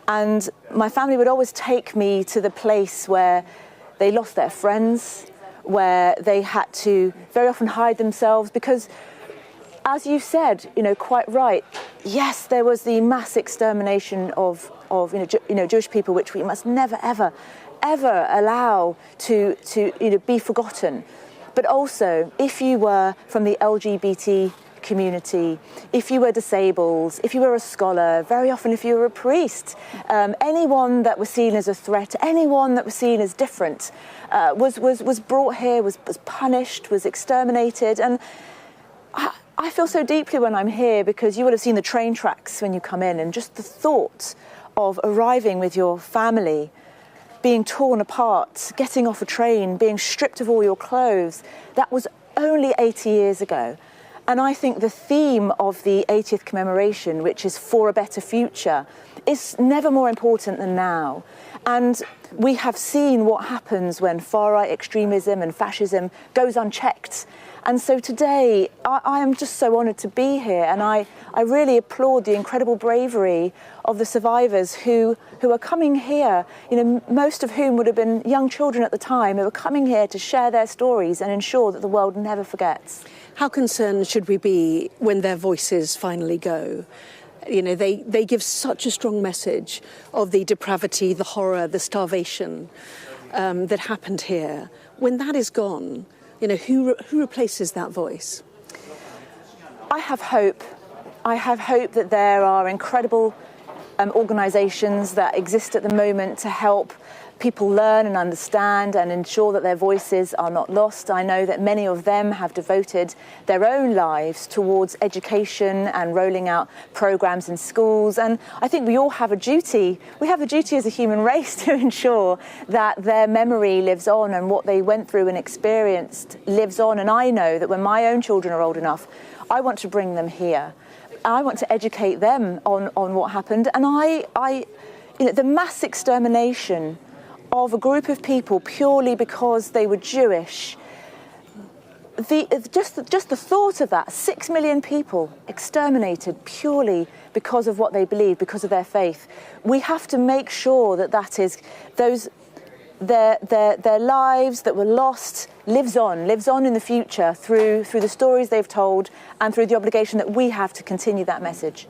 and my family would always take me to the place where they lost their friends, where they had to very often hide themselves, because, as you said, quite right, yes, there was the mass extermination of Jewish people, which we must never ever allow to be forgotten. But also, if you were from the LGBT community, if you were disabled, if you were a scholar, very often if you were a priest, anyone that was seen as a threat, anyone that was seen as different, was brought here, was punished, was exterminated. And I feel so deeply when I'm here, because you would have seen the train tracks when you come in, and just the thought of arriving with your family, being torn apart, getting off a train, being stripped of all your clothes. That was only 80 years ago. And I think the theme of the 80th commemoration, which is for a better future, is never more important than now. And we have seen what happens when far-right extremism and fascism goes unchecked. And so today, I am just so honoured to be here, and I really applaud the incredible bravery of the survivors who are coming here, most of whom would have been young children at the time, who are coming here to share their stories and ensure that the world never forgets. How concerned should we be when their voices finally go? They give such a strong message of the depravity, the horror, the starvation that happened here. When that is gone, who replaces that voice? I have hope. I have hope that there are incredible organisations that exist at the moment to help people learn and understand and ensure that their voices are not lost. I know that many of them have devoted their own lives towards education and rolling out programmes in schools. And I think we all have a duty. We have a duty as a human race to ensure that their memory lives on and what they went through and experienced lives on. And I know that when my own children are old enough, I want to bring them here. I want to educate them on what happened. And the mass extermination of a group of people purely because they were Jewish, just the thought of that, 6 million people exterminated purely because of what they believe, because of their faith. We have to make sure that is their lives that were lost lives on in the future through the stories they've told and through the obligation that we have to continue that message.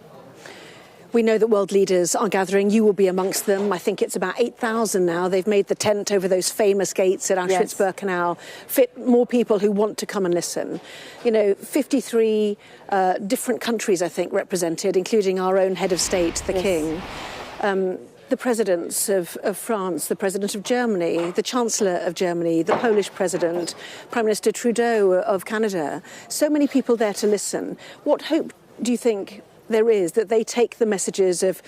We know that world leaders are gathering. You will be amongst them. I think it's about 8,000 now. They've made the tent over those famous gates at Auschwitz-Birkenau fit more people who want to come and listen. 53 different countries, I think, represented, including our own head of state, the King. The presidents of France, the president of Germany, the chancellor of Germany, the Polish president, Prime Minister Trudeau of Canada. So many people there to listen. What hope do you think there is that they take the messages of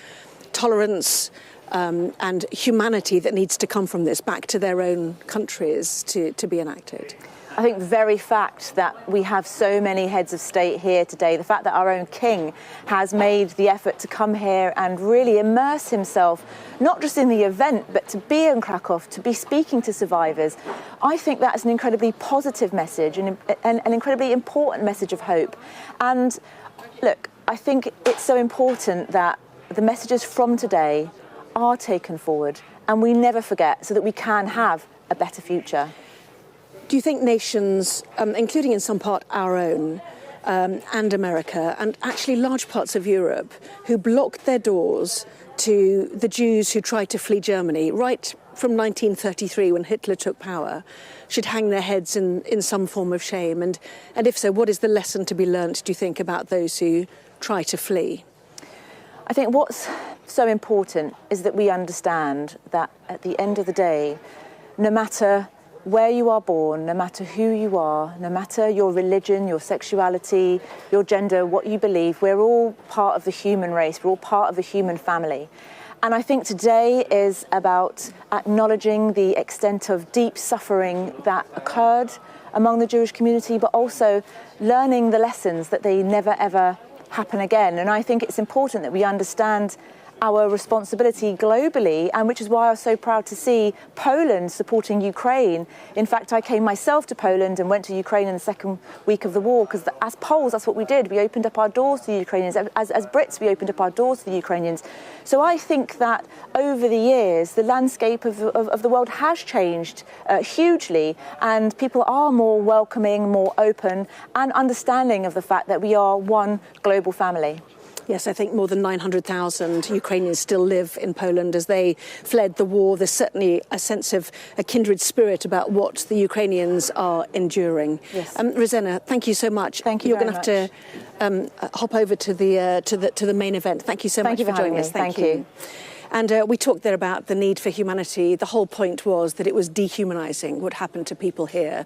tolerance and humanity that needs to come from this back to their own countries to be enacted? I think the very fact that we have so many heads of state here today, the fact that our own king has made the effort to come here and really immerse himself, not just in the event, but to be in Krakow, to be speaking to survivors, I think that is an incredibly positive message and an incredibly important message of hope. And look, I think it's so important that the messages from today are taken forward and we never forget, so that we can have a better future. Do you think nations, including in some part our own, and America, and actually large parts of Europe, who blocked their doors to the Jews who tried to flee Germany right from 1933 when Hitler took power, should hang their heads in some form of shame? And if so, what is the lesson to be learnt, do you think, about those who try to flee? I think what's so important is that we understand that at the end of the day, no matter where you are born, no matter who you are, no matter your religion, your sexuality, your gender, what you believe, we're all part of the human race, we're all part of the human family. And I think today is about acknowledging the extent of deep suffering that occurred among the Jewish community, but also learning the lessons that they never ever happen again. And I think it's important that we understand our responsibility globally, and which is why I was so proud to see Poland supporting Ukraine. In fact, I came myself to Poland and went to Ukraine in the second week of the war, because as Poles, that's what we did. We opened up our doors to the Ukrainians. As Brits, we opened up our doors to the Ukrainians. So I think that over the years, the landscape of the world has changed hugely, and people are more welcoming, more open, and understanding of the fact that we are one global family. Yes, I think more than 900,000 Ukrainians still live in Poland as they fled the war. There's certainly a sense of a kindred spirit about what the Ukrainians are enduring. Yes. Rosanna, thank you so much. Thank you. You're going to have to hop over to the main event. Thank you so much for joining us. Thank you. And we talked there about the need for humanity. The whole point was that it was dehumanizing what happened to people here.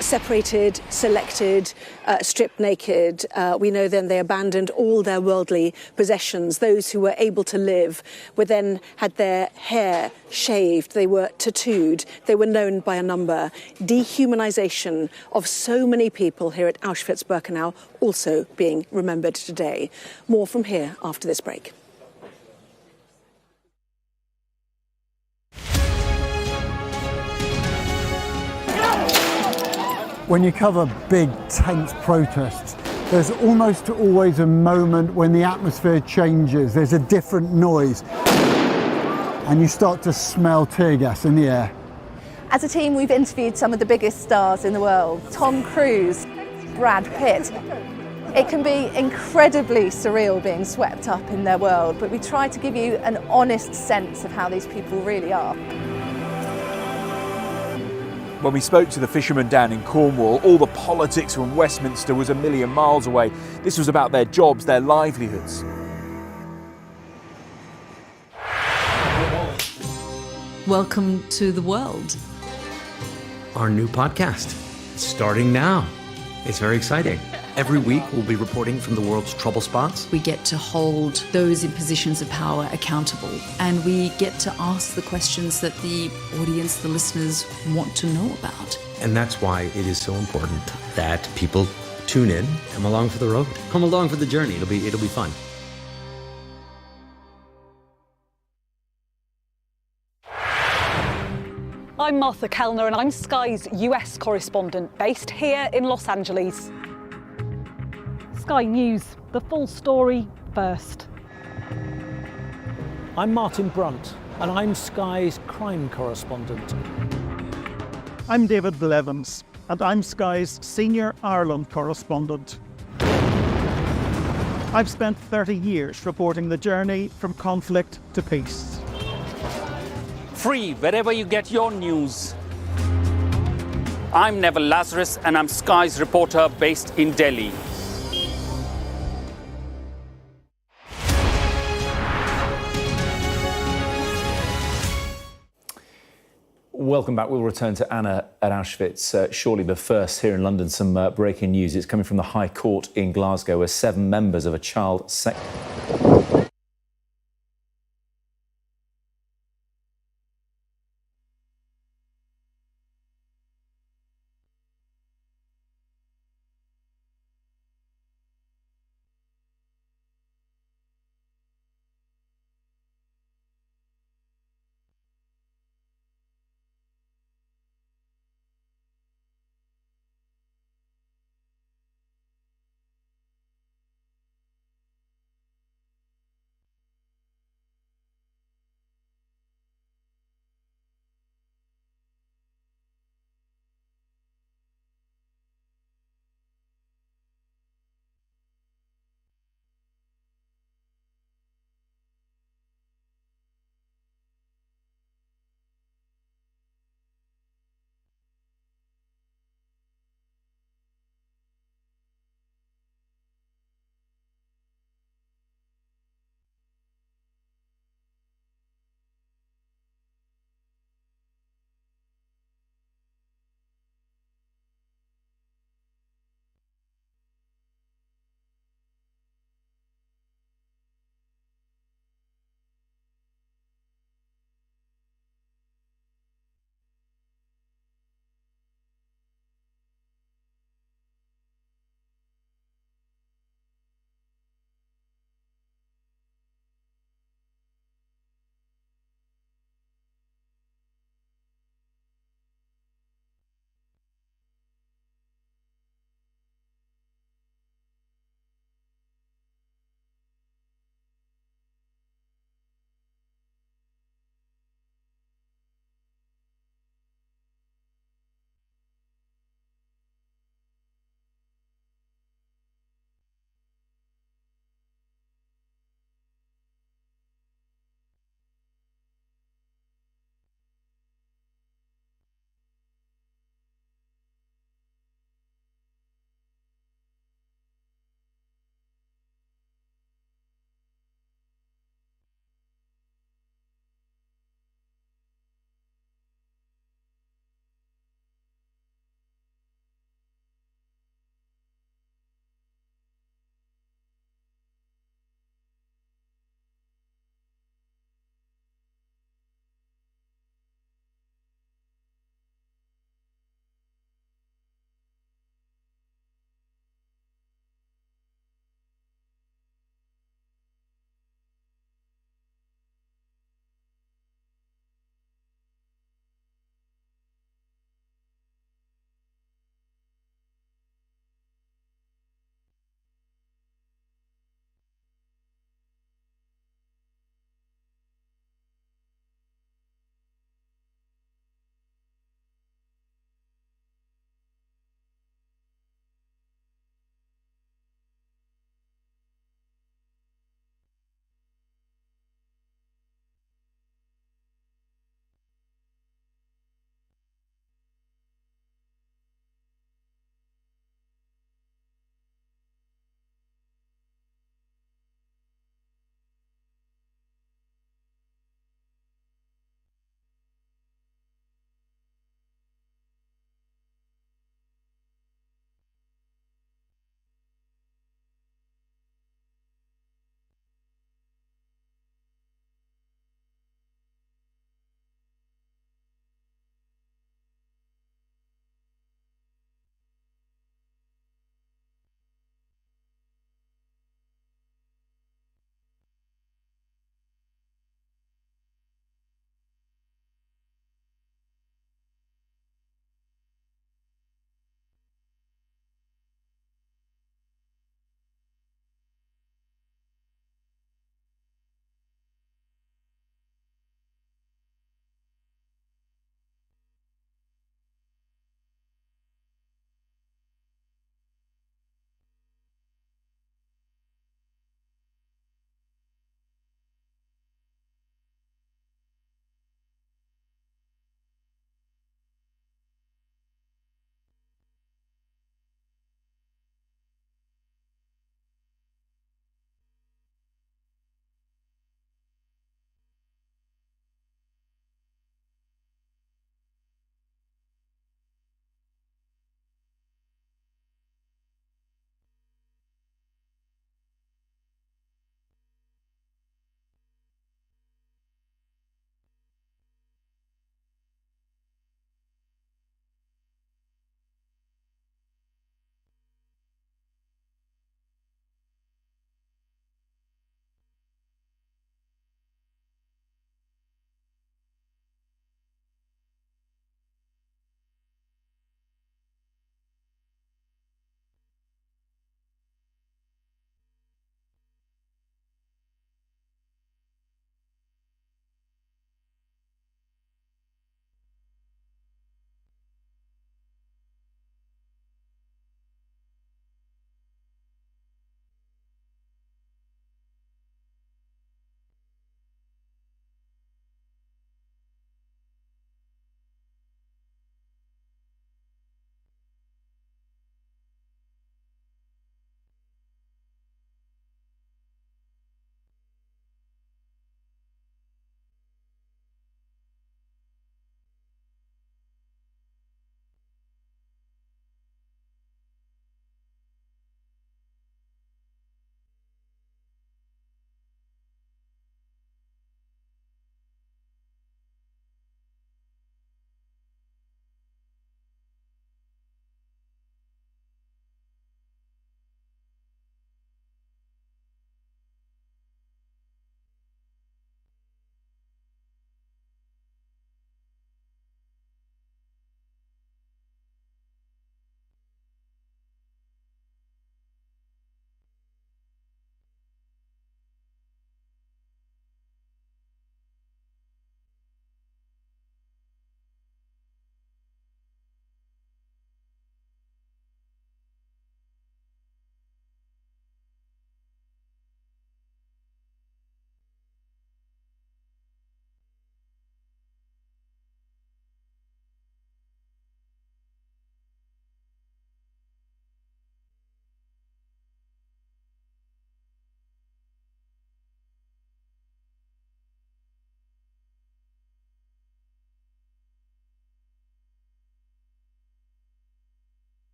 Separated, selected, stripped naked. We know then they abandoned all their worldly possessions. Those who were able to live were then had their hair shaved. They were tattooed. They were known by a number. Dehumanization of so many people here at Auschwitz-Birkenau also being remembered today. More from here after this break. When you cover big, tense protests, there's almost always a moment when the atmosphere changes. There's a different noise, and you start to smell tear gas in the air. As a team, we've interviewed some of the biggest stars in the world. Tom Cruise, Brad Pitt. It can be incredibly surreal being swept up in their world, but we try to give you an honest sense of how these people really are. When we spoke to the fishermen down in Cornwall, all the politics from Westminster was a million miles away. This was about their jobs, their livelihoods. Welcome to the world. Our new podcast, starting now. It's very exciting. Every week we'll be reporting from the world's trouble spots. We get to hold those in positions of power accountable, and we get to ask the questions that the audience, the listeners, want to know about. And that's why it is so important that people tune in, come along for the road, come along for the journey. It'll be fun. I'm Martha Kellner and I'm Sky's US correspondent based here in Los Angeles. Sky News, the full story first. I'm Martin Brunt and I'm Sky's crime correspondent. I'm David Blevins and I'm Sky's senior Ireland correspondent. I've spent 30 years reporting the journey from conflict to peace. Free wherever you get your news. I'm Neville Lazarus and I'm Sky's reporter based in Delhi. Welcome back. We'll return to Anna at Auschwitz shortly, but first, here in London, some breaking news. It's coming from the High Court in Glasgow, where 7 members of a child sex...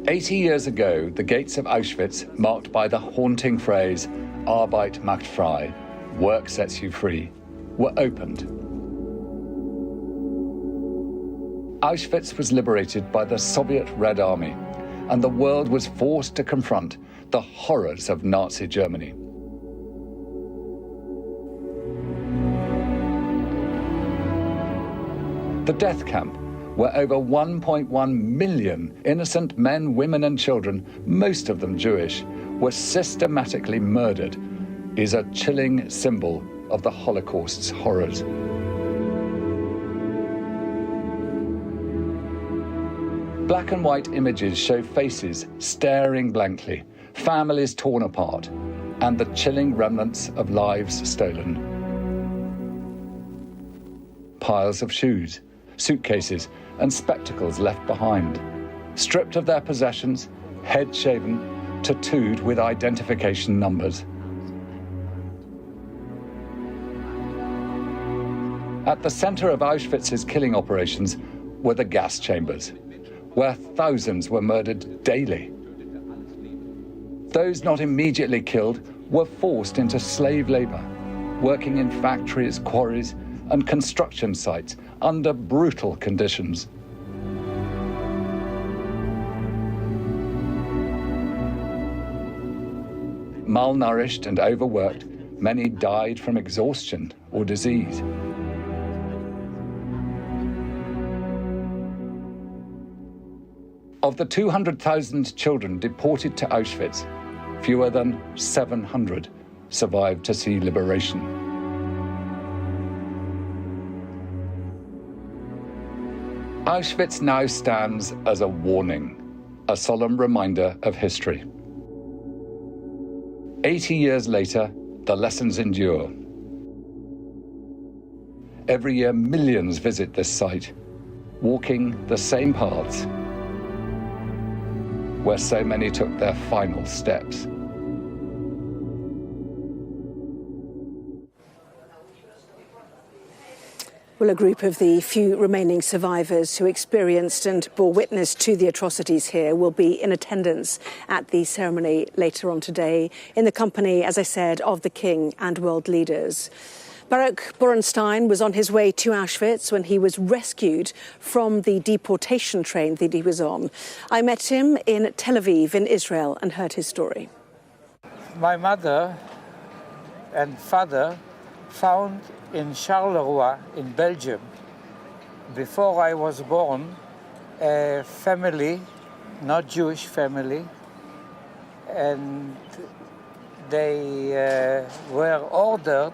80 years ago, the gates of Auschwitz, marked by the haunting phrase, Arbeit macht frei, work sets you free, were opened. Auschwitz was liberated by the Soviet Red Army, and the world was forced to confront the horrors of Nazi Germany. The death camp, where over 1.1 million innocent men, women and children, most of them Jewish, were systematically murdered, is a chilling symbol of the Holocaust's horrors. Black and white images show faces staring blankly, families torn apart, and the chilling remnants of lives stolen. Piles of shoes, suitcases, and spectacles left behind, stripped of their possessions, head shaven, tattooed with identification numbers. At the center of Auschwitz's killing operations were the gas chambers, where thousands were murdered daily. Those not immediately killed were forced into slave labor, working in factories, quarries, and construction sites under brutal conditions. Malnourished and overworked, many died from exhaustion or disease. Of the 200,000 children deported to Auschwitz, fewer than 700 survived to see liberation. Auschwitz now stands as a warning, a solemn reminder of history. 80 years later, the lessons endure. Every year, millions visit this site, walking the same paths where so many took their final steps. Well, a group of the few remaining survivors who experienced and bore witness to the atrocities here will be in attendance at the ceremony later on today, in the company, as I said, of the King and world leaders. Baruch Borenstein was on his way to Auschwitz when he was rescued from the deportation train that he was on. I met him in Tel Aviv in Israel and heard his story. My mother and father found in Charleroi in Belgium, before I was born, a family, not Jewish family, and they were ordered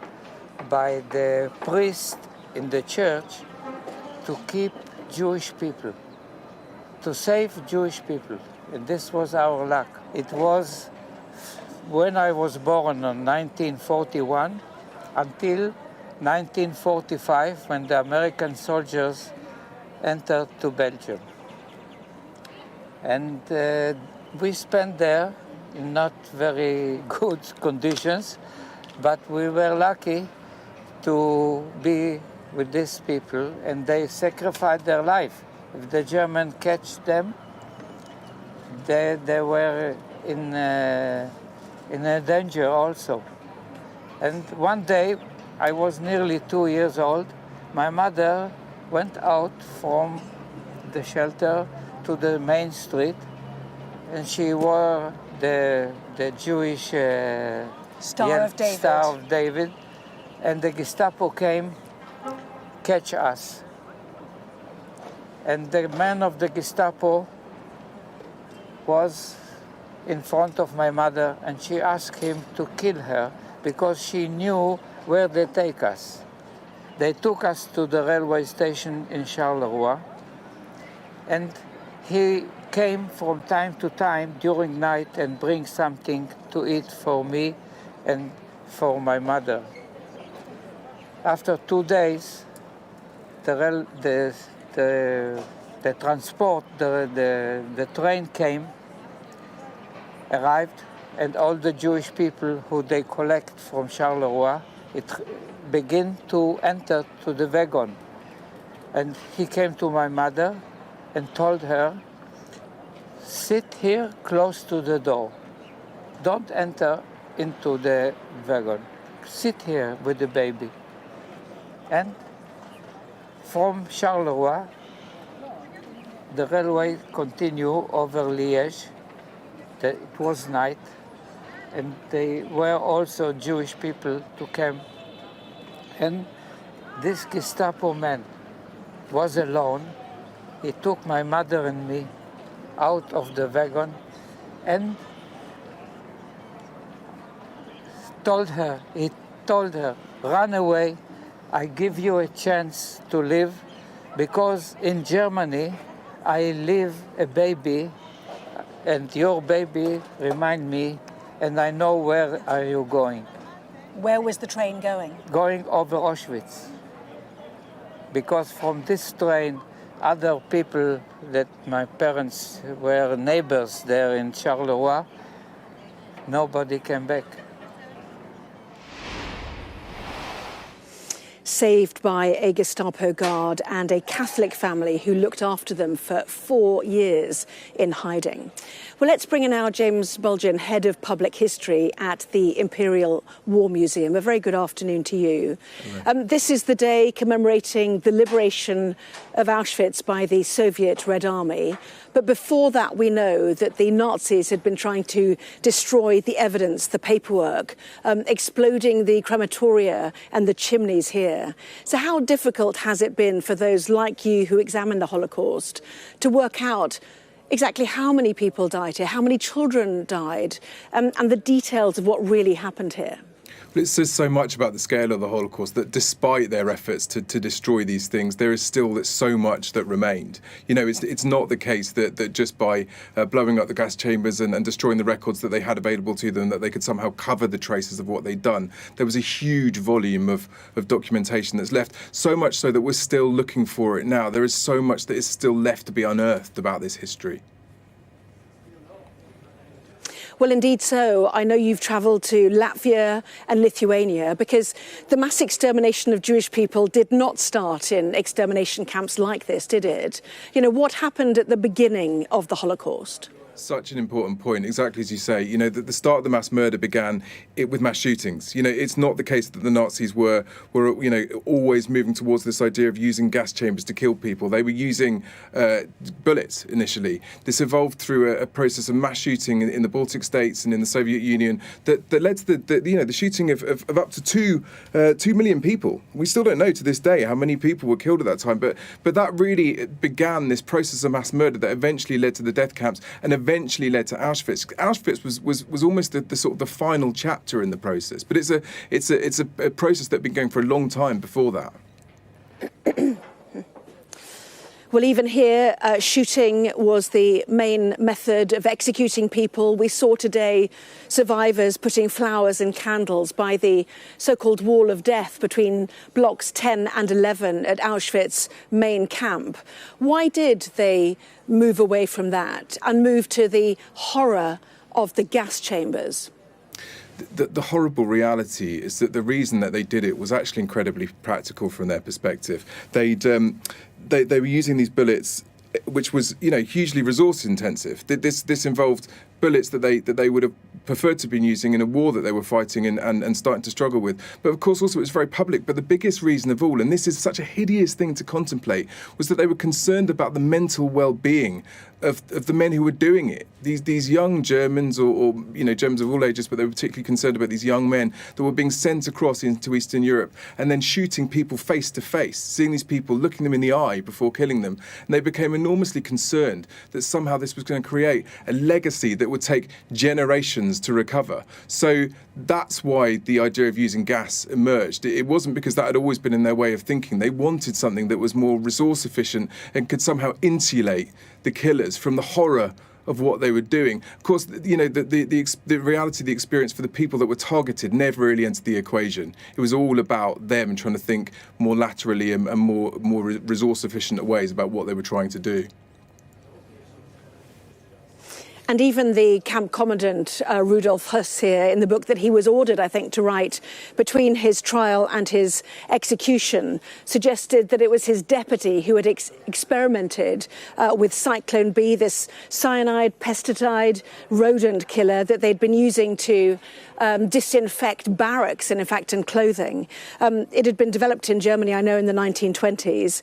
by the priest in the church to keep Jewish people, to save Jewish people. And this was our luck. It was when I was born in 1941 until 1945, when the American soldiers entered to Belgium. And we spent there in not very good conditions, but we were lucky to be with these people, and they sacrificed their life. If the Germans catch them, they were in a danger also. And one day, I was nearly 2 years old. My mother went out from the shelter to the main street, and she wore the Jewish Star of David, and the Gestapo came catch us. And the man of the Gestapo was in front of my mother, and she asked him to kill her because she knew where they take us. They took us to the railway station in Charleroi, and he came from time to time during night and bring something to eat for me and for my mother. After 2 days, the train arrived, and all the Jewish people who they collect from Charleroi, it began to enter to the wagon. And he came to my mother and told her, sit here close to the door. Don't enter into the wagon. Sit here with the baby. And from Charleroi, the railway continued over Liège. It was night, and they were also Jewish people to come. And this Gestapo man was alone. He took my mother and me out of the wagon and he told her, run away, I give you a chance to live, because in Germany I leave a baby, and your baby remind me, and I know where are you going. Where was the train going? Going over Auschwitz. Because from this train, other people that my parents were neighbors there in Charleroi, nobody came back. Saved by a Gestapo guard and a Catholic family who looked after them for 4 years in hiding. Well, let's bring in now James Bulgin, Head of Public History at the Imperial War Museum. A very good afternoon to you. This is the day commemorating the liberation of Auschwitz by the Soviet Red Army. But before that, we know that the Nazis had been trying to destroy the evidence, the paperwork, exploding the crematoria and the chimneys here. So how difficult has it been for those like you who examine the Holocaust to work out exactly how many people died here, how many children died, and the details of what really happened here? It says so much about the scale of the Holocaust that despite their efforts to destroy these things, there is still so much that remained. You know, it's not the case that just by blowing up the gas chambers and destroying the records that they had available to them, that they could somehow cover the traces of what they'd done. There was a huge volume of documentation that's left, so much so that we're still looking for it now. There is so much that is still left to be unearthed about this history. Well, indeed so. I know you've travelled to Latvia and Lithuania because the mass extermination of Jewish people did not start in extermination camps like this, did it? You know, what happened at the beginning of the Holocaust? Such an important point, exactly as you say. You know, the start of the mass murder began with mass shootings. You know, it's not the case that the Nazis were you know, always moving towards this idea of using gas chambers to kill people. They were using bullets initially. This evolved through a process of mass shooting in the Baltic states and in the Soviet Union that led to the shooting of up to 2 million people. We still don't know to this day how many people were killed at that time, but that really began this process of mass murder that eventually led to the death camps and eventually led to Auschwitz. Auschwitz was almost the sort of the final chapter in the process, but it's a process that had been going for a long time before that. Well, even here, shooting was the main method of executing people. We saw today survivors putting flowers and candles by the so-called Wall of Death between blocks 10 and 11 at Auschwitz main camp. Why did they move away from that and move to the horror of the gas chambers? The horrible reality is that the reason that they did it was actually incredibly practical from their perspective. They were using these bullets, which was, you know, hugely resource intensive. This involved bullets that they would have preferred to be using in a war that they were fighting and starting to struggle with. But of course also it was very public. But the biggest reason of all, and this is such a hideous thing to contemplate, was that they were concerned about the mental well-being of the men who were doing it. These young Germans, or you know, Germans of all ages, but they were particularly concerned about these young men that were being sent across into Eastern Europe and then shooting people face to face, seeing these people, looking them in the eye before killing them. And they became enormously concerned that somehow this was going to create a legacy that would take generations to recover. So that's why the idea of using gas emerged. It wasn't because that had always been in their way of thinking. They wanted something that was more resource efficient and could somehow insulate the killers from the horror of what they were doing. Of course, you know, the reality, the experience for the people that were targeted never really entered the equation. It was all about them trying to think more laterally and more resource efficient ways about what they were trying to do. And even the camp commandant, Rudolf Höss, here in the book that he was ordered, I think, to write between his trial and his execution, suggested that it was his deputy who had experimented with Cyclone B, this cyanide, pesticide, rodent killer that they'd been using to disinfect barracks and, in fact, in clothing. It had been developed in Germany, I know, in the 1920s.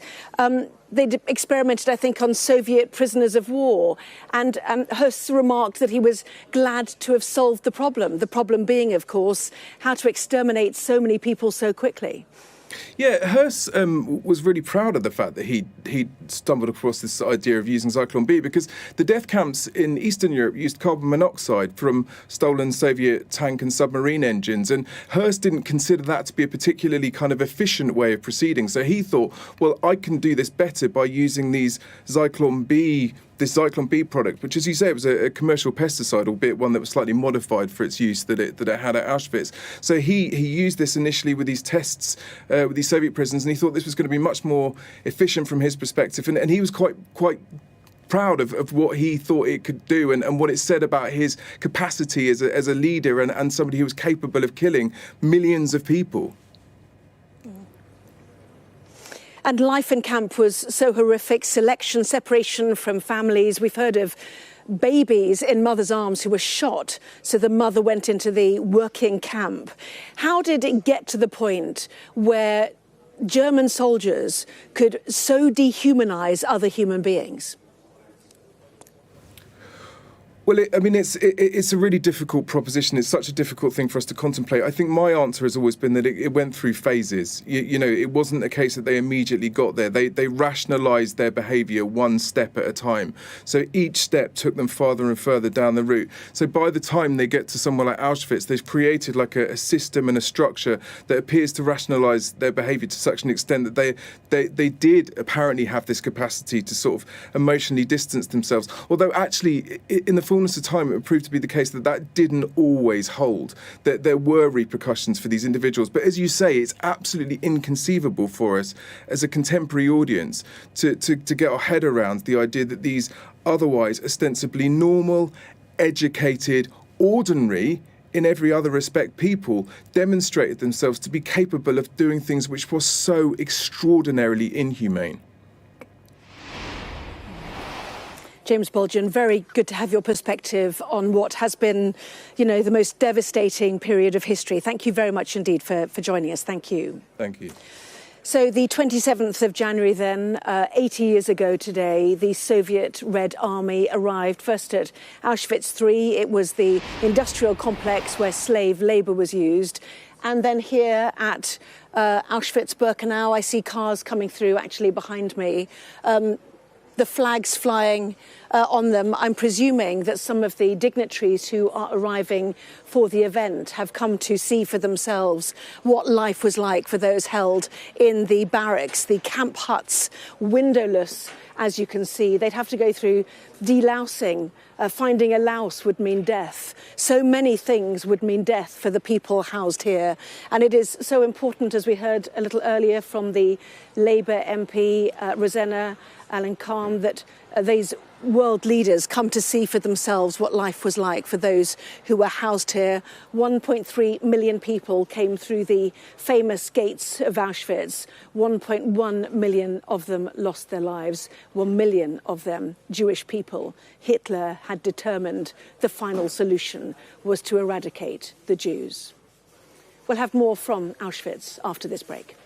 They'd experimented, I think, on Soviet prisoners of war. And Höss remarked that he was glad to have solved the problem being, of course, how to exterminate so many people so quickly. Yeah, Höss was really proud of the fact that he stumbled across this idea of using Zyklon B, because the death camps in Eastern Europe used carbon monoxide from stolen Soviet tank and submarine engines, and Höss didn't consider that to be a particularly kind of efficient way of proceeding. So he thought, well, I can do this better by using this Zyklon B product, which, as you say, it was a commercial pesticide, albeit one that was slightly modified for its use that it had at Auschwitz. So he used this initially with these tests with these Soviet prisons, and he thought this was going to be much more efficient from his perspective. And he was quite proud of what he thought it could do and what it said about his capacity as a leader and somebody who was capable of killing millions of people. And life in camp was so horrific, selection, separation from families. We've heard of babies in mothers' arms who were shot, so the mother went into the working camp. How did it get to the point where German soldiers could so dehumanize other human beings? Well, it's a really difficult proposition. It's such a difficult thing for us to contemplate. I think my answer has always been that it went through phases. You know, it wasn't a case that they immediately got there. They rationalised their behaviour one step at a time. So each step took them farther and further down the route. So by the time they get to somewhere like Auschwitz, they've created like a system and a structure that appears to rationalise their behaviour to such an extent that they did apparently have this capacity to sort of emotionally distance themselves. Although actually, in the fullness of time, it would prove to be the case that didn't always hold, that there were repercussions for these individuals. But as you say, it's absolutely inconceivable for us as a contemporary audience to get our head around the idea that these otherwise ostensibly normal, educated, ordinary, in every other respect, people demonstrated themselves to be capable of doing things which were so extraordinarily inhumane. James Bolgen, very good to have your perspective on what has been, you know, the most devastating period of history. Thank you very much indeed for joining us. Thank you. Thank you. So the 27th of January then, 80 years ago today, the Soviet Red Army arrived first at Auschwitz III. It was the industrial complex where slave labour was used. And then here at Auschwitz-Birkenau, I see cars coming through actually behind me. The flags flying on them. I'm presuming that some of the dignitaries who are arriving for the event have come to see for themselves what life was like for those held in the barracks, the camp huts, windowless, as you can see. They'd have to go through delousing. Finding a louse would mean death. So many things would mean death for the people housed here. And it is so important, as we heard a little earlier from the Labour MP, Rosanna Alan-Kahn, that these world leaders come to see for themselves what life was like for those who were housed here. 1.3 million people came through the famous gates of Auschwitz. 1.1 million of them lost their lives. 1 million of them Jewish people. Hitler had determined the final solution was to eradicate the Jews. We'll have more from Auschwitz after this break.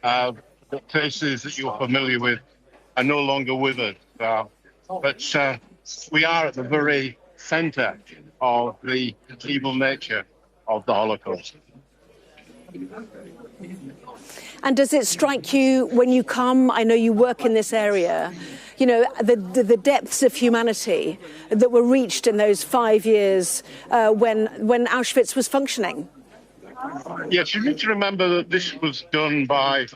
The places that you're familiar with are no longer with us. But we are at the very centre of the evil nature of the Holocaust. And does it strike you when you come, I know you work in this area, you know, the depths of humanity that were reached in those 5 years when Auschwitz was functioning? Yes, you need to remember that this was done by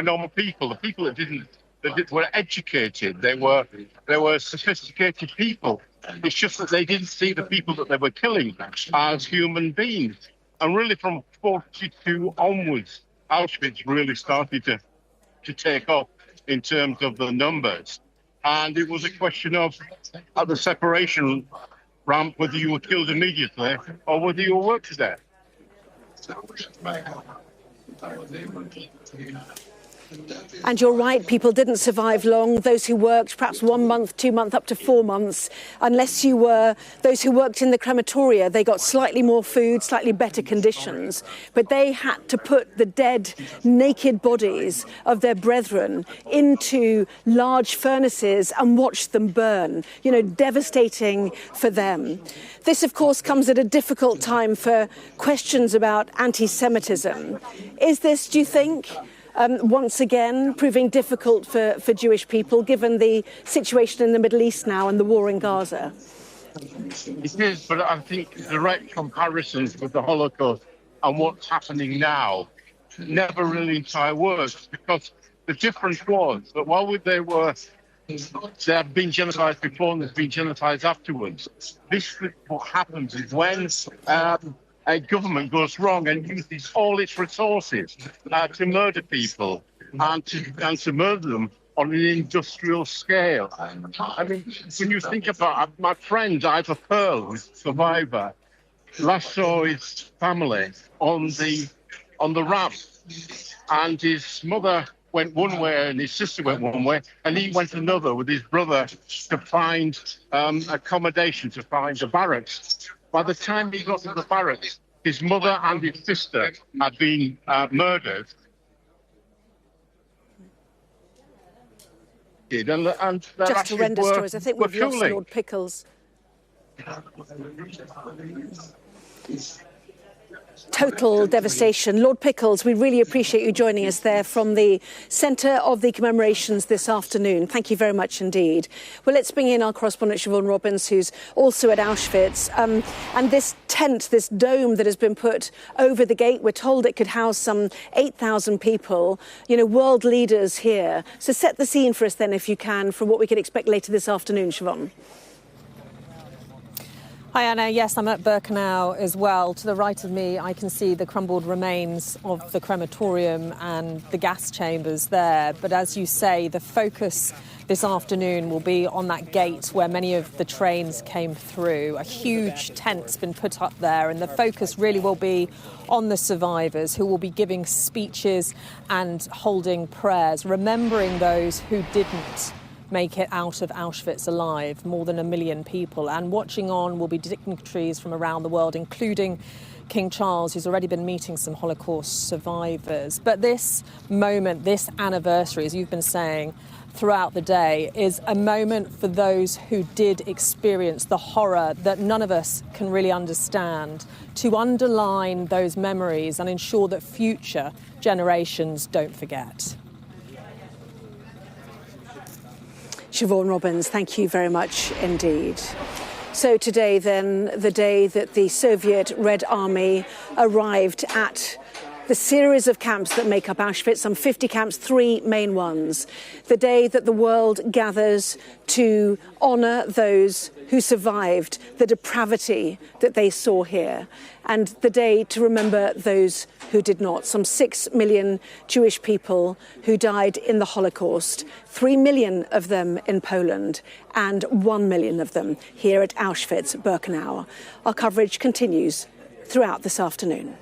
normal people, the people that were educated. They were sophisticated people. It's just that they didn't see the people that they were killing as human beings. And really from 42 onwards, Auschwitz really started to take off in terms of the numbers. And it was a question of, at the separation ramp, whether you were killed immediately or whether you were worked there. And you're right, people didn't survive long. Those who worked, perhaps 1 month, 2 months, up to 4 months. Unless you were those who worked in the crematoria, they got slightly more food, slightly better conditions. But they had to put the dead, naked bodies of their brethren into large furnaces and watch them burn. You know, devastating for them. This, of course, comes at a difficult time for questions about anti-Semitism. Is this, do you think, once again proving difficult for Jewish people, given the situation in the Middle East now and the war in Gaza? It is, but I think direct comparisons with the Holocaust and what's happening now never really entirely works, because the difference was that while they have been genocided before and there's been genocides afterwards, what happens is when a government goes wrong and uses all its resources to murder people and to murder them on an industrial scale. I mean, when you think about my friend Eva Clark, who's a survivor, last saw his family on the ramp, and his mother went one way and his sister went one way, and he went another with his brother to find accommodation, to find a barracks. By the time he got to the barracks, his mother and his sister had been murdered. And just horrendous stories. I think we've lost Lord Pickles. Total devastation. Lord Pickles, we really appreciate you joining us there from the centre of the commemorations this afternoon. Thank you very much indeed. Well, let's bring in our correspondent Siobhan Robbins, who's also at Auschwitz. And this tent, this dome that has been put over the gate, we're told it could house some 8,000 people, you know, world leaders here. So set the scene for us then, if you can, from what we can expect later this afternoon, Siobhan. Hi Anna, yes, I'm at Birkenau as well. To the right of me, I can see the crumbled remains of the crematorium and the gas chambers there. But as you say, the focus this afternoon will be on that gate where many of the trains came through. A huge tent's been put up there, and the focus really will be on the survivors, who will be giving speeches and holding prayers, remembering those who didn't make it out of Auschwitz alive, more than 1 million people. And watching on will be dignitaries from around the world, including King Charles, who's already been meeting some Holocaust survivors. But this moment, this anniversary, as you've been saying throughout the day, is a moment for those who did experience the horror that none of us can really understand, to underline those memories and ensure that future generations don't forget. Siobhan Robbins, thank you very much indeed. So today then, the day that the Soviet Red Army arrived at the series of camps that make up Auschwitz, some 50 camps, 3 main ones. The day that the world gathers to honour those who survived the depravity that they saw here. And the day to remember those who did not. Some 6 million Jewish people who died in the Holocaust, 3 million of them in Poland, and 1 million of them here at Auschwitz-Birkenau. Our coverage continues throughout this afternoon.